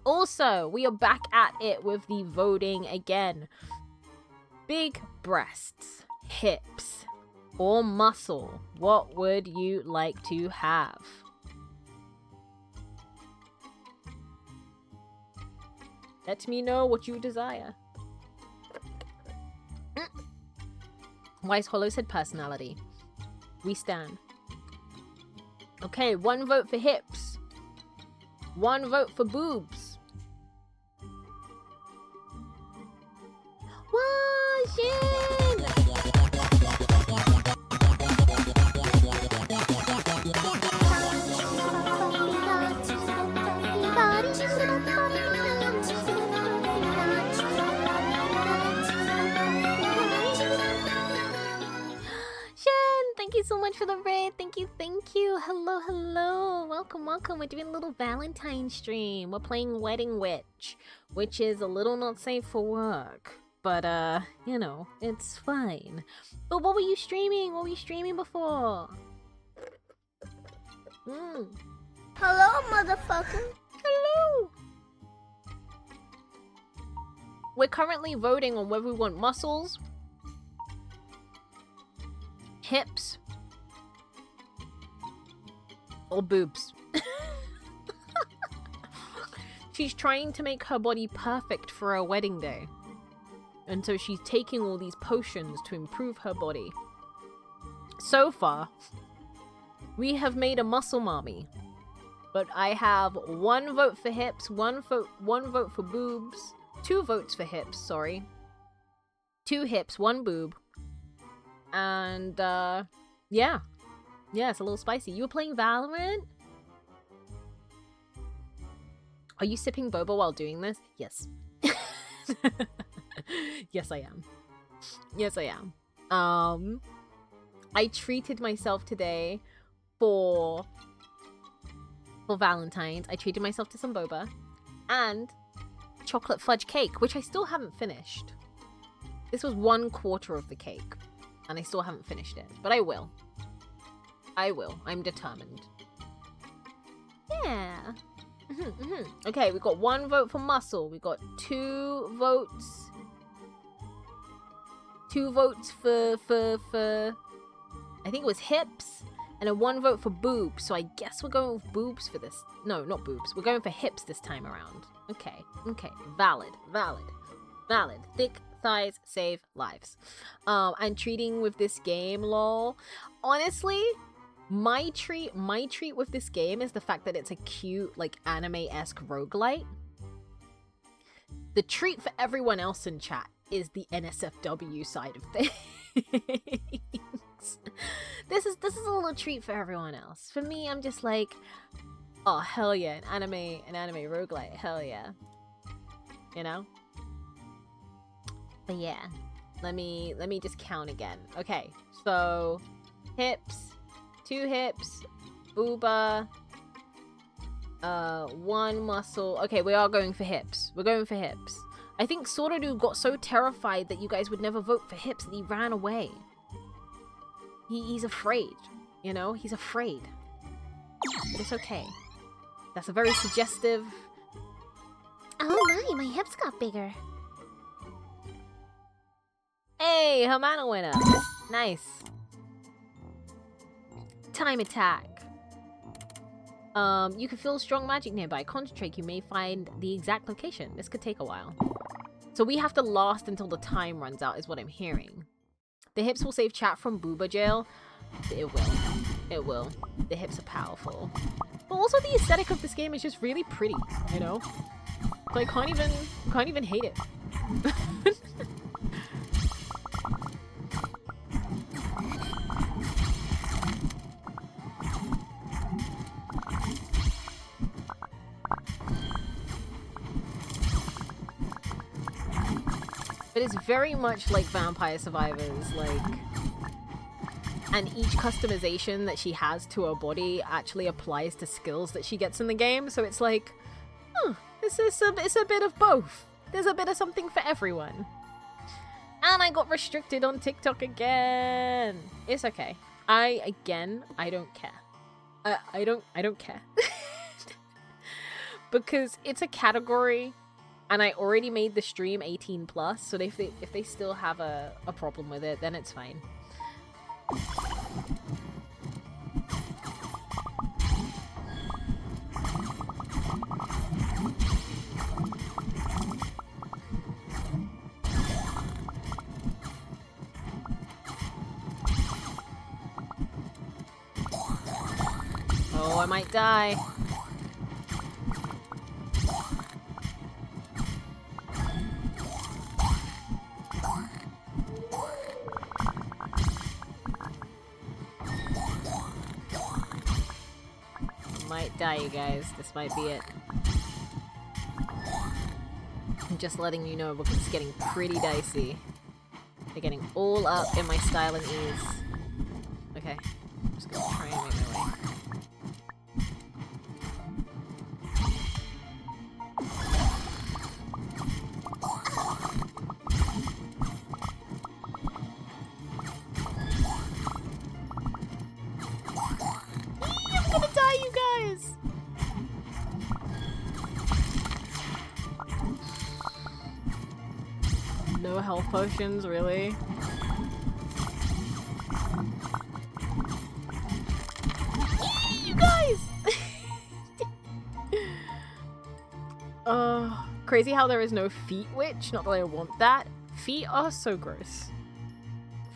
Also, we are back at it with the voting again. Big breasts, hips, or muscle. What would you like to have? Let me know what you desire. Wise Hollow said personality. We stand. Okay, 1 vote for hips. 1 vote for boobs. Washing! so much for the raid. Thank you, thank you. Hello, hello. Welcome, welcome. We're doing a little Valentine stream. We're playing Wedding Witch, which is a little not safe for work. But, you know, it's fine. But what were you streaming? What were you streaming before? Hello, motherfucker. Hello. We're currently voting on whether we want muscles, hips, or boobs. She's trying to make her body perfect for her wedding day. And so she's taking all these potions to improve her body. So far, we have made a muscle mommy. But I have 1 vote for hips, one vote for boobs, 2 votes for hips, sorry. 2 hips, 1 boob. And, yeah. Yeah, it's a little spicy. You were playing Valorant? Are you sipping boba while doing this? Yes. Yes, I am. Yes, I am. I treated myself today for Valentine's. I treated myself to some boba and chocolate fudge cake, which I still haven't finished. This was 1/4 of the cake, and I still haven't finished it, but I will. I will. I'm determined. Yeah. Okay, we got 1 vote for muscle. We got 2 votes. 2 votes for I think it was hips, and a 1 vote for boobs. So I guess we're going with boobs for this. No, not boobs. We're going for hips this time around. Okay. Valid. Thick thighs save lives. And treating with this game, lol. Honestly, my treat with this game is the fact that it's a cute, like, anime-esque roguelite. The treat for everyone else in chat is the NSFW side of things. This is a little treat for everyone else. For me, I'm just like, oh hell yeah, an anime roguelite, hell yeah. You know? But yeah, let me just count again. Okay, so hips, 2 hips, booba, 1 muscle. Okay, we are going for hips. We're going for hips. I think Sorodu got so terrified that you guys would never vote for hips that he ran away. He's afraid, you know? He's afraid. But it's okay. That's a very suggestive... Oh my hips got bigger. Hey, her mana went up. Nice. Time attack. You can feel strong magic nearby. Concentrate, you may find the exact location. This could take a while. So we have to last until the time runs out, is what I'm hearing. The hips will save chat from booba jail. It will. It will. The hips are powerful. But also the aesthetic of this game is just really pretty, you know? So I can't even hate it. But it's very much like Vampire Survivors, like... And each customization that she has to her body actually applies to skills that she gets in the game, so it's like... it's a bit of both. There's a bit of something for everyone. And I got restricted on TikTok again! It's okay. I don't care. I don't care. Because it's a category... And I already made the stream 18+, so if they still have a problem with it, then it's fine. Oh, I might die. Might die, you guys. This might be it. I'm just letting you know because it's getting pretty dicey. They're getting all up in my style and ease. Okay. No health potions, really? You guys! Crazy how there is no feet witch. Not that I want that. Feet are so gross.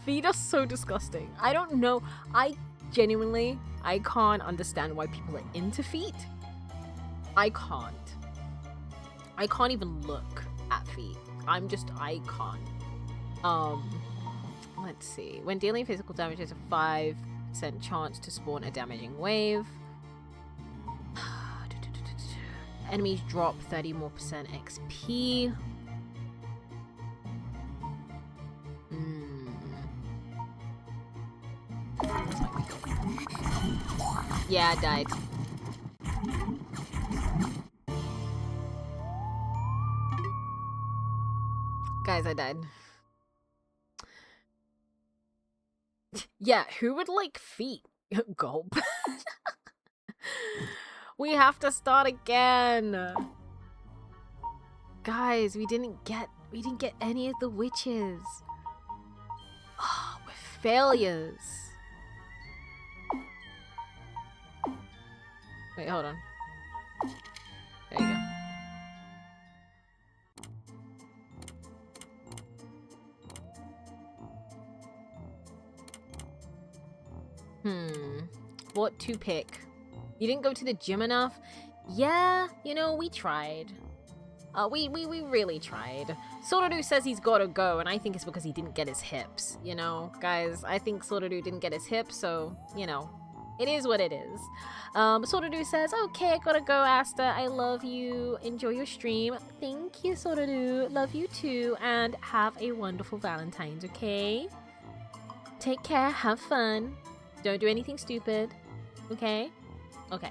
Feet are so disgusting. I don't know. I can't understand why people are into feet. I can't even look at feet. I can't. Let's see. When dealing physical damage, there's a 5% chance to spawn a damaging wave. Enemies drop 30 more percent XP. Yeah, I died. Guys, I died. Yeah, who would like feet? Gulp. We have to start again. Guys, we didn't get any of the witches. Oh, we're failures. Wait, hold on. There you go. What to pick? You didn't go to the gym enough? Yeah, you know, we tried. We really tried. Soradu says he's gotta go, and I think it's because he didn't get his hips, you know? Guys, I think Soradu didn't get his hips, so, you know, it is what it is. Soradu says, okay, I gotta go, Asta. I love you. Enjoy your stream. Thank you, Soradu. Love you too, and have a wonderful Valentine's, okay? Take care, have fun. Don't do anything stupid, okay? Okay.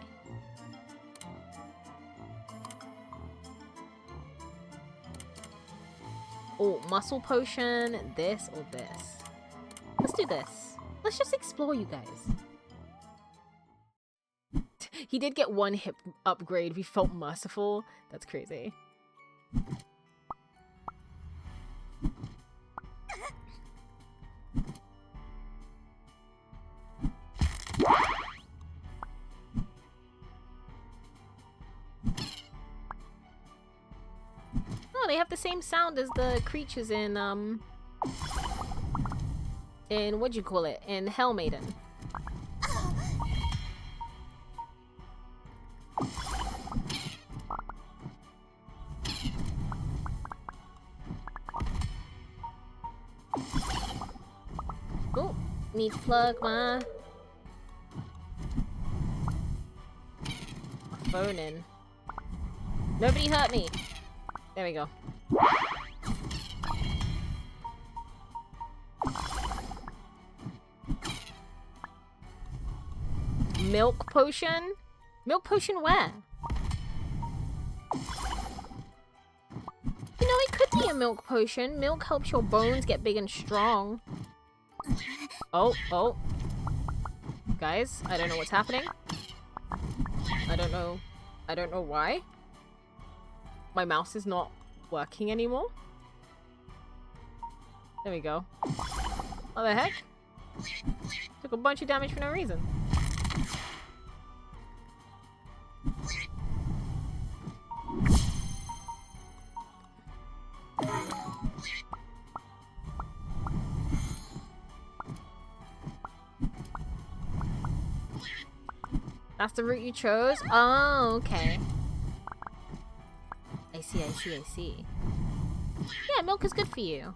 Oh, muscle potion, this or this? Let's do this. Let's just explore, you guys. He did get one hip upgrade. We felt merciful. That's crazy. Oh, they have the same sound as the creatures in what'd you call it? In Hell Maiden. Oh, need to plug my phone in. Nobody hurt me. There we go. Milk potion? Milk potion where? You know, it could be a milk potion. Milk helps your bones get big and strong. Oh. Guys, I don't know what's happening. I don't know why. My mouse is not working anymore. There we go. What the heck? Took a bunch of damage for no reason. That's the route you chose? Oh, okay. I see. Yeah, milk is good for you.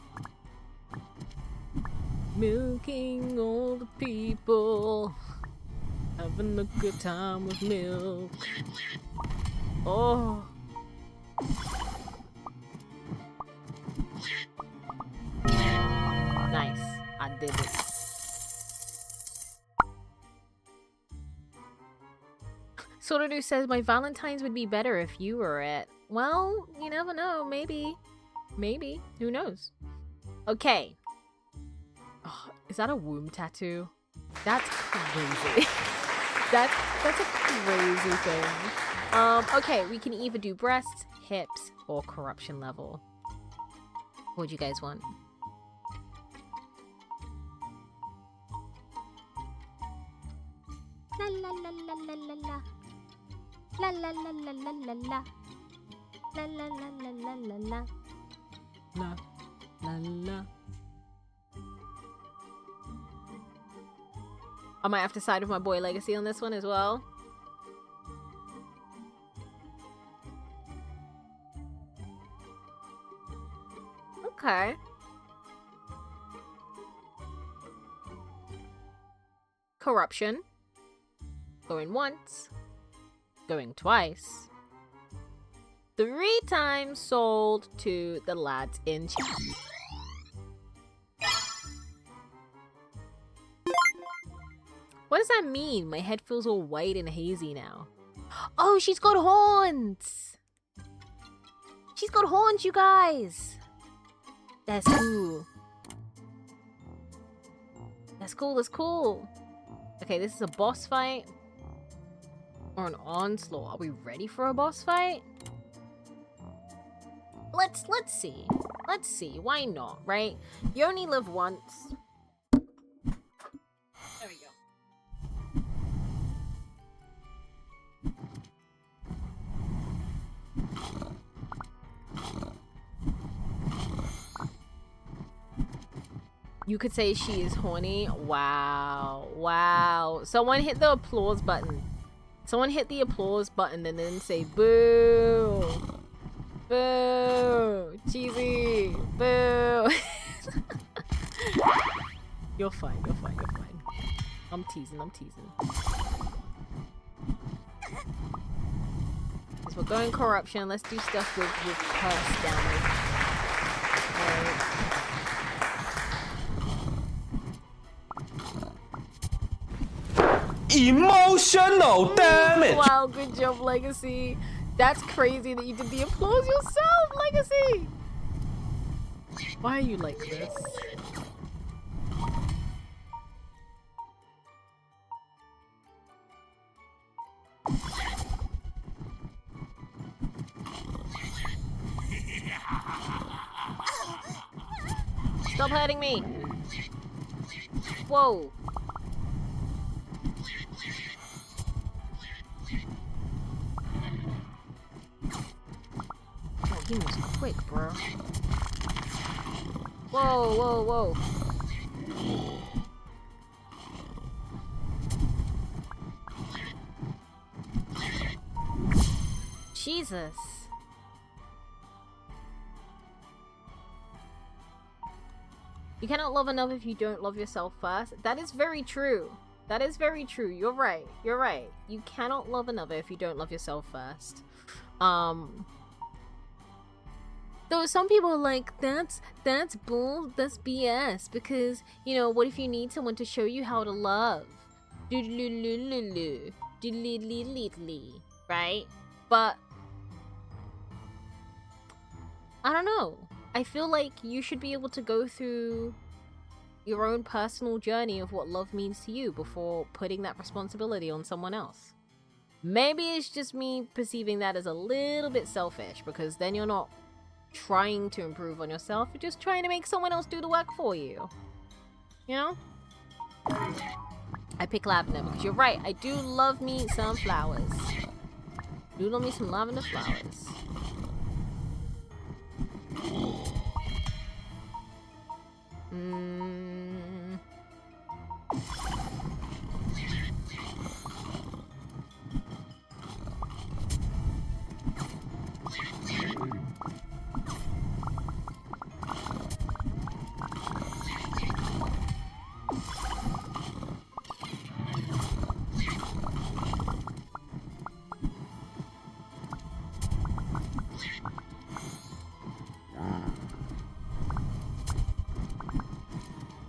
Milking all the people. Having a good time with milk. Oh. Nice. I did it. Soradu says, my Valentines would be better if you were it. Well, you never know. Maybe. Maybe. Who knows? Okay. Oh, is that a womb tattoo? That's crazy. that's a crazy thing. Okay, we can either do breasts, hips, or corruption level. What do you guys want? La la la la la la la. La la la la la la la. La la la la la la la. La, la, la. I might have to side with my boy Legacy on this one as well. Okay. Corruption. Going once. Going twice. 3 times sold to the lads in chat. What does that mean? My head feels all white and hazy now. Oh, she's got horns! She's got horns, you guys! That's cool. That's cool, that's cool. Okay, this is a boss fight. Or an onslaught. Are we ready for a boss fight? Let's see. Let's see. Why not, right? You only live once. There we go. You could say she is horny. Wow. Wow. Someone hit the applause button. Someone hit the applause button and then say boo. Boo. Cheesy. Boo. You're fine. You're fine. You're fine. I'm teasing. I'm teasing. Because we're going corruption. Let's do stuff with curse damage. Emotional damage! Wow, good job, Legacy. That's crazy that you did the applause yourself, Legacy! Why are you like this? Stop hurting me! Whoa! Oh, he was quick, bro. Whoa, whoa, whoa. Jesus. You cannot love another if you don't love yourself first. That is very true. That is very true. You're right. You're right. You cannot love another if you don't love yourself first. Though some people are like, that's bull, that's BS. Because, you know, what if you need someone to show you how to love? Right? But I don't know. I feel like you should be able to go through your own personal journey of what love means to you before putting that responsibility on someone else. Maybe it's just me perceiving that as a little bit selfish, because then you're not trying to improve on yourself, you're just trying to make someone else do the work for you. You know? I pick lavender because you're right, I do love me some flowers. Do love me some lavender flowers.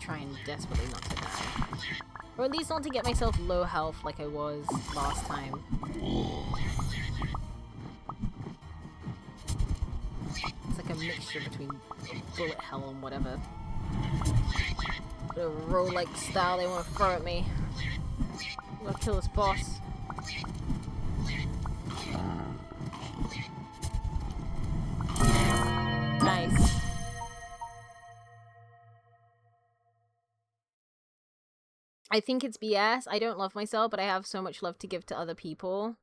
Trying desperately not to die. Or at least not to get myself low health like I was last time. It's like a mixture between bullet hell and whatever. The roll-like style they want to throw at me. I'm gonna kill this boss. Nice. I think it's BS. I don't love myself, but I have so much love to give to other people.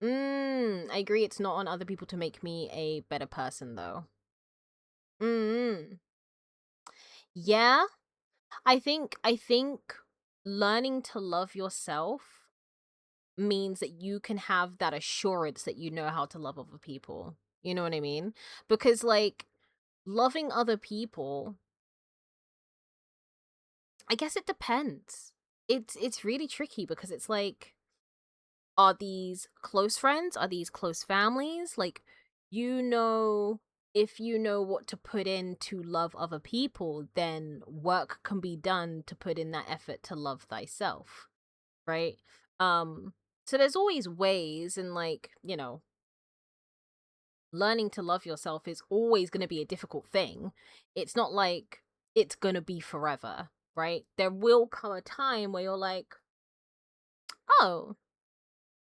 I agree. It's not on other people to make me a better person, though. Yeah, I think learning to love yourself means that you can have that assurance that you know how to love other people. You know what I mean? Because like loving other people, I guess it depends. It's really tricky because it's like, are these close friends? Are these close families? Like, you know, if you know what to put in to love other people, then work can be done to put in that effort to love thyself, right? So there's always ways, and like, you know, learning to love yourself is always going to be a difficult thing. It's not like it's going to be forever, right? There will come a time where you're like, oh,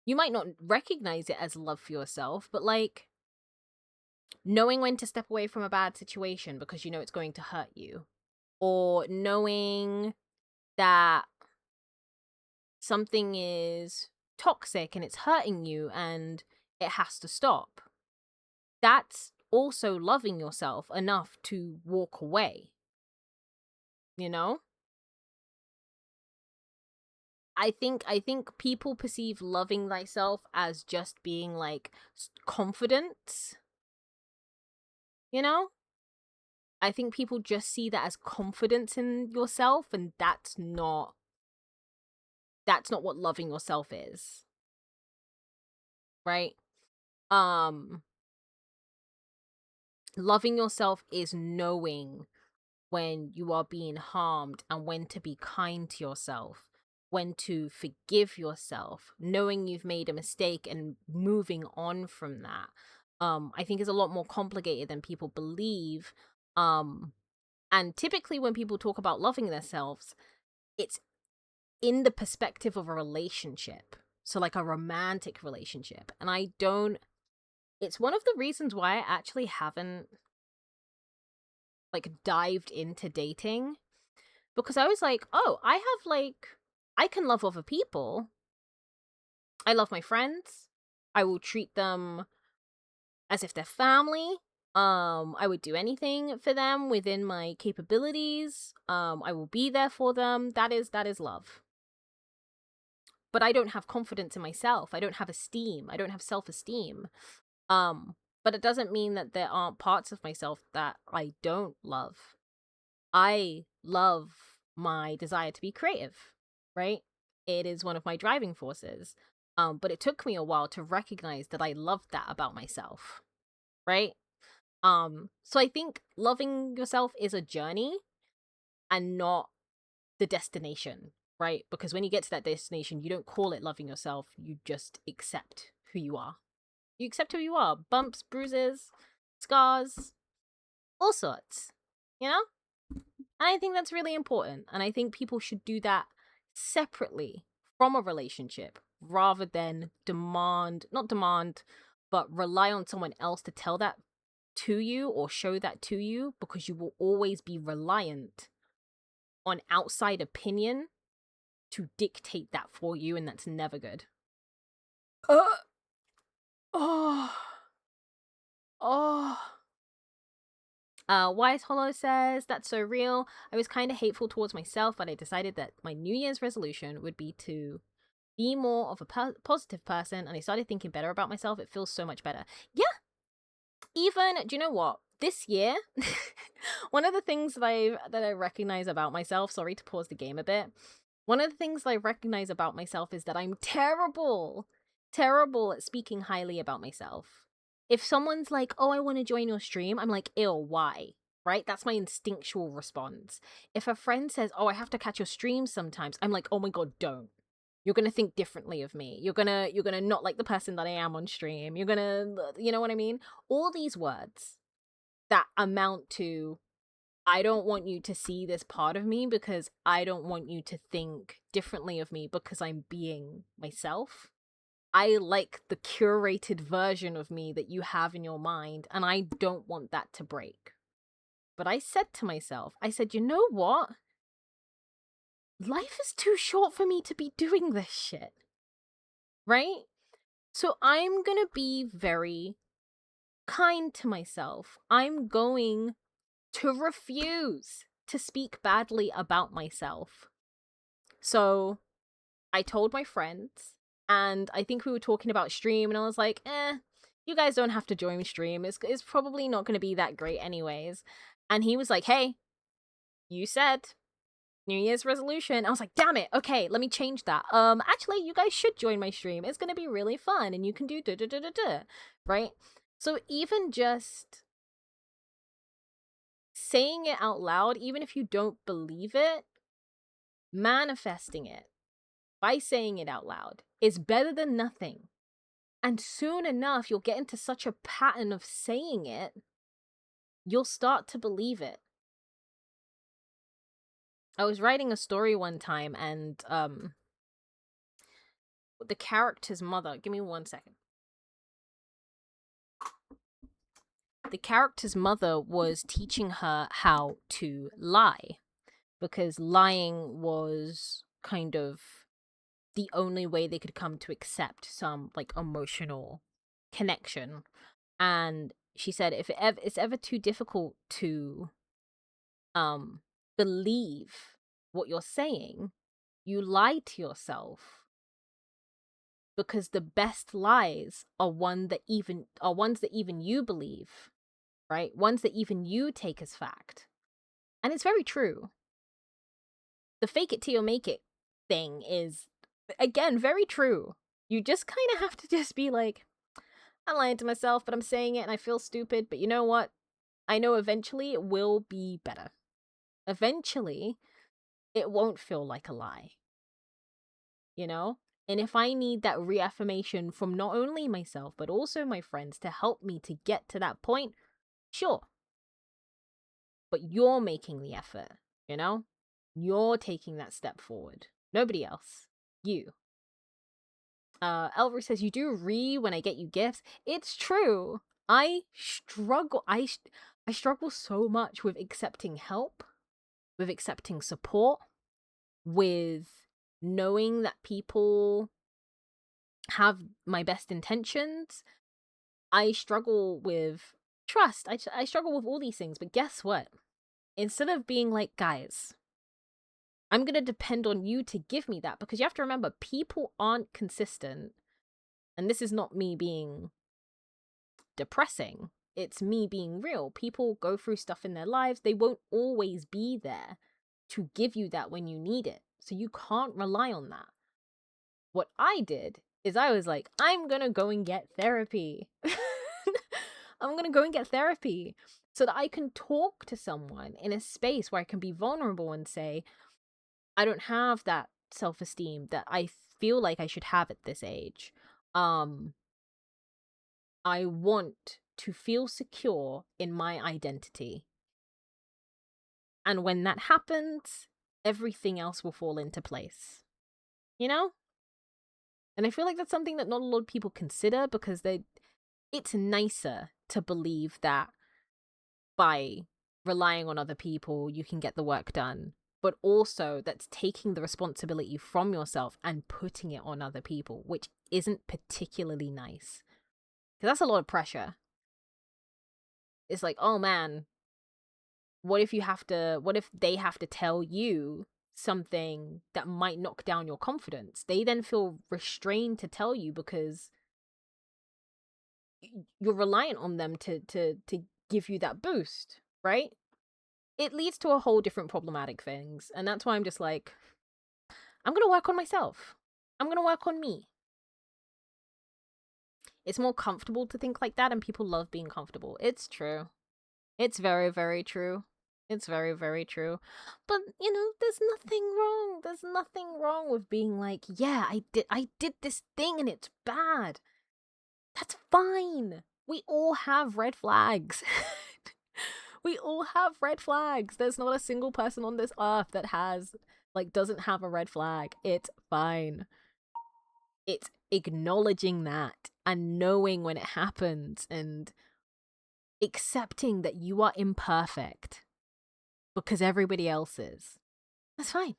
you might not recognize it as love for yourself, but like knowing when to step away from a bad situation because you know it's going to hurt you, or knowing that something is toxic and it's hurting you and it has to stop. That's also loving yourself enough to walk away, you know? I think people perceive loving thyself as just being like confidence, you know? I think people just see that as confidence in yourself, and that's not what loving yourself is. Right? Loving yourself is knowing when you are being harmed and when to be kind to yourself, when to forgive yourself, knowing you've made a mistake and moving on from that. I think is a lot more complicated than people believe. And typically when people talk about loving themselves, it's in the perspective of a relationship. So like a romantic relationship. And it's one of the reasons why I actually haven't like dived into dating, because I was like, oh, I can love other people. I love my friends. I will treat them as if they're family. I would do anything for them within my capabilities. I will be there for them. That is love. But I don't have confidence in myself. I don't have esteem. I don't have self-esteem. But it doesn't mean that there aren't parts of myself that I don't love. I love my desire to be creative, right? It is one of my driving forces. But it took me a while to recognize that I loved that about myself, right? So I think loving yourself is a journey and not the destination, right? Because when you get to that destination, you don't call it loving yourself, you just accept who you are. You accept who you are. Bumps, bruises, scars, all sorts, you know? And I think that's really important. And I think people should do that separately from a relationship rather than not demand, but rely on someone else to tell that to you or show that to you, because you will always be reliant on outside opinion to dictate that for you, and that's never good. Oh. Wise Hollow says, that's so real. I was kind of hateful towards myself, but I decided that my New Year's resolution would be to be more of a positive person, and I started thinking better about myself. It feels so much better. Yeah. Even, do you know what? This year, one of the things that I recognize about myself, sorry to pause the game a bit. One of the things that I recognize about myself is that I'm terrible at speaking highly about myself. If someone's like, oh, I want to join your stream, I'm like, ew, why? Right? That's my instinctual response. If a friend says, oh, I have to catch your stream sometimes, I'm like, oh my god, don't. You're gonna think differently of me. You're gonna not like the person that I am on stream. You're gonna, you know what I mean? All these words that amount to, I don't want you to see this part of me because I don't want you to think differently of me because I'm being myself. I like the curated version of me that you have in your mind, and I don't want that to break. But I said to myself, I said, you know what? life is too short for me to be doing this shit. Right? So I'm gonna be very kind to myself. I'm going to refuse to speak badly about myself. So I told my friends, and I think we were talking about stream, and I was like, you guys don't have to join stream. It's probably not going to be that great anyways. And he was like, hey, you said New Year's resolution. I was like, damn it. Okay, let me change that. Actually, you guys should join my stream. It's going to be really fun, and you can do da-da-da-da-da, right? So even just saying it out loud, even if you don't believe it, manifesting it by saying it out loud is better than nothing. And soon enough, you'll get into such a pattern of saying it, you'll start to believe it. I was writing a story one time, and the character's mother, give me 1 second. The character's mother was teaching her how to lie, because lying was kind of the only way they could come to accept some like emotional connection. And she said if it's ever too difficult to believe what you're saying, you lie to yourself, because the best lies are ones that even you believe, right? Ones that even you take as fact. And it's very true. The fake it till you make it thing is, again, very true. You just kind of have to just be like, I'm lying to myself, but I'm saying it and I feel stupid, but you know what? I know eventually it will be better. Eventually, it won't feel like a lie. You know? And if I need that reaffirmation from not only myself, but also my friends to help me to get to that point, sure. But you're making the effort, you know? You're taking that step forward. Nobody else. You. Elver says, you do when I get you gifts. It's true. I struggle so much with accepting help, with accepting support, with knowing that people have my best intentions. I struggle with trust. I struggle with all these things, but guess what? Instead of being like, guys, I'm going to depend on you to give me that, because you have to remember, people aren't consistent. And this is not me being depressing. It's me being real. People go through stuff in their lives. They won't always be there to give you that when you need it. So you can't rely on that. What I did is I was like, I'm going to go and get therapy. I'm going to go and get therapy so that I can talk to someone in a space where I can be vulnerable and say, I don't have that self-esteem that I feel like I should have at this age. I want to feel secure in my identity. And when that happens, everything else will fall into place. You know? And I feel like that's something that not a lot of people consider, because it's nicer to believe that by relying on other people, you can get the work done. But also that's taking the responsibility from yourself and putting it on other people, which isn't particularly nice. Because that's a lot of pressure. It's like, oh man, what if they have to tell you something that might knock down your confidence? They then feel restrained to tell you because you're reliant on them to give you that boost, right? It leads to a whole different problematic things. And that's why I'm just like, I'm going to work on myself. I'm going to work on me. It's more comfortable to think like that, and people love being comfortable. It's true. It's very, very true. It's very, very true. But, you know, there's nothing wrong. There's nothing wrong with being like, yeah, I did this thing and it's bad. That's fine. We all have red flags. We all have red flags. There's not a single person on this earth that doesn't have a red flag. It's fine. It's acknowledging that and knowing when it happens and accepting that you are imperfect because everybody else is. That's fine.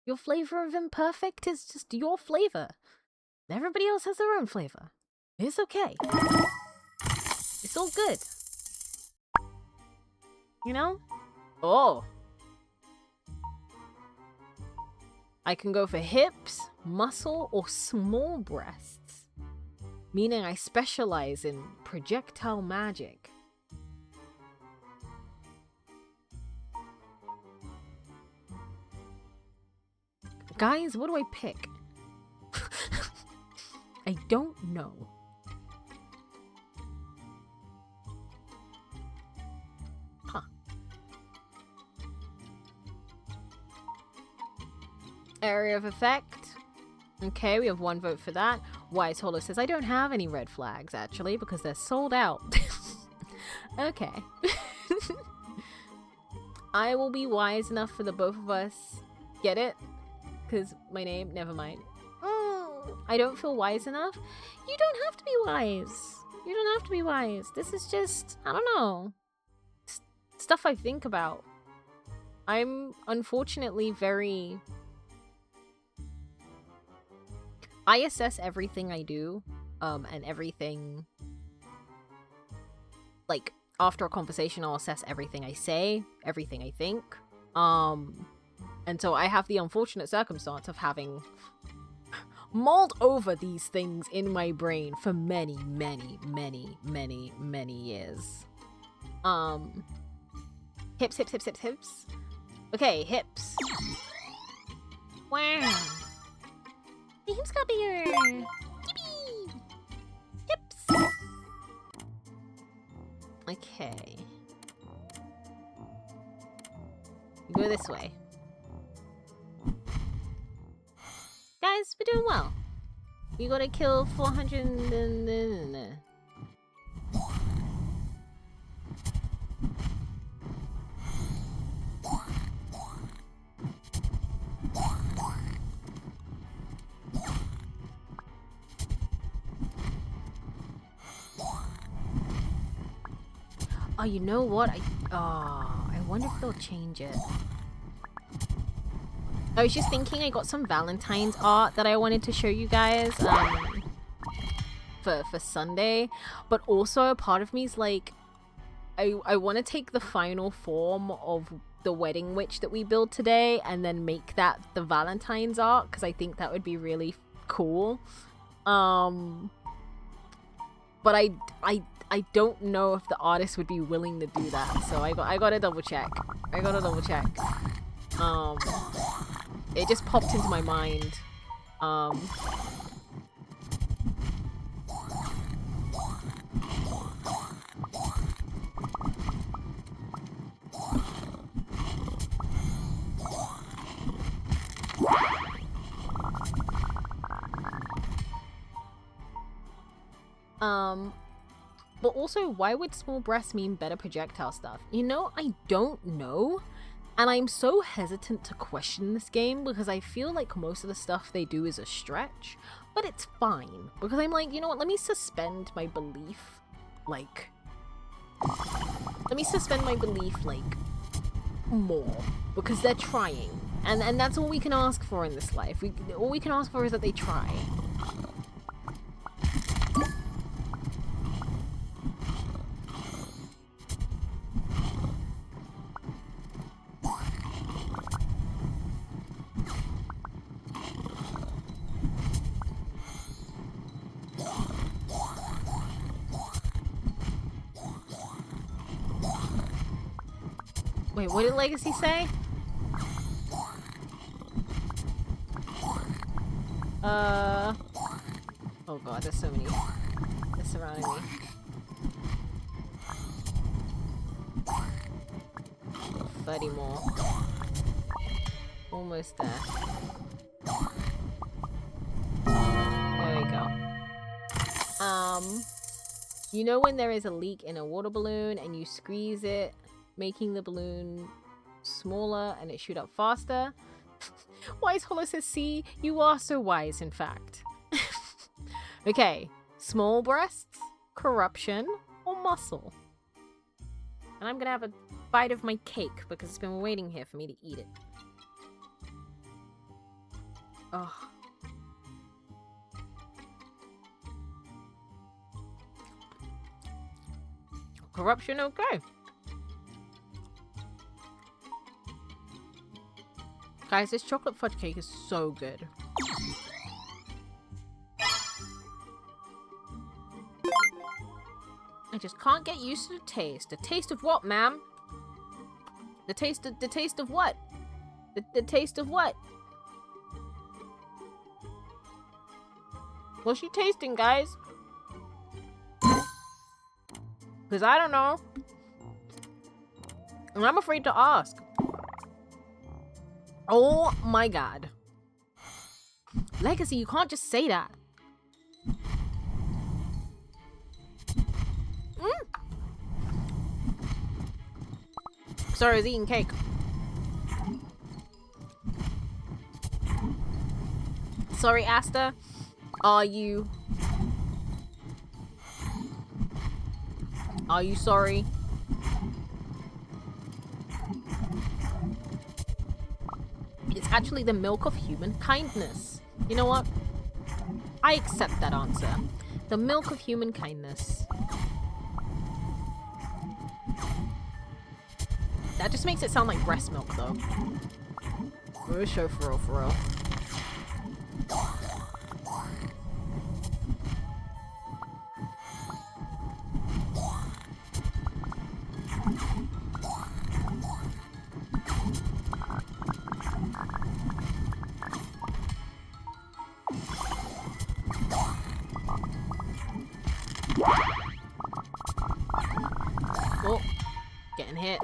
Your flavor of imperfect is just your flavor. Everybody else has their own flavor. It's okay. It's all good. You know? Oh. I can go for hips, muscle, or small breasts. Meaning I specialize in projectile magic. Guys, what do I pick? I don't know. Huh. Area of effect. Okay, we have 1 vote for that. Wise Hollow says, I don't have any red flags, actually, because they're sold out. Okay. I will be wise enough for the both of us. Get it? Because my name, never mind. I don't feel wise enough. You don't have to be wise. You don't have to be wise. This is just, I don't know. Stuff I think about. I'm unfortunately very... I assess everything I do, and everything... Like, after a conversation, I'll assess everything I say, everything I think. And so I have the unfortunate circumstance of having mulled over these things in my brain for many, many, many, many, many years. Hips, hips, hips, hips, hips. Okay, hips. Wow. The hips got bigger. Yippee! Hips. Okay. You go this way. Guys, we're doing well. We gotta kill 400 and... Oh, you know what? I wonder if they'll change it. I was just thinking I got some Valentines art that I wanted to show you guys for Sunday, but also a part of me is like, I want to take the final form of the wedding witch that we build today and then make that the Valentine's art, because I think that would be really cool. But I don't know if the artist would be willing to do that, so I gotta double check. It just popped into my mind. But also, why would small breasts mean better projectile stuff? You know, I don't know. And I'm so hesitant to question this game because I feel like most of the stuff they do is a stretch. But it's fine. Because I'm like, you know what, let me suspend my belief, like... more. Because they're trying. And that's all we can ask for in this life. All we can ask for is that they try. Wait, what did Legacy say? Oh god, there's so many. They're surrounding me. $30 more. Almost there. There we go. You know when there is a leak in a water balloon and you squeeze it, making the balloon smaller and it shoot up faster? Wise Hollow says, see, you are so wise, in fact. Okay, small breasts, corruption, or muscle? And I'm gonna have a bite of my cake because it's been waiting here for me to eat it. Ugh. Corruption, okay. Guys, this chocolate fudge cake is so good. I just can't get used to the taste. The taste of what, ma'am? The taste of what? The taste of what? What's she tasting, guys? Because I don't know. And I'm afraid to ask. Oh my god. Legacy, you can't just say that. Sorry, I was eating cake. Sorry, Asta. Are you sorry? It's actually the milk of human kindness. You know what? I accept that answer. The milk of human kindness. That just makes it sound like breast milk, though. For sure, for real, for real. Oh, getting hit.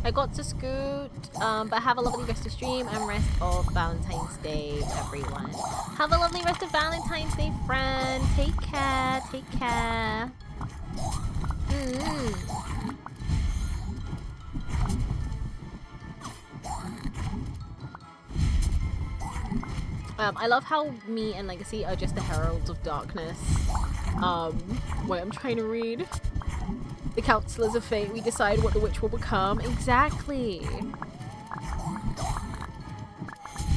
I got to scoot, but have a lovely rest of stream and rest of Valentine's Day, everyone. Have a lovely rest of Valentine's Day, friend. Take care, take care. I love how me and Legacy are just the heralds of darkness. Wait, I'm trying to read. The counselors of fate, we decide what the witch will become. Exactly.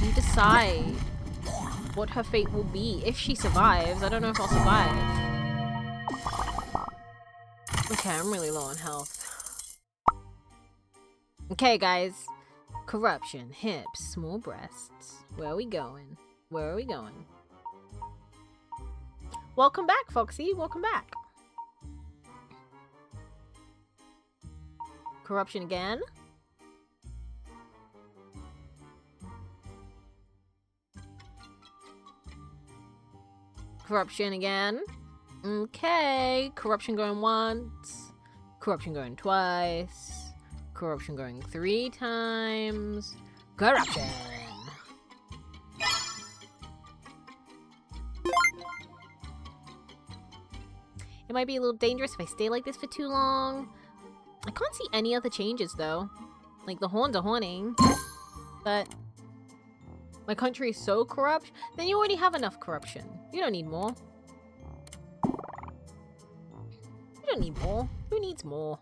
You decide what her fate will be if she survives. I don't know if I'll survive. Okay, I'm really low on health. Okay, guys. Corruption, hips, small breasts. Where are we going? Where are we going? Welcome back, Foxy. Welcome back. Corruption again. Corruption again. Okay. Corruption going once. Corruption going twice. Corruption going 3 times. Corruption. It might be a little dangerous if I stay like this for too long. I can't see any other changes though. Like the horns are horning. But my country is so corrupt, then you already have enough corruption. You don't need more. You don't need more. Who needs more?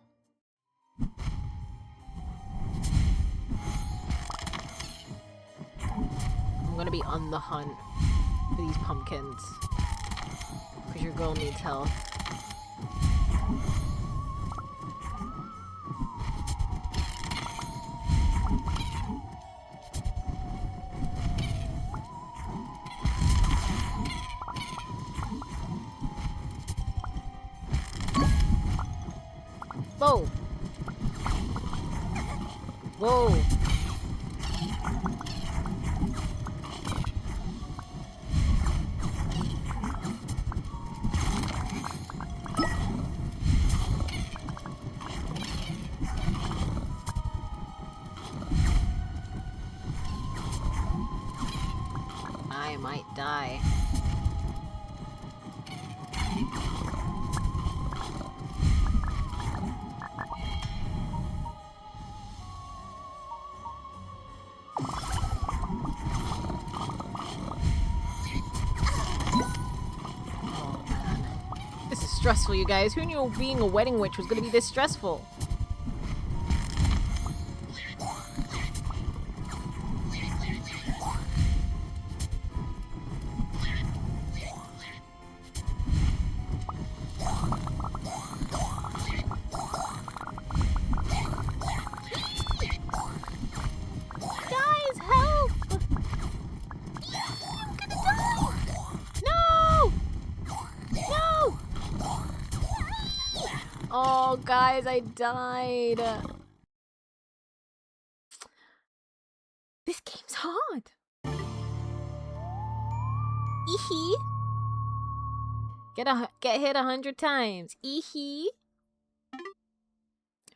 I'm gonna be on the hunt for these pumpkins. Because your girl needs help. Whoa! Whoa! I might die. Oh man. stressful, you guys. Who knew being a wedding witch was gonna be this stressful? Guys, help! I'm gonna die! No! No! Oh, guys, I died. This game's hard. Eehee. Get hit 100 times. Eehee.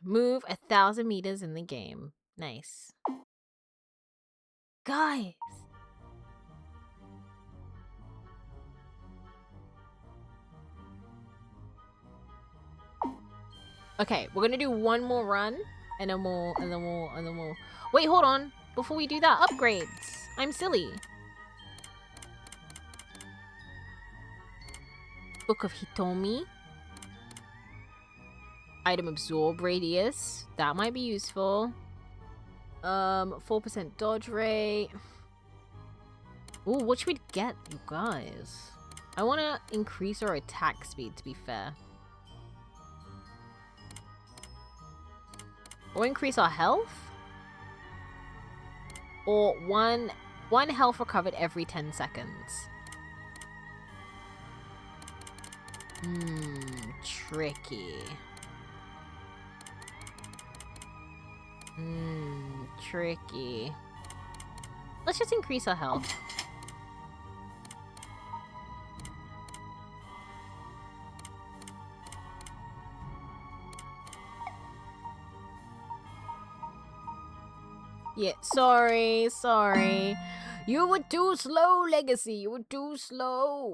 Move 1,000 meters in the game. Nice. Guys. Okay, we're gonna do one more run, and then we'll. Wait, hold on. Before we do that, upgrades. I'm silly. Book of Hitomi. Item absorb radius. That might be useful. 4% dodge rate. Ooh, what should we get, you guys? I want to increase our attack speed, to be fair. Or increase our health? Or one health recovered every 10 seconds. Tricky. Tricky. Let's just increase our health. Yeah, sorry. You were too slow, Legacy. You were too slow.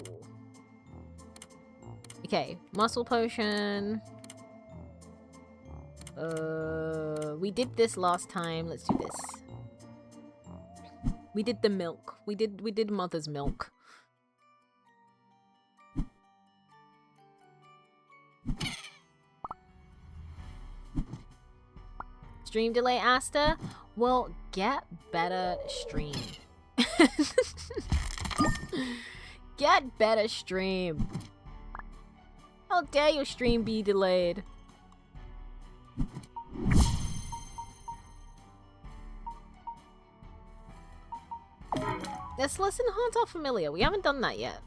Okay, muscle potion. We did this last time. Let's do this. We did the milk. We did mother's milk. Stream delay, Asta? Well, get better stream. Get better stream. How dare your stream be delayed? Let's listen Haunt Our Familiar. We haven't done that yet.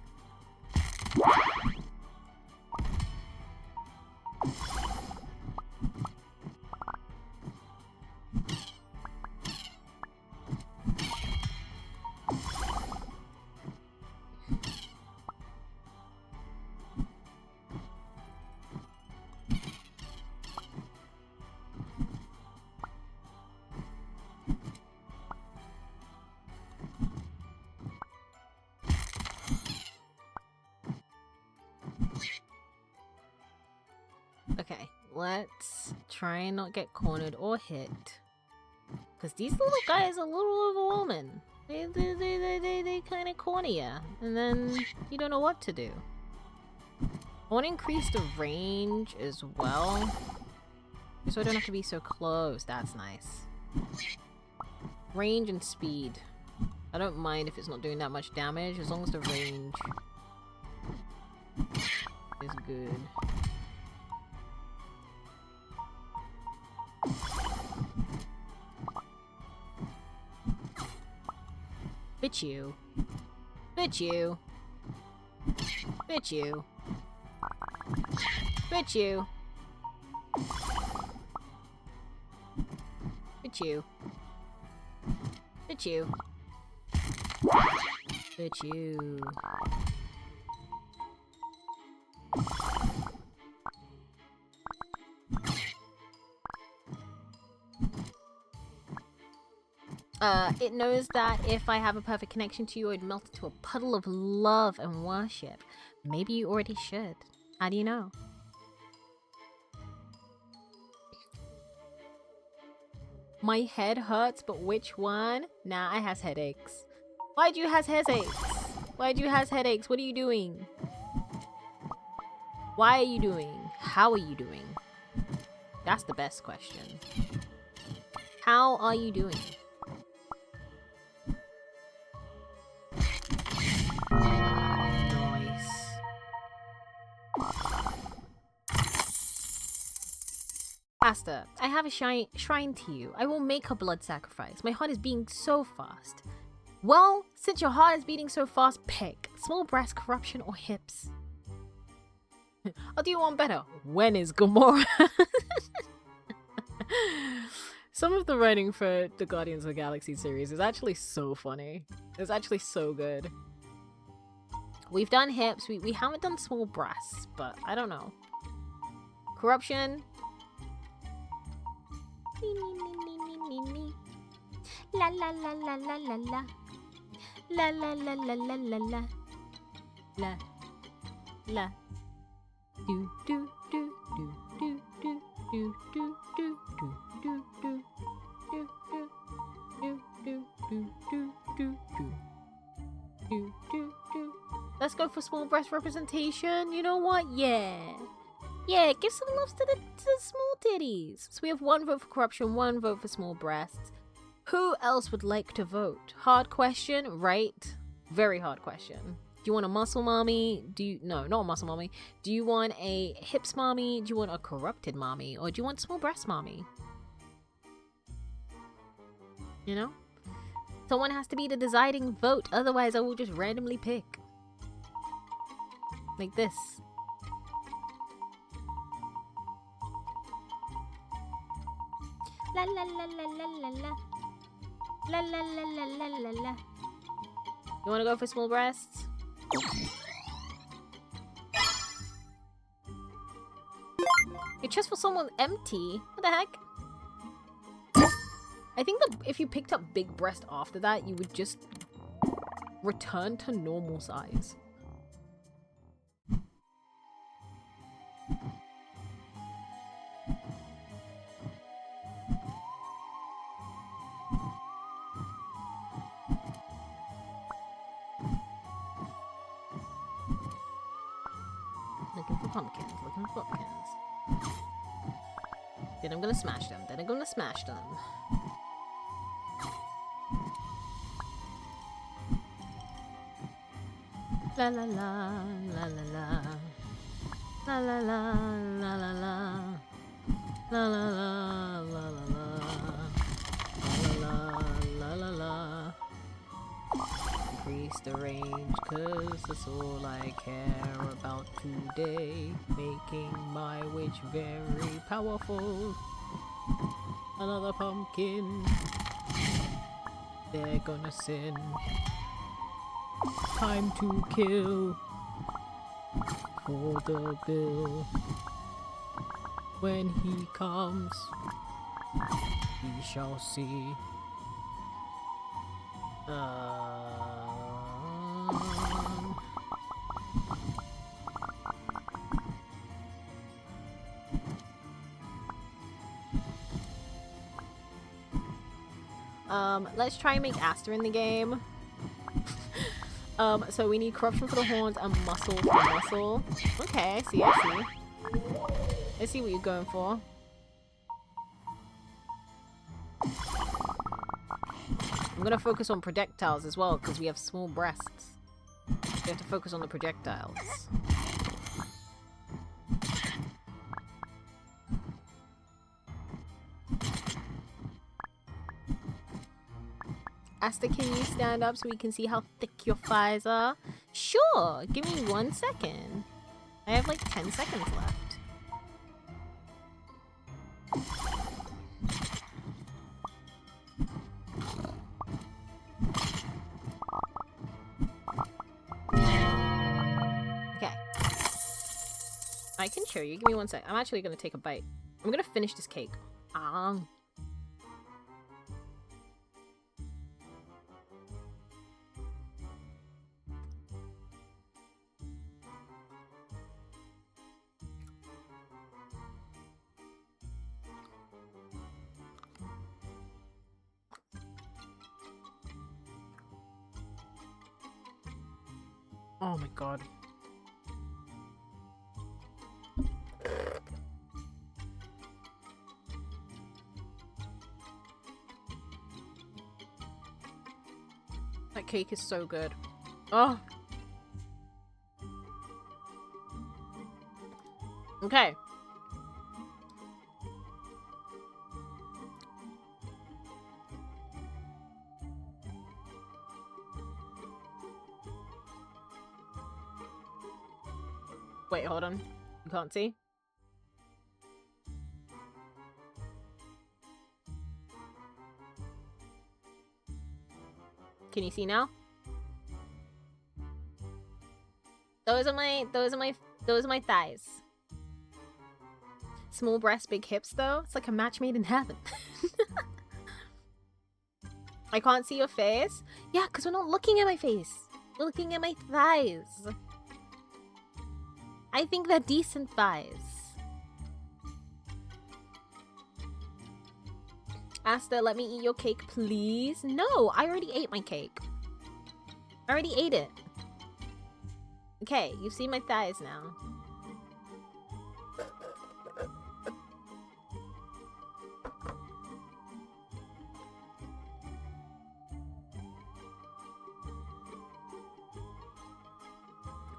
Okay, let's try and not get cornered or hit. Because these little guys are a little overwhelming. They kind of corner you. And then you don't know what to do. I want to increase the range as well. So I don't have to be so close. That's nice. Range and speed. I don't mind if it's not doing that much damage, as long as the range is good. Bitch you. Bitch you. Bitch you. Bitch you. Bitch you. Bitch you. Bitch you. It knows that if I have a perfect connection to you, I'd melt into a puddle of love and worship. Maybe you already should. How do you know? My head hurts, but which one? Nah, I has headaches. Why'd you has headaches? Why'd you has headaches? What are you doing? Why are you doing? How are you doing? That's the best question. How are you doing? Nice. Master, I have a shrine to you. I will make a blood sacrifice. My heart is beating so fast. Well, since your heart is beating so fast, pick small breast, corruption, or hips. Or do you want better? When is Gamora? Some of the writing for the Guardians of the Galaxy series is actually so funny. It's actually so good. We've done hips. We haven't done small breasts, but I don't know. Corruption. La la la la la la la. La la la la la la la. La. La. Do do do do do do do do do do do do do do do do do do do do. Let's go for small breast representation. You know what? Yeah. Yeah, give some love to the small titties. So we have 1 vote for corruption, 1 vote for small breasts. Who else would like to vote? Hard question, right? Very hard question. Do you want a muscle mommy? No, not a muscle mommy. Do you want a hips mommy? Do you want a corrupted mommy? Or do you want small breast mommy? You know? Someone has to be the deciding vote, otherwise I will just randomly pick. Like this. La la la la la la la. La la la la la la la. You wanna go for small breasts? It's just for someone empty. What the heck? I think that if you picked up big breast after that, you would just return to normal size. Looking for pumpkins, looking for pumpkins. Then I'm gonna smash them, then I'm gonna smash them. La la la, la la la. La la la, la la la. La la la, la la la. La la la, la la. Increase the range, cause that's all I care about today. Making my witch very powerful. Another pumpkin. They're gonna sin. Time to kill. For the bill. When he comes, we shall see. Let's try and make Aster in the game. So we need corruption for the horns and muscle for muscle. Okay, I see. I see what you're going for. I'm gonna focus on projectiles as well, because we have small breasts. We have to focus on the projectiles. Asta, can you stand up so we can see how thick your thighs are? Sure, give me 1 second. I have like 10 seconds left. Okay. I can show you. Give me 1 sec. I'm actually gonna take a bite. I'm gonna finish this cake. Oh my god. That cake is so good. Oh. Okay. Wait, hold on. You can't see? Can you see now? Those are my thighs. Small breasts, big hips though. It's like a match made in heaven. I can't see your face. Yeah, because we're not looking at my face. We're looking at my thighs. I think they're decent thighs. Asta, let me eat your cake, please. No, I already ate my cake. I already ate it. Okay, you see my thighs now.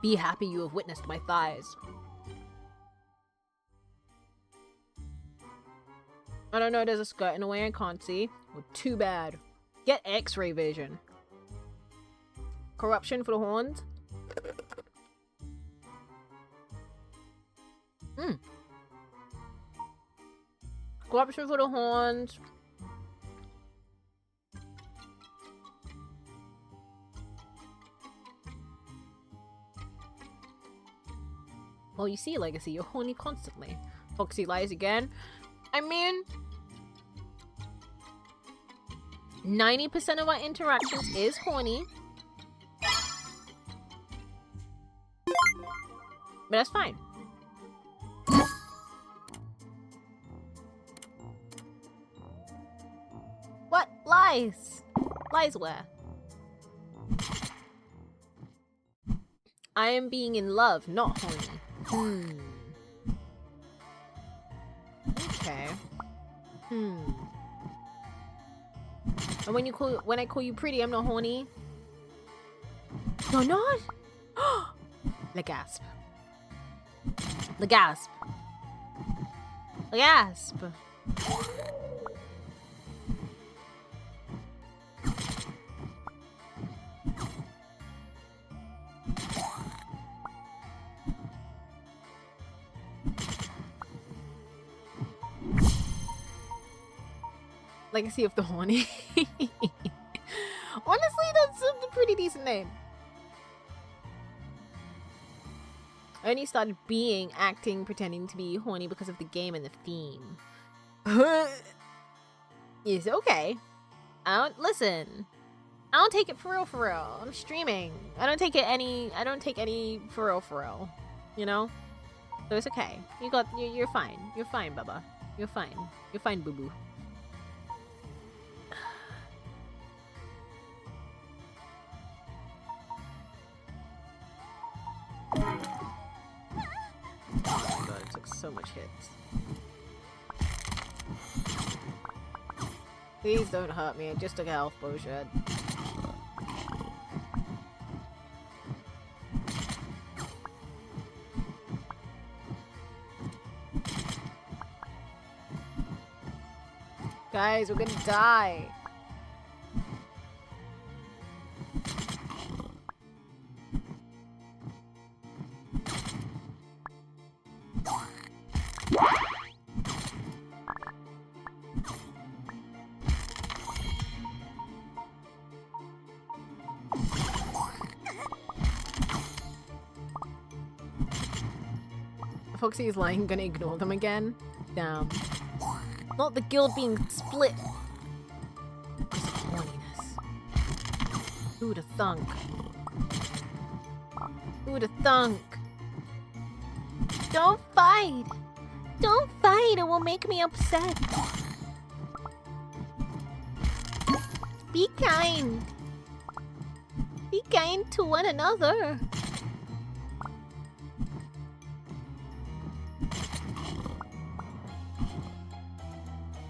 Be happy you have witnessed my thighs. I don't know, there's a skirt in the way I can't see. Well, too bad. Get X-ray vision. Corruption for the horns. Corruption for the horns. Well, you see, Legacy, you're horny constantly. Foxy lies again. I mean, 90% of our interactions is horny. But that's fine. What? Lies! Lies where? I am being in love, not horny. Okay. And when I call you pretty, I'm not horny. You're not? The gasp. The gasp. The gasp. Legacy of the Horny. Honestly, that's a pretty decent name. I only started acting, pretending to be horny because of the game and the theme. It's okay. Listen. I don't take it for real. I'm streaming. I don't take any for real. You know? So it's okay. You're fine. You're fine, Bubba. You're fine. You're fine, boo-boo. Oh my god, it took so much hits. Please don't hurt me, I just took a health potion. Guys, we're gonna die. Foxy is lying, gonna ignore them again. Damn. Not the guild being split. Because of horniness. Who'd have thunk? Who'd have thunk? Don't fight! Don't fight, it will make me upset. Be kind. Be kind to one another.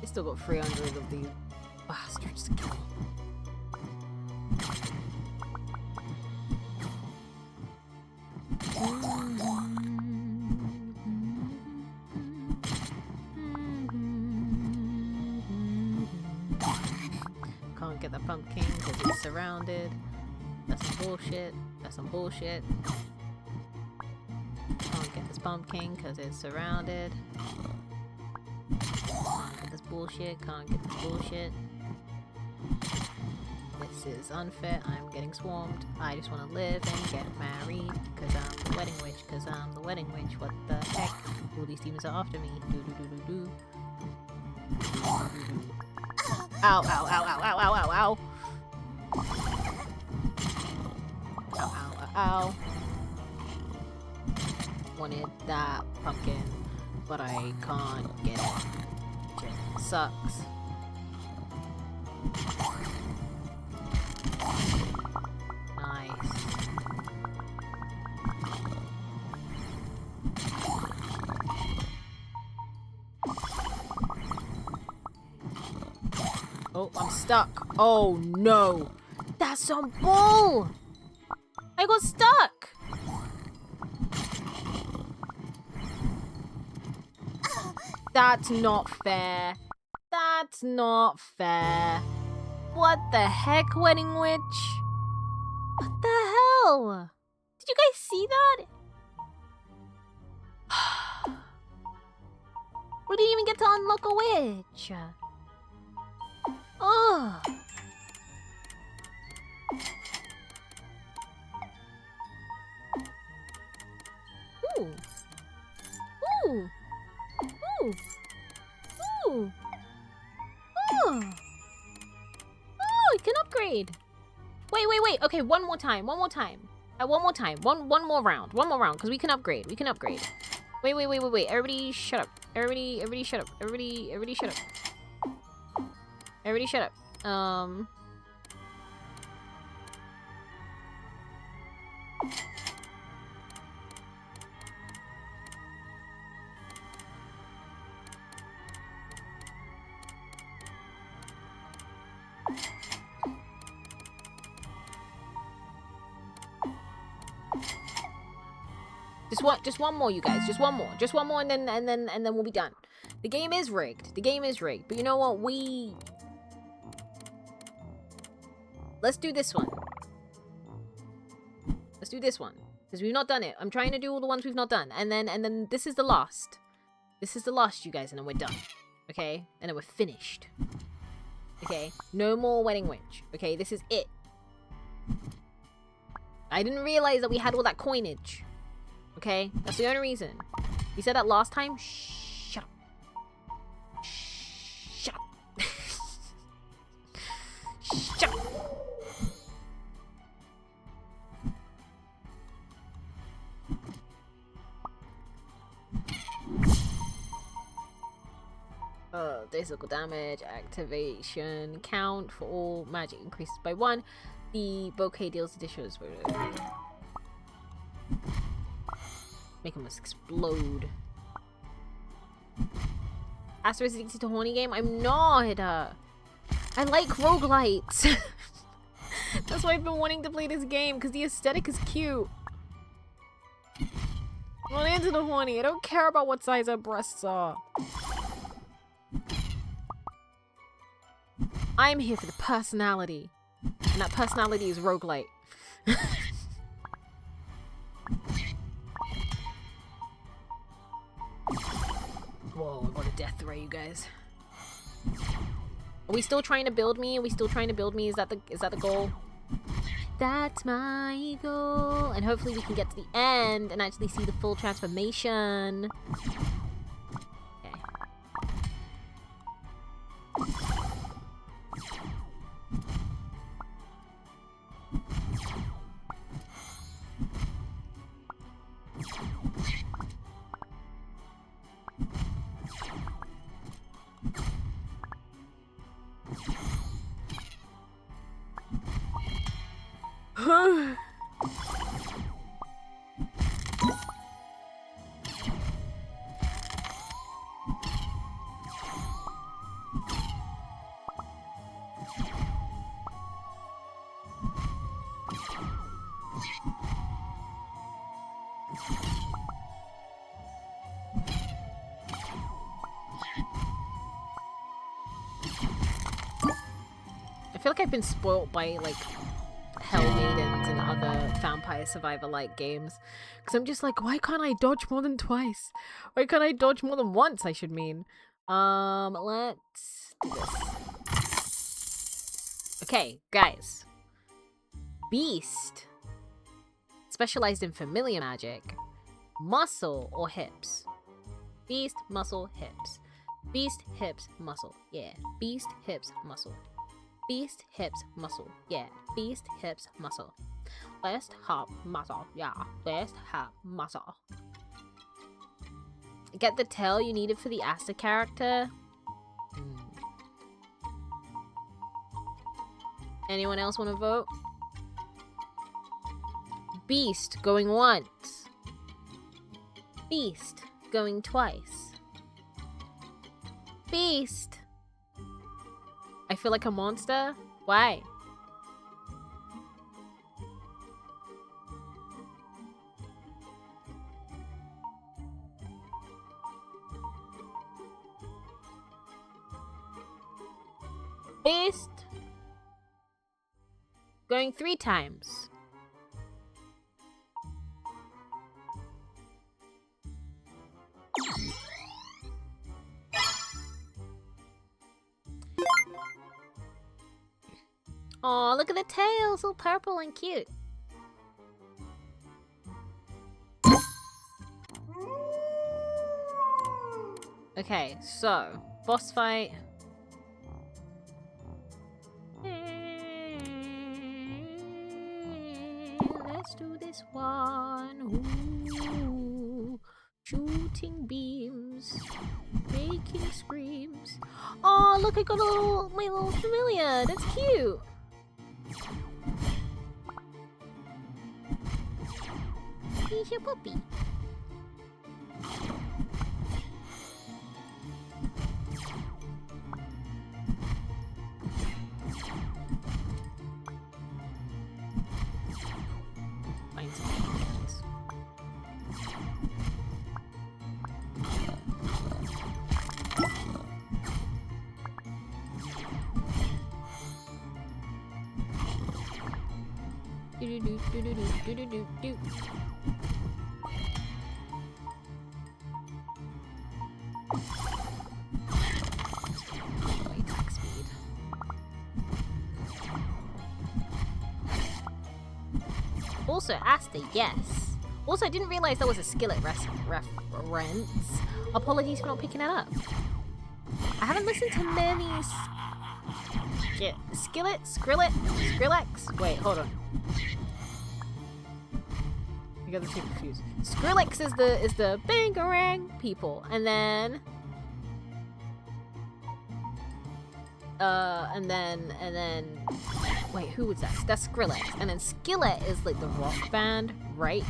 Still got 300 of these bastards to kill. pumpkin because it's surrounded. That's some bullshit. That's some bullshit. Can't get this pumpkin because it's surrounded. Can't get this bullshit. Can't get this bullshit. This is unfair. I'm getting swarmed. I just want to live and get married because I'm the wedding witch. Because I'm the wedding witch. What the heck? All these demons are after me. Do do do do do. Ow, ow, ow, ow, ow, ow, ow, ow. Ow, ow, ow, ow. Wanted that pumpkin, but I can't get it. Which sucks. Nice. Oh, I'm stuck. Oh no. That's some bull. I got stuck. That's not fair. That's not fair. What the heck, wedding witch? What the hell? Did you guys see that? We didn't even get to unlock a witch. Oh. Ooh. Ooh. Ooh. Ooh. Oh. Oh, you can upgrade. Wait. Okay, one more time. One more time. One more time. One more round. One more round, because we can upgrade. We can upgrade. Wait. Everybody shut up. Everybody shut up. Everybody shut up. Everybody shut up. Just one more, you guys. Just one more, and then we'll be done. The game is rigged. But you know what? Let's do this one. Because we've not done it. I'm trying to do all the ones we've not done. And then this is the last. This is the last, you guys, and then we're done. Okay? And then we're finished. Okay? No more wedding witch. Okay? This is it. I didn't realize that we had all that coinage. Okay? That's the only reason. You said that last time? Shut up. Shut up. Shut up. Physical damage, activation, count for all magic increases by 1. The bouquet deals additional. Make them explode. Aster is addicted to horny game? I'm not! I like roguelites! That's why I've been wanting to play this game, because the aesthetic is cute. I'm not into the horny. I don't care about what size our breasts are. I'm here for the personality. And that personality is roguelite. Whoa, I got a death ray, you guys. Are we still trying to build me? Is that the goal? That's my goal. And hopefully we can get to the end and actually see the full transformation. Okay. like I've been spoilt by like Hell Maidens and other Vampire Survivor-like games. Because I'm just like, why can't I dodge more than twice? Why can't I dodge more than once, I should mean? Let's do this. Okay, guys. Beast. Specialized in familiar magic. Muscle or hips? Beast, muscle, hips. Beast, hips, muscle. Yeah. Beast, hips, muscle. Beast, hips, muscle. Yeah. Beast, hips, muscle. West, hop, muscle. Yeah. West, hop, muscle. Get the tail you needed for the Asta character? Anyone else want to vote? Beast going once. Beast going twice. Beast. I feel like a monster. Why? Beast. Going 3 times. Aw, look at the tail, so purple and cute. Okay, so boss fight. Let's do this one. Ooh, shooting beams, making screams. Oh, look! I got my little familiar. That's cute. He's your puppy. Find some pumpkins. Do do do do do do do do. Attack speed. Also, Asta, yes. Also, I didn't realize there was a skillet reference. Apologies for not picking that up. I haven't listened to many Skrillex? Wait, hold on. I got this confused. Skrillex is the bangarang people, and then wait, who was that? That's Skrillex, and then Skillet is like the rock band, right?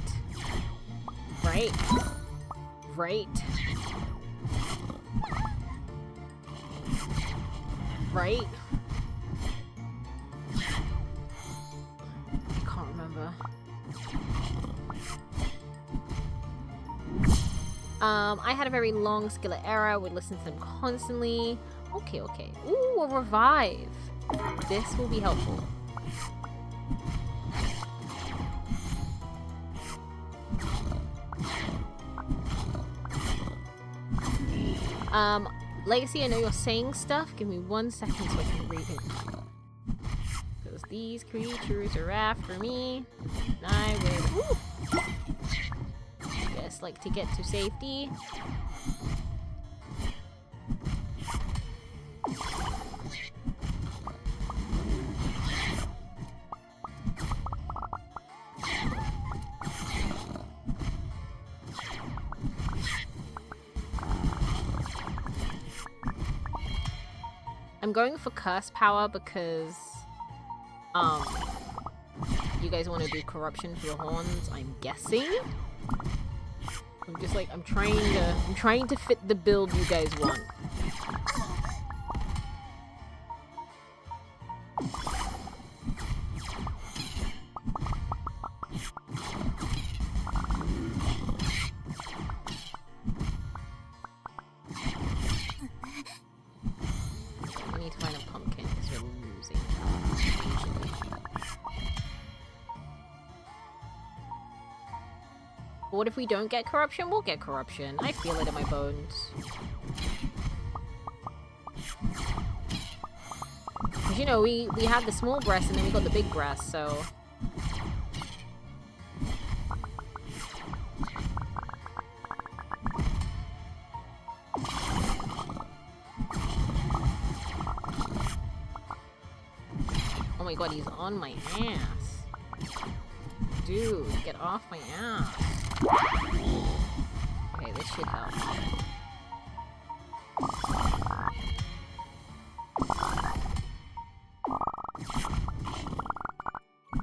Right. I can't remember. I had a very long Skillet era, would listen to them constantly. Okay. Ooh, a revive. This will be helpful. Legacy, I know you're saying stuff. Give me 1 second so I can read it. Because these creatures are after me. And I would, guess, like to get to safety. I'm going for curse power because you guys want to do corruption for the horns, I'm guessing. I'm just like I'm trying to fit the build you guys want. I need to find a pumpkin because we're losing. But what if we don't get corruption? We'll get corruption. I feel it in my bones. Because, you know, we had the small breast and then we got the big breast, so... Oh my god, he's on my ass. Dude, get off my ass. Okay, this should help.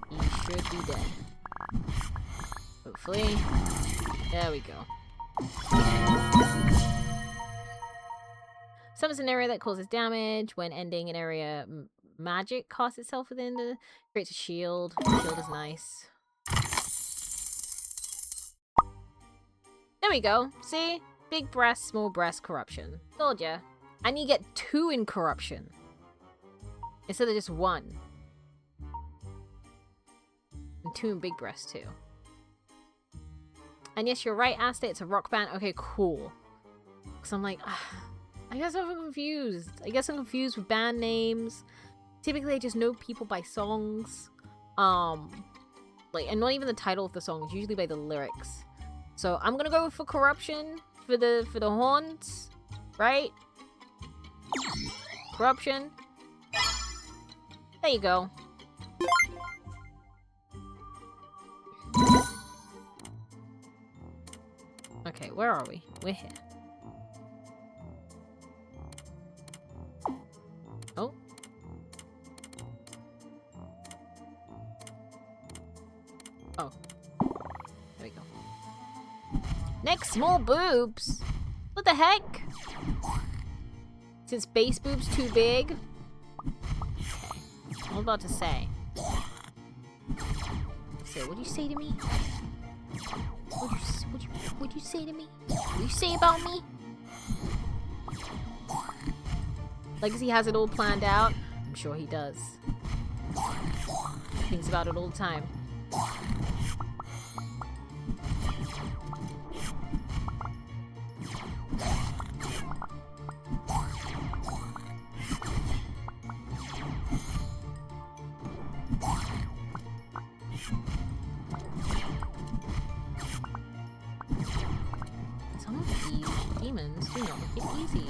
He should be dead. Hopefully. There we go. Summons an area that causes damage. When ending an area, magic casts itself within the... Creates a shield. Shield is nice. There we go. See? Big breast, small breast, corruption. Told ya. And you get 2 in corruption. Instead of just 1. And 2 in big breast too. And yes, you're right, Asta. It's a rock band. Okay, cool. Because I'm like... I guess I'm confused. I guess I'm confused with band names. Typically, I just know people by songs. Like, and not even the title of the song. It's usually by the lyrics. So I'm gonna go for corruption for the horns, right? Corruption. There you go. Okay, where are we? We're here. Oh. Oh. There we go. Next, small boobs. What the heck? Since base boobs too big? Okay. What I'm about to say. So, what'd you say to me? What'd you say to me? What'd you say about me? Legacy has it all planned out. I'm sure he does. Thinks about it all the time. Some of these demons do not make it easy.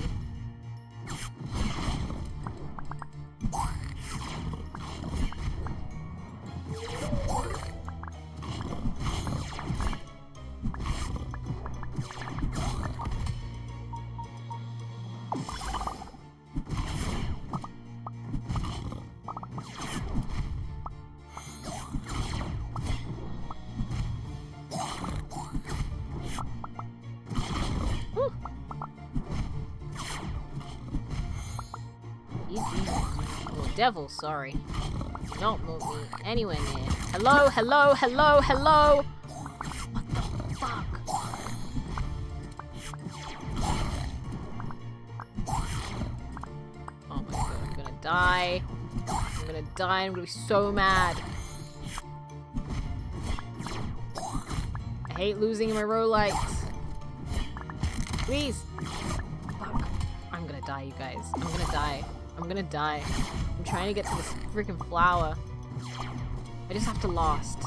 Devil, sorry. Don't move me anywhere near. Hello, hello, hello, hello! What the fuck? Oh my god, I'm gonna die. I'm gonna die, I'm gonna be so mad. I hate losing my row lights. Please! Fuck. I'm gonna die, you guys. I'm gonna die. I'm gonna die. I'm trying to get to this freaking flower. I just have to lost.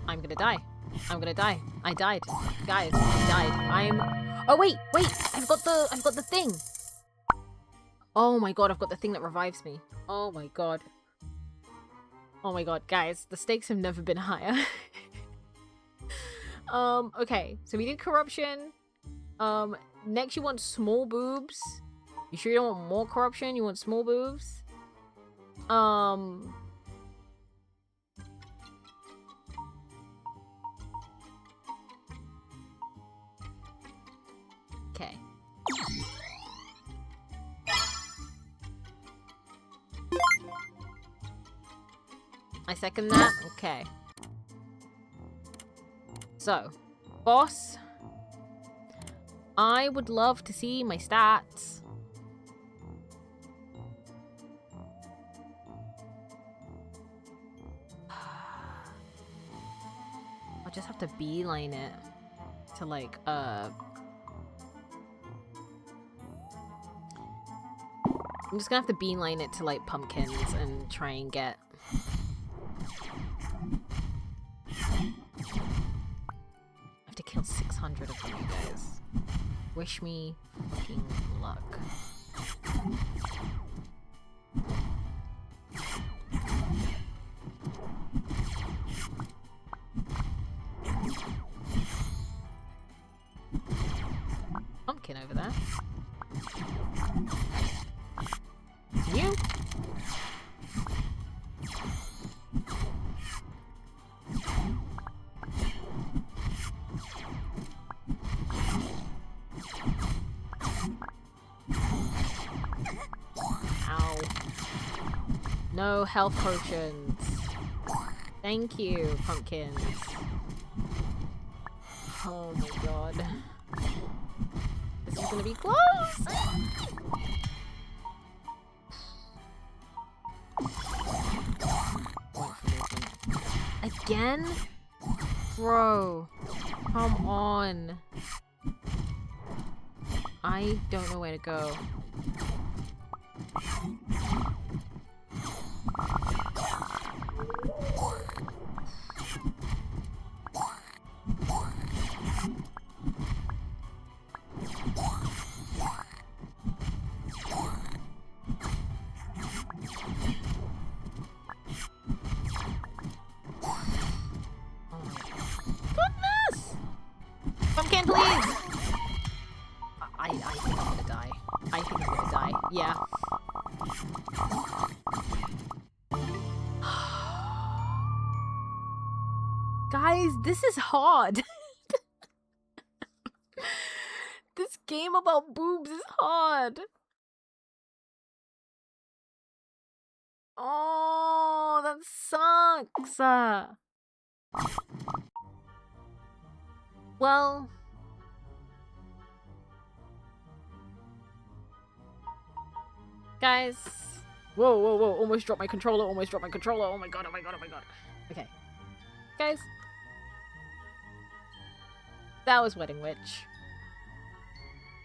I'm gonna die. I'm gonna die. I died. Guys, I died. Oh wait, I've got the thing. Oh my god, I've got the thing that revives me. Oh my god. Oh my god, guys, the stakes have never been higher. Okay, so we did corruption. Next you want small boobs. You sure you don't want more corruption? You want small boobs? Okay. I second that. Okay. So, boss. I would love to see my stats. just have to beeline it to like I'm just gonna have to beeline it to like pumpkins and try and get I have to kill 600 of them, you guys. Wish me fucking luck. Pumpkin over there. You? Ow. No health potions. Thank you, pumpkins. Oh my god. This is gonna be close! Again? Bro. Come on. I don't know where to go. Goodness! Pumpkin, please! I think I'm gonna die. I think I'm gonna die. Yeah. Guys, this is hard. This game about boobs is hard. Oh, that sucks. Well, guys. Whoa, whoa, whoa. Almost dropped my controller. Almost dropped my controller. Oh my god, oh my god, oh my god. Okay. Guys. That was Wedding Witch.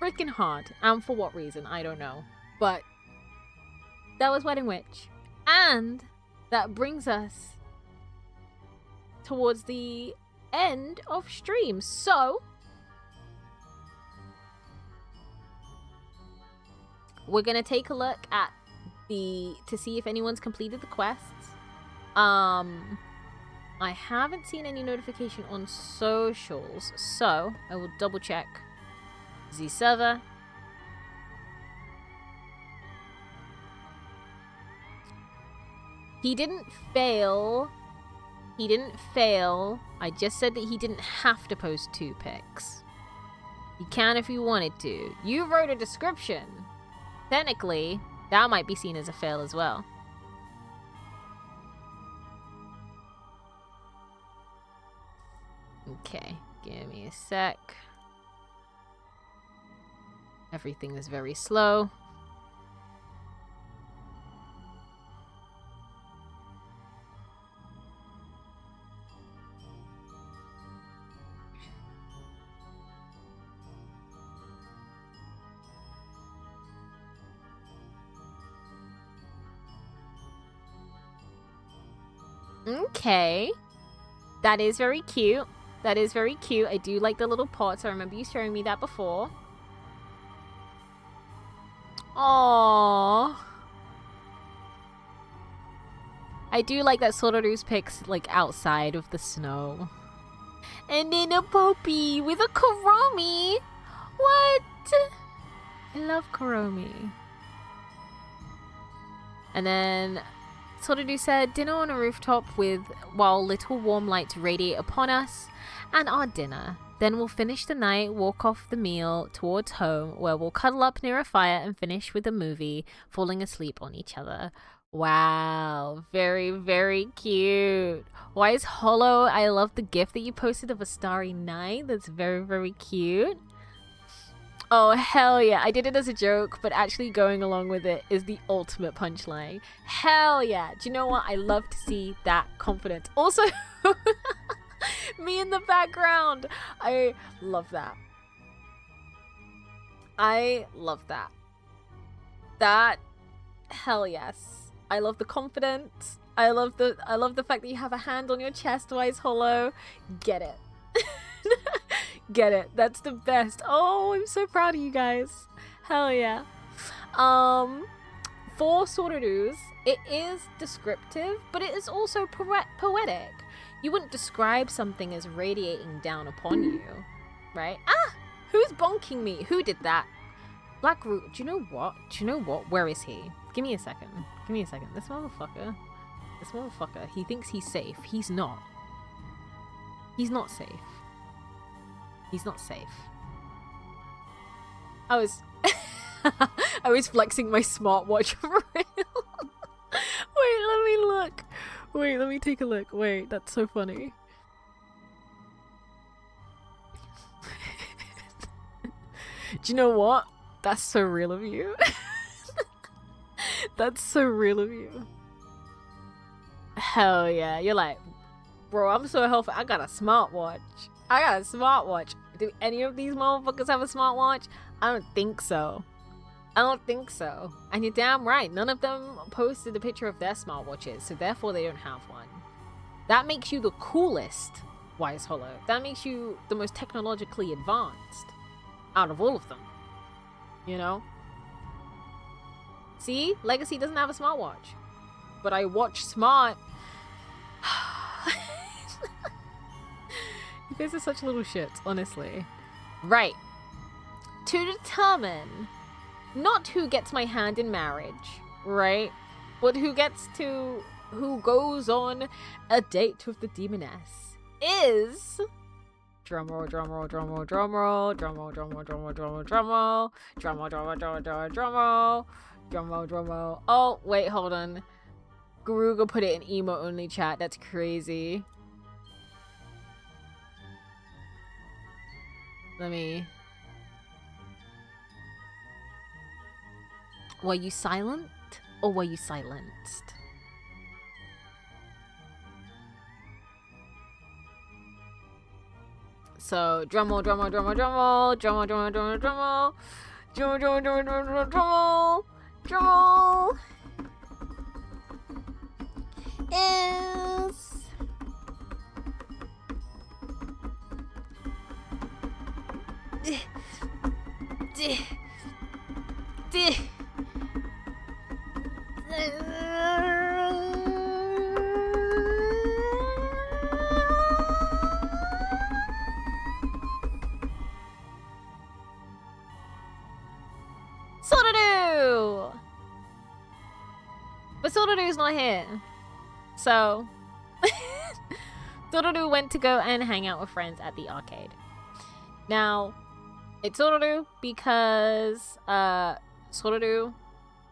Freaking hard. And for what reason? I don't know. But that was Wedding Witch. And that brings us towards the end of stream. So we're gonna take a look at to see if anyone's completed the quests. I haven't seen any notification on socials, so I will double check the server. He didn't fail. He didn't fail. I just said that he didn't have to post 2 pics. He can if he wanted to. You wrote a description. Technically, that might be seen as a fail as well. Okay, give me a sec. Everything is very slow. Okay. That is very cute. That is very cute. I do like the little pots. I remember you showing me that before. Aww. I do like that Sororu's pics like outside of the snow. And then a puppy with a Kuromi. What? I love Kuromi. And then Sotoru said, dinner on a rooftop while little warm lights radiate upon us, and our dinner. Then we'll finish the night, walk off the meal towards home, where we'll cuddle up near a fire and finish with a movie, falling asleep on each other. Wow, very, very cute. Why is Hollow? I love the gift that you posted of a starry night. That's very, very cute. Oh, hell yeah. I did it as a joke, but actually going along with it is the ultimate punchline. Hell yeah. Do you know what? I love to see that confidence. Also, Me in the background. I love that. I love that. That, hell yes. I love the confidence. I love the fact that you have a hand on your chest, Wise Hollow. Get it. Get it. That's the best. Oh, I'm so proud of you guys. Hell yeah. For Sororu's, it is descriptive, but it is also poetic. You wouldn't describe something as radiating down upon you, right? Ah! Who's bonking me? Who did that? Black Root, do you know what? Where is he? Give me a second. This motherfucker, he thinks he's safe. He's not. He's not safe. I was flexing my smartwatch for real. Wait, let me look. Wait, let me take a look. Wait, that's so funny. Do you know what? That's so real of you. That's so real of you. Hell yeah. You're like, bro, I'm so healthy. I got a smartwatch. Do any of these motherfuckers have a smartwatch? I don't think so. And you're damn right. None of them posted a picture of their smartwatches, so therefore they don't have one. That makes you the coolest, Wise Hollow. That makes you the most technologically advanced out of all of them. You know? See? Legacy doesn't have a smartwatch. But I watch smart. You guys are such little shits, honestly. Right. To determine not who gets my hand in marriage, right? But who goes on a date with the Demoness is... Drumroll. Oh, wait, hold on. Garuga put it in emo only chat. That's crazy. Let me... Were you silent or were you silenced? So drumroll is Sororu! But Sororu's not here. So Sororu went to go and hang out with friends at the arcade. Now, it's Sororu because Sororu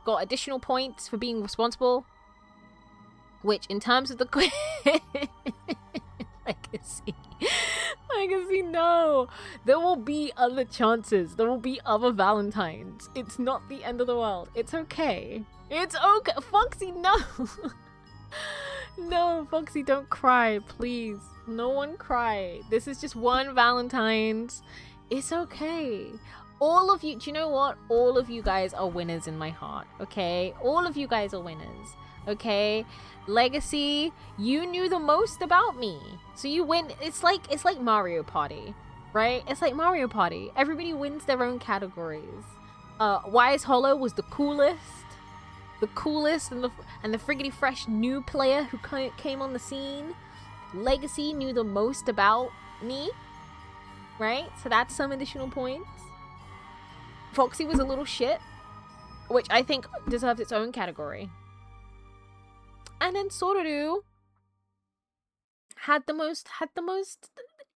got additional points for being responsible, which in terms of the Legacy, no. There will be other chances. There will be other Valentines. It's not the end of the world. It's okay. It's okay. Foxy, no. No, Foxy, don't cry, please. No one cry. This is just one Valentine's. It's okay. All of you, do you know what? All of you guys are winners in my heart, okay? All of you guys are winners, okay? Legacy, you knew the most about me. So you win. It's like Mario Party, right? It's like Mario Party. Everybody wins their own categories. Wise Hollow was the coolest and the friggity fresh new player who came on the scene. Legacy knew the most about me, right? So that's some additional points. Foxy was a little shit, which I think deserves its own category. And then Sororu had the most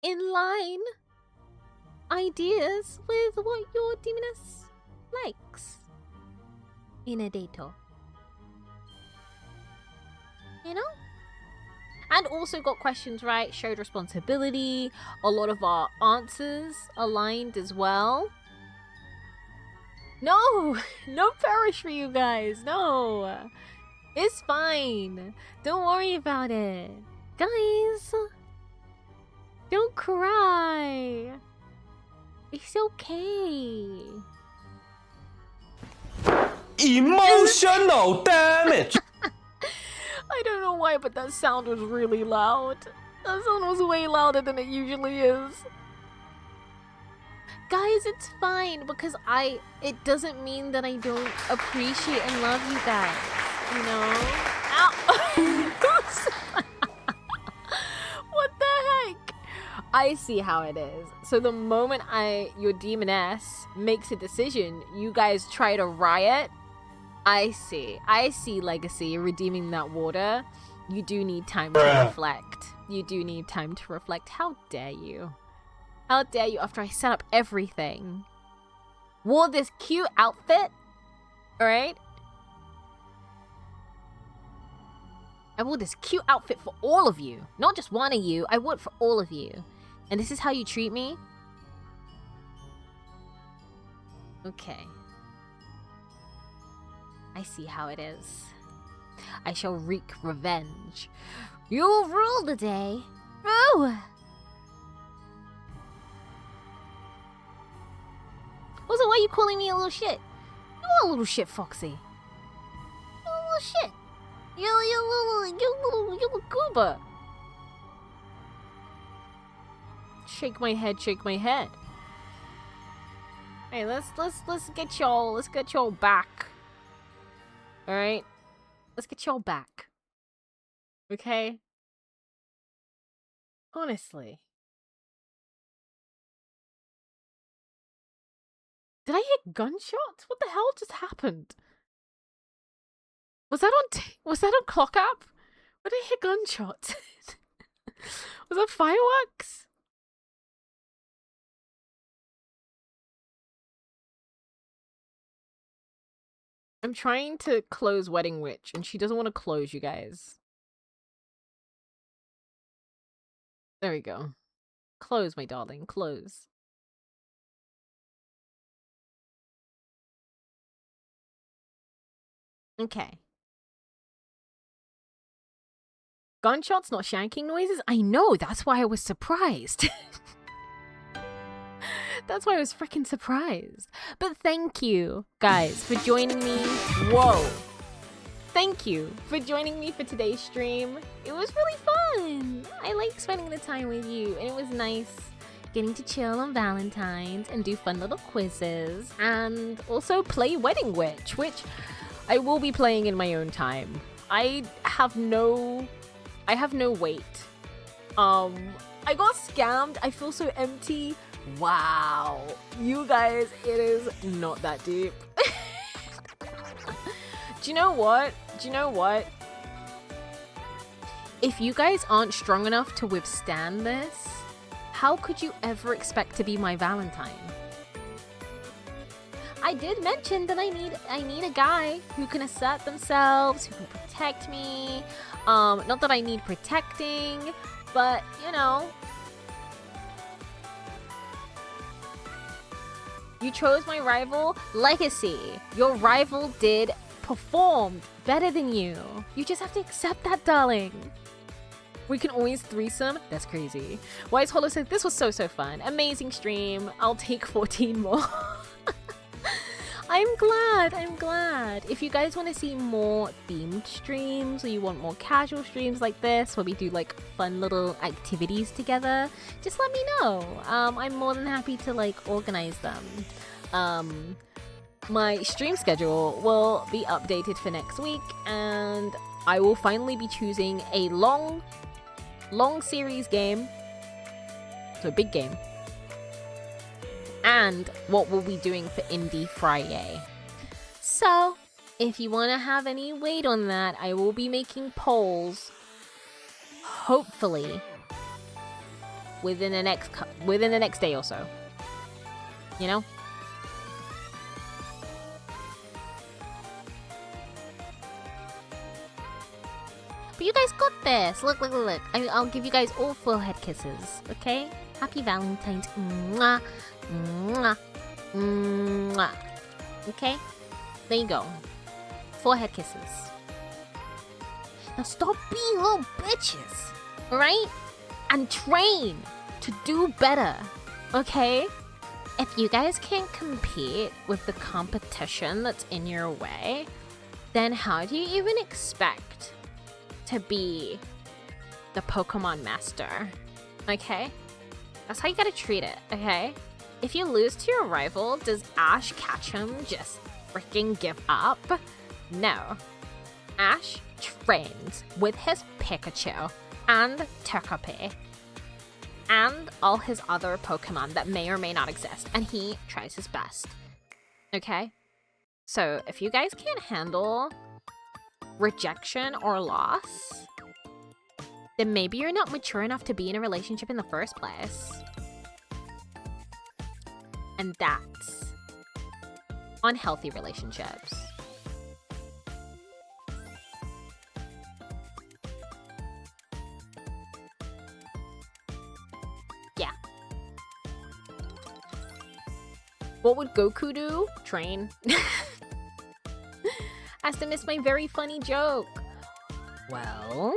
in line ideas with what your Demoness likes in a date. You know? And also got questions right, showed responsibility. A lot of our answers aligned as well. No perish for you guys. No, it's fine. Don't worry about it, guys. Don't cry. It's okay. Emotional damage. I don't know why, but that sound was really loud. That sound was way louder than it usually is. Guys, it's fine because it doesn't mean that I don't appreciate and love you guys. You know? Ow! What the heck? I see how it is. So the moment your Demoness makes a decision, you guys try to riot. I see, Legacy, redeeming that water. You do need time to reflect. You do need time to reflect. How dare you? How dare you after I set up everything? Wore this cute outfit, alright? I wore this cute outfit for all of you. Not just one of you, I wore it for all of you. And this is how you treat me? Okay. I see how it is. I shall wreak revenge. You'll rule the day. Oh! Also, why are you calling me a little shit? You're a little shit, Foxy. You're a little shit. You're a little goober. Shake my head, shake my head. Hey, let's get y'all back. Alright? Let's get y'all back. Okay? Honestly. Did I hear gunshots? What the hell just happened? Was that on Clock App? Where did I hear gunshots? Was that fireworks? I'm trying to close Wedding Witch, and she doesn't want to close, you guys. There we go. Close, my darling. Close. Okay. Gunshots, not shanking noises? I know, that's why I was surprised. That's why I was freaking surprised. But thank you, guys, for joining me. Whoa. Thank you for joining me for today's stream. It was really fun. I like spending the time with you, and it was nice getting to chill on Valentines and do fun little quizzes, and also play Wedding Witch, which I will be playing in my own time. I have no weight. I got scammed. I feel so empty. Wow. You guys, it is not that deep. Do you know what? If you guys aren't strong enough to withstand this, how could you ever expect to be my Valentine? I did mention that I need a guy who can assert themselves, who can protect me. Not that I need protecting, but you know. You chose my rival, Legacy. Your rival did perform better than you. You just have to accept that, darling. We can always threesome. That's crazy. Wise Hollow said, this was so fun. Amazing stream. I'll take 14 more. I'm glad. If you guys want to see more themed streams, or you want more casual streams like this, where we do like fun little activities together, just let me know. I'm more than happy to like organize them. My stream schedule will be updated for next week, and I will finally be choosing a long series game, so a big game, and what we'll be doing for Indie Friday. So, if you want to have any weight on that, I will be making polls, hopefully, within the next day or so. You know? But you guys got this. Look. I'll give you guys all forehead kisses, okay? Happy Valentine's. Mwah. Mwah. Mwah. Okay? There you go. Forehead kisses. Now stop being little bitches, alright? And train. to do better, okay? If you guys can't compete with the competition that's in your way, then how do you even expect to be the Pokemon master? Okay? That's how you gotta treat it, okay? If you lose to your rival, does Ash Ketchum just freaking give up? No. Ash trains with his Pikachu and Togepi and all his other Pokemon that may or may not exist, and he tries his best. Okay? So if you guys can't handle rejection or loss, then maybe you're not mature enough to be in a relationship in the first place. And that's unhealthy relationships. Yeah. What would Goku do? Train. Has to miss my very funny joke. Well,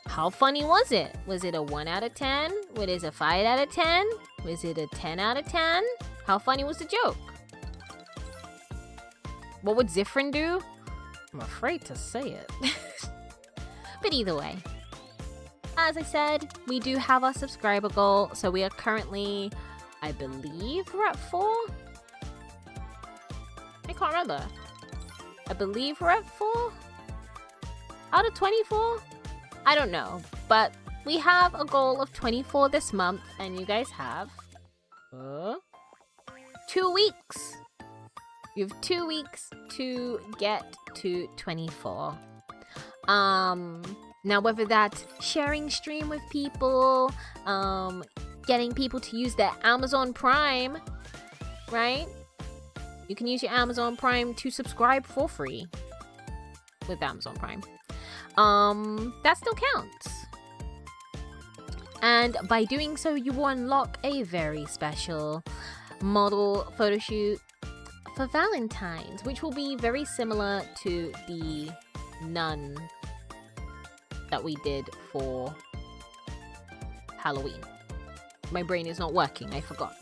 how funny was it? Was it a 1 out of 10? Was it a 5 out of 10? Was it a 10 out of 10? How funny was the joke? What would Zifrin do? I'm afraid to say it. But either way, as I said, we do have our subscriber goal. So we are currently, I believe we're at 4? I can't remember. I believe we're at 4? Out of 24? I don't know. But we have a goal of 24 this month. And you guys have 2 weeks. You have 2 weeks to get to 24. Now whether that's sharing stream with people, getting people to use their Amazon Prime, right? You can use your Amazon Prime to subscribe for free with Amazon Prime. That still counts. And by doing so, you will unlock a very special model photo shoot for Valentines, which will be very similar to the nun that we did for Halloween. My brain is not working, I forgot.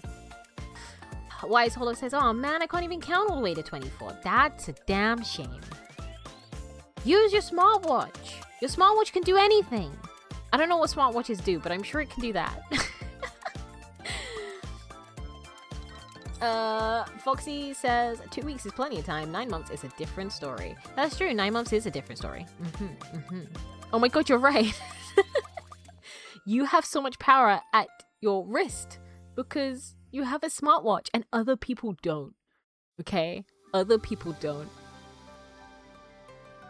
Wise Hollow says, oh man, I can't even count all the way to 24. That's a damn shame. Use your smartwatch. Your smartwatch can do anything. I don't know what smartwatches do, but I'm sure it can do that. Foxy says 2 weeks is plenty of time. 9 months is a different story. That's true. 9 months is a different story. Oh my god, you're right. You have so much power at your wrist because you have a smartwatch and other people don't. Okay? Other people don't.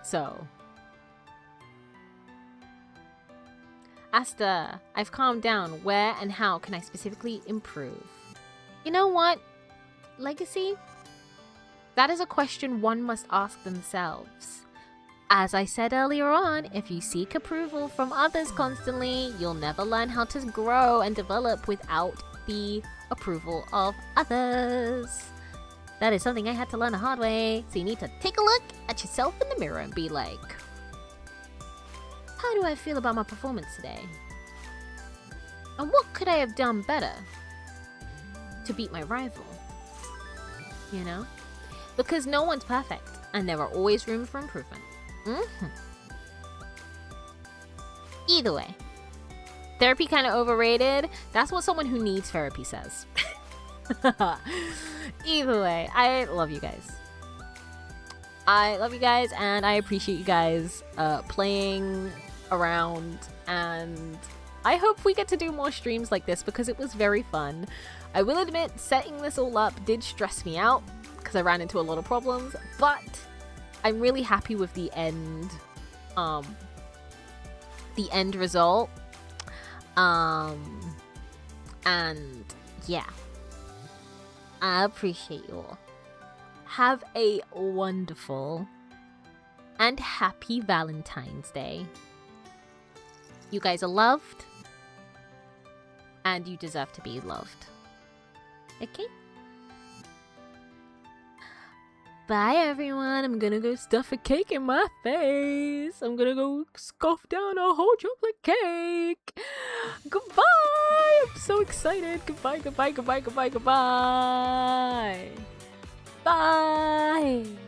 So. Asta, I've calmed down. Where and how can I specifically improve? You know what? Legacy? That is a question one must ask themselves. As I said earlier on, if you seek approval from others constantly, you'll never learn how to grow and develop without the approval of others. That is something I had to learn the hard way. So you need to take a look at yourself in the mirror and be like, how do I feel about my performance today? And what could I have done better to beat my rival? You know? Because no one's perfect and there are always room for improvement. Either way, therapy kind of overrated. That's what someone who needs therapy says. Either way, I love you guys. I love you guys and I appreciate you guys playing around, and I hope we get to do more streams like this because it was very fun. I will admit, setting this all up did stress me out because I ran into a lot of problems, but I'm really happy with the end result. And yeah, I appreciate you all. Have a wonderful and happy Valentine's Day. You guys are loved, and you deserve to be loved. Okay? Bye, everyone. I'm gonna go stuff a cake in my face. I'm gonna go scoff down a whole chocolate cake. Goodbye! I'm so excited. Goodbye, goodbye, goodbye, goodbye, goodbye. Bye.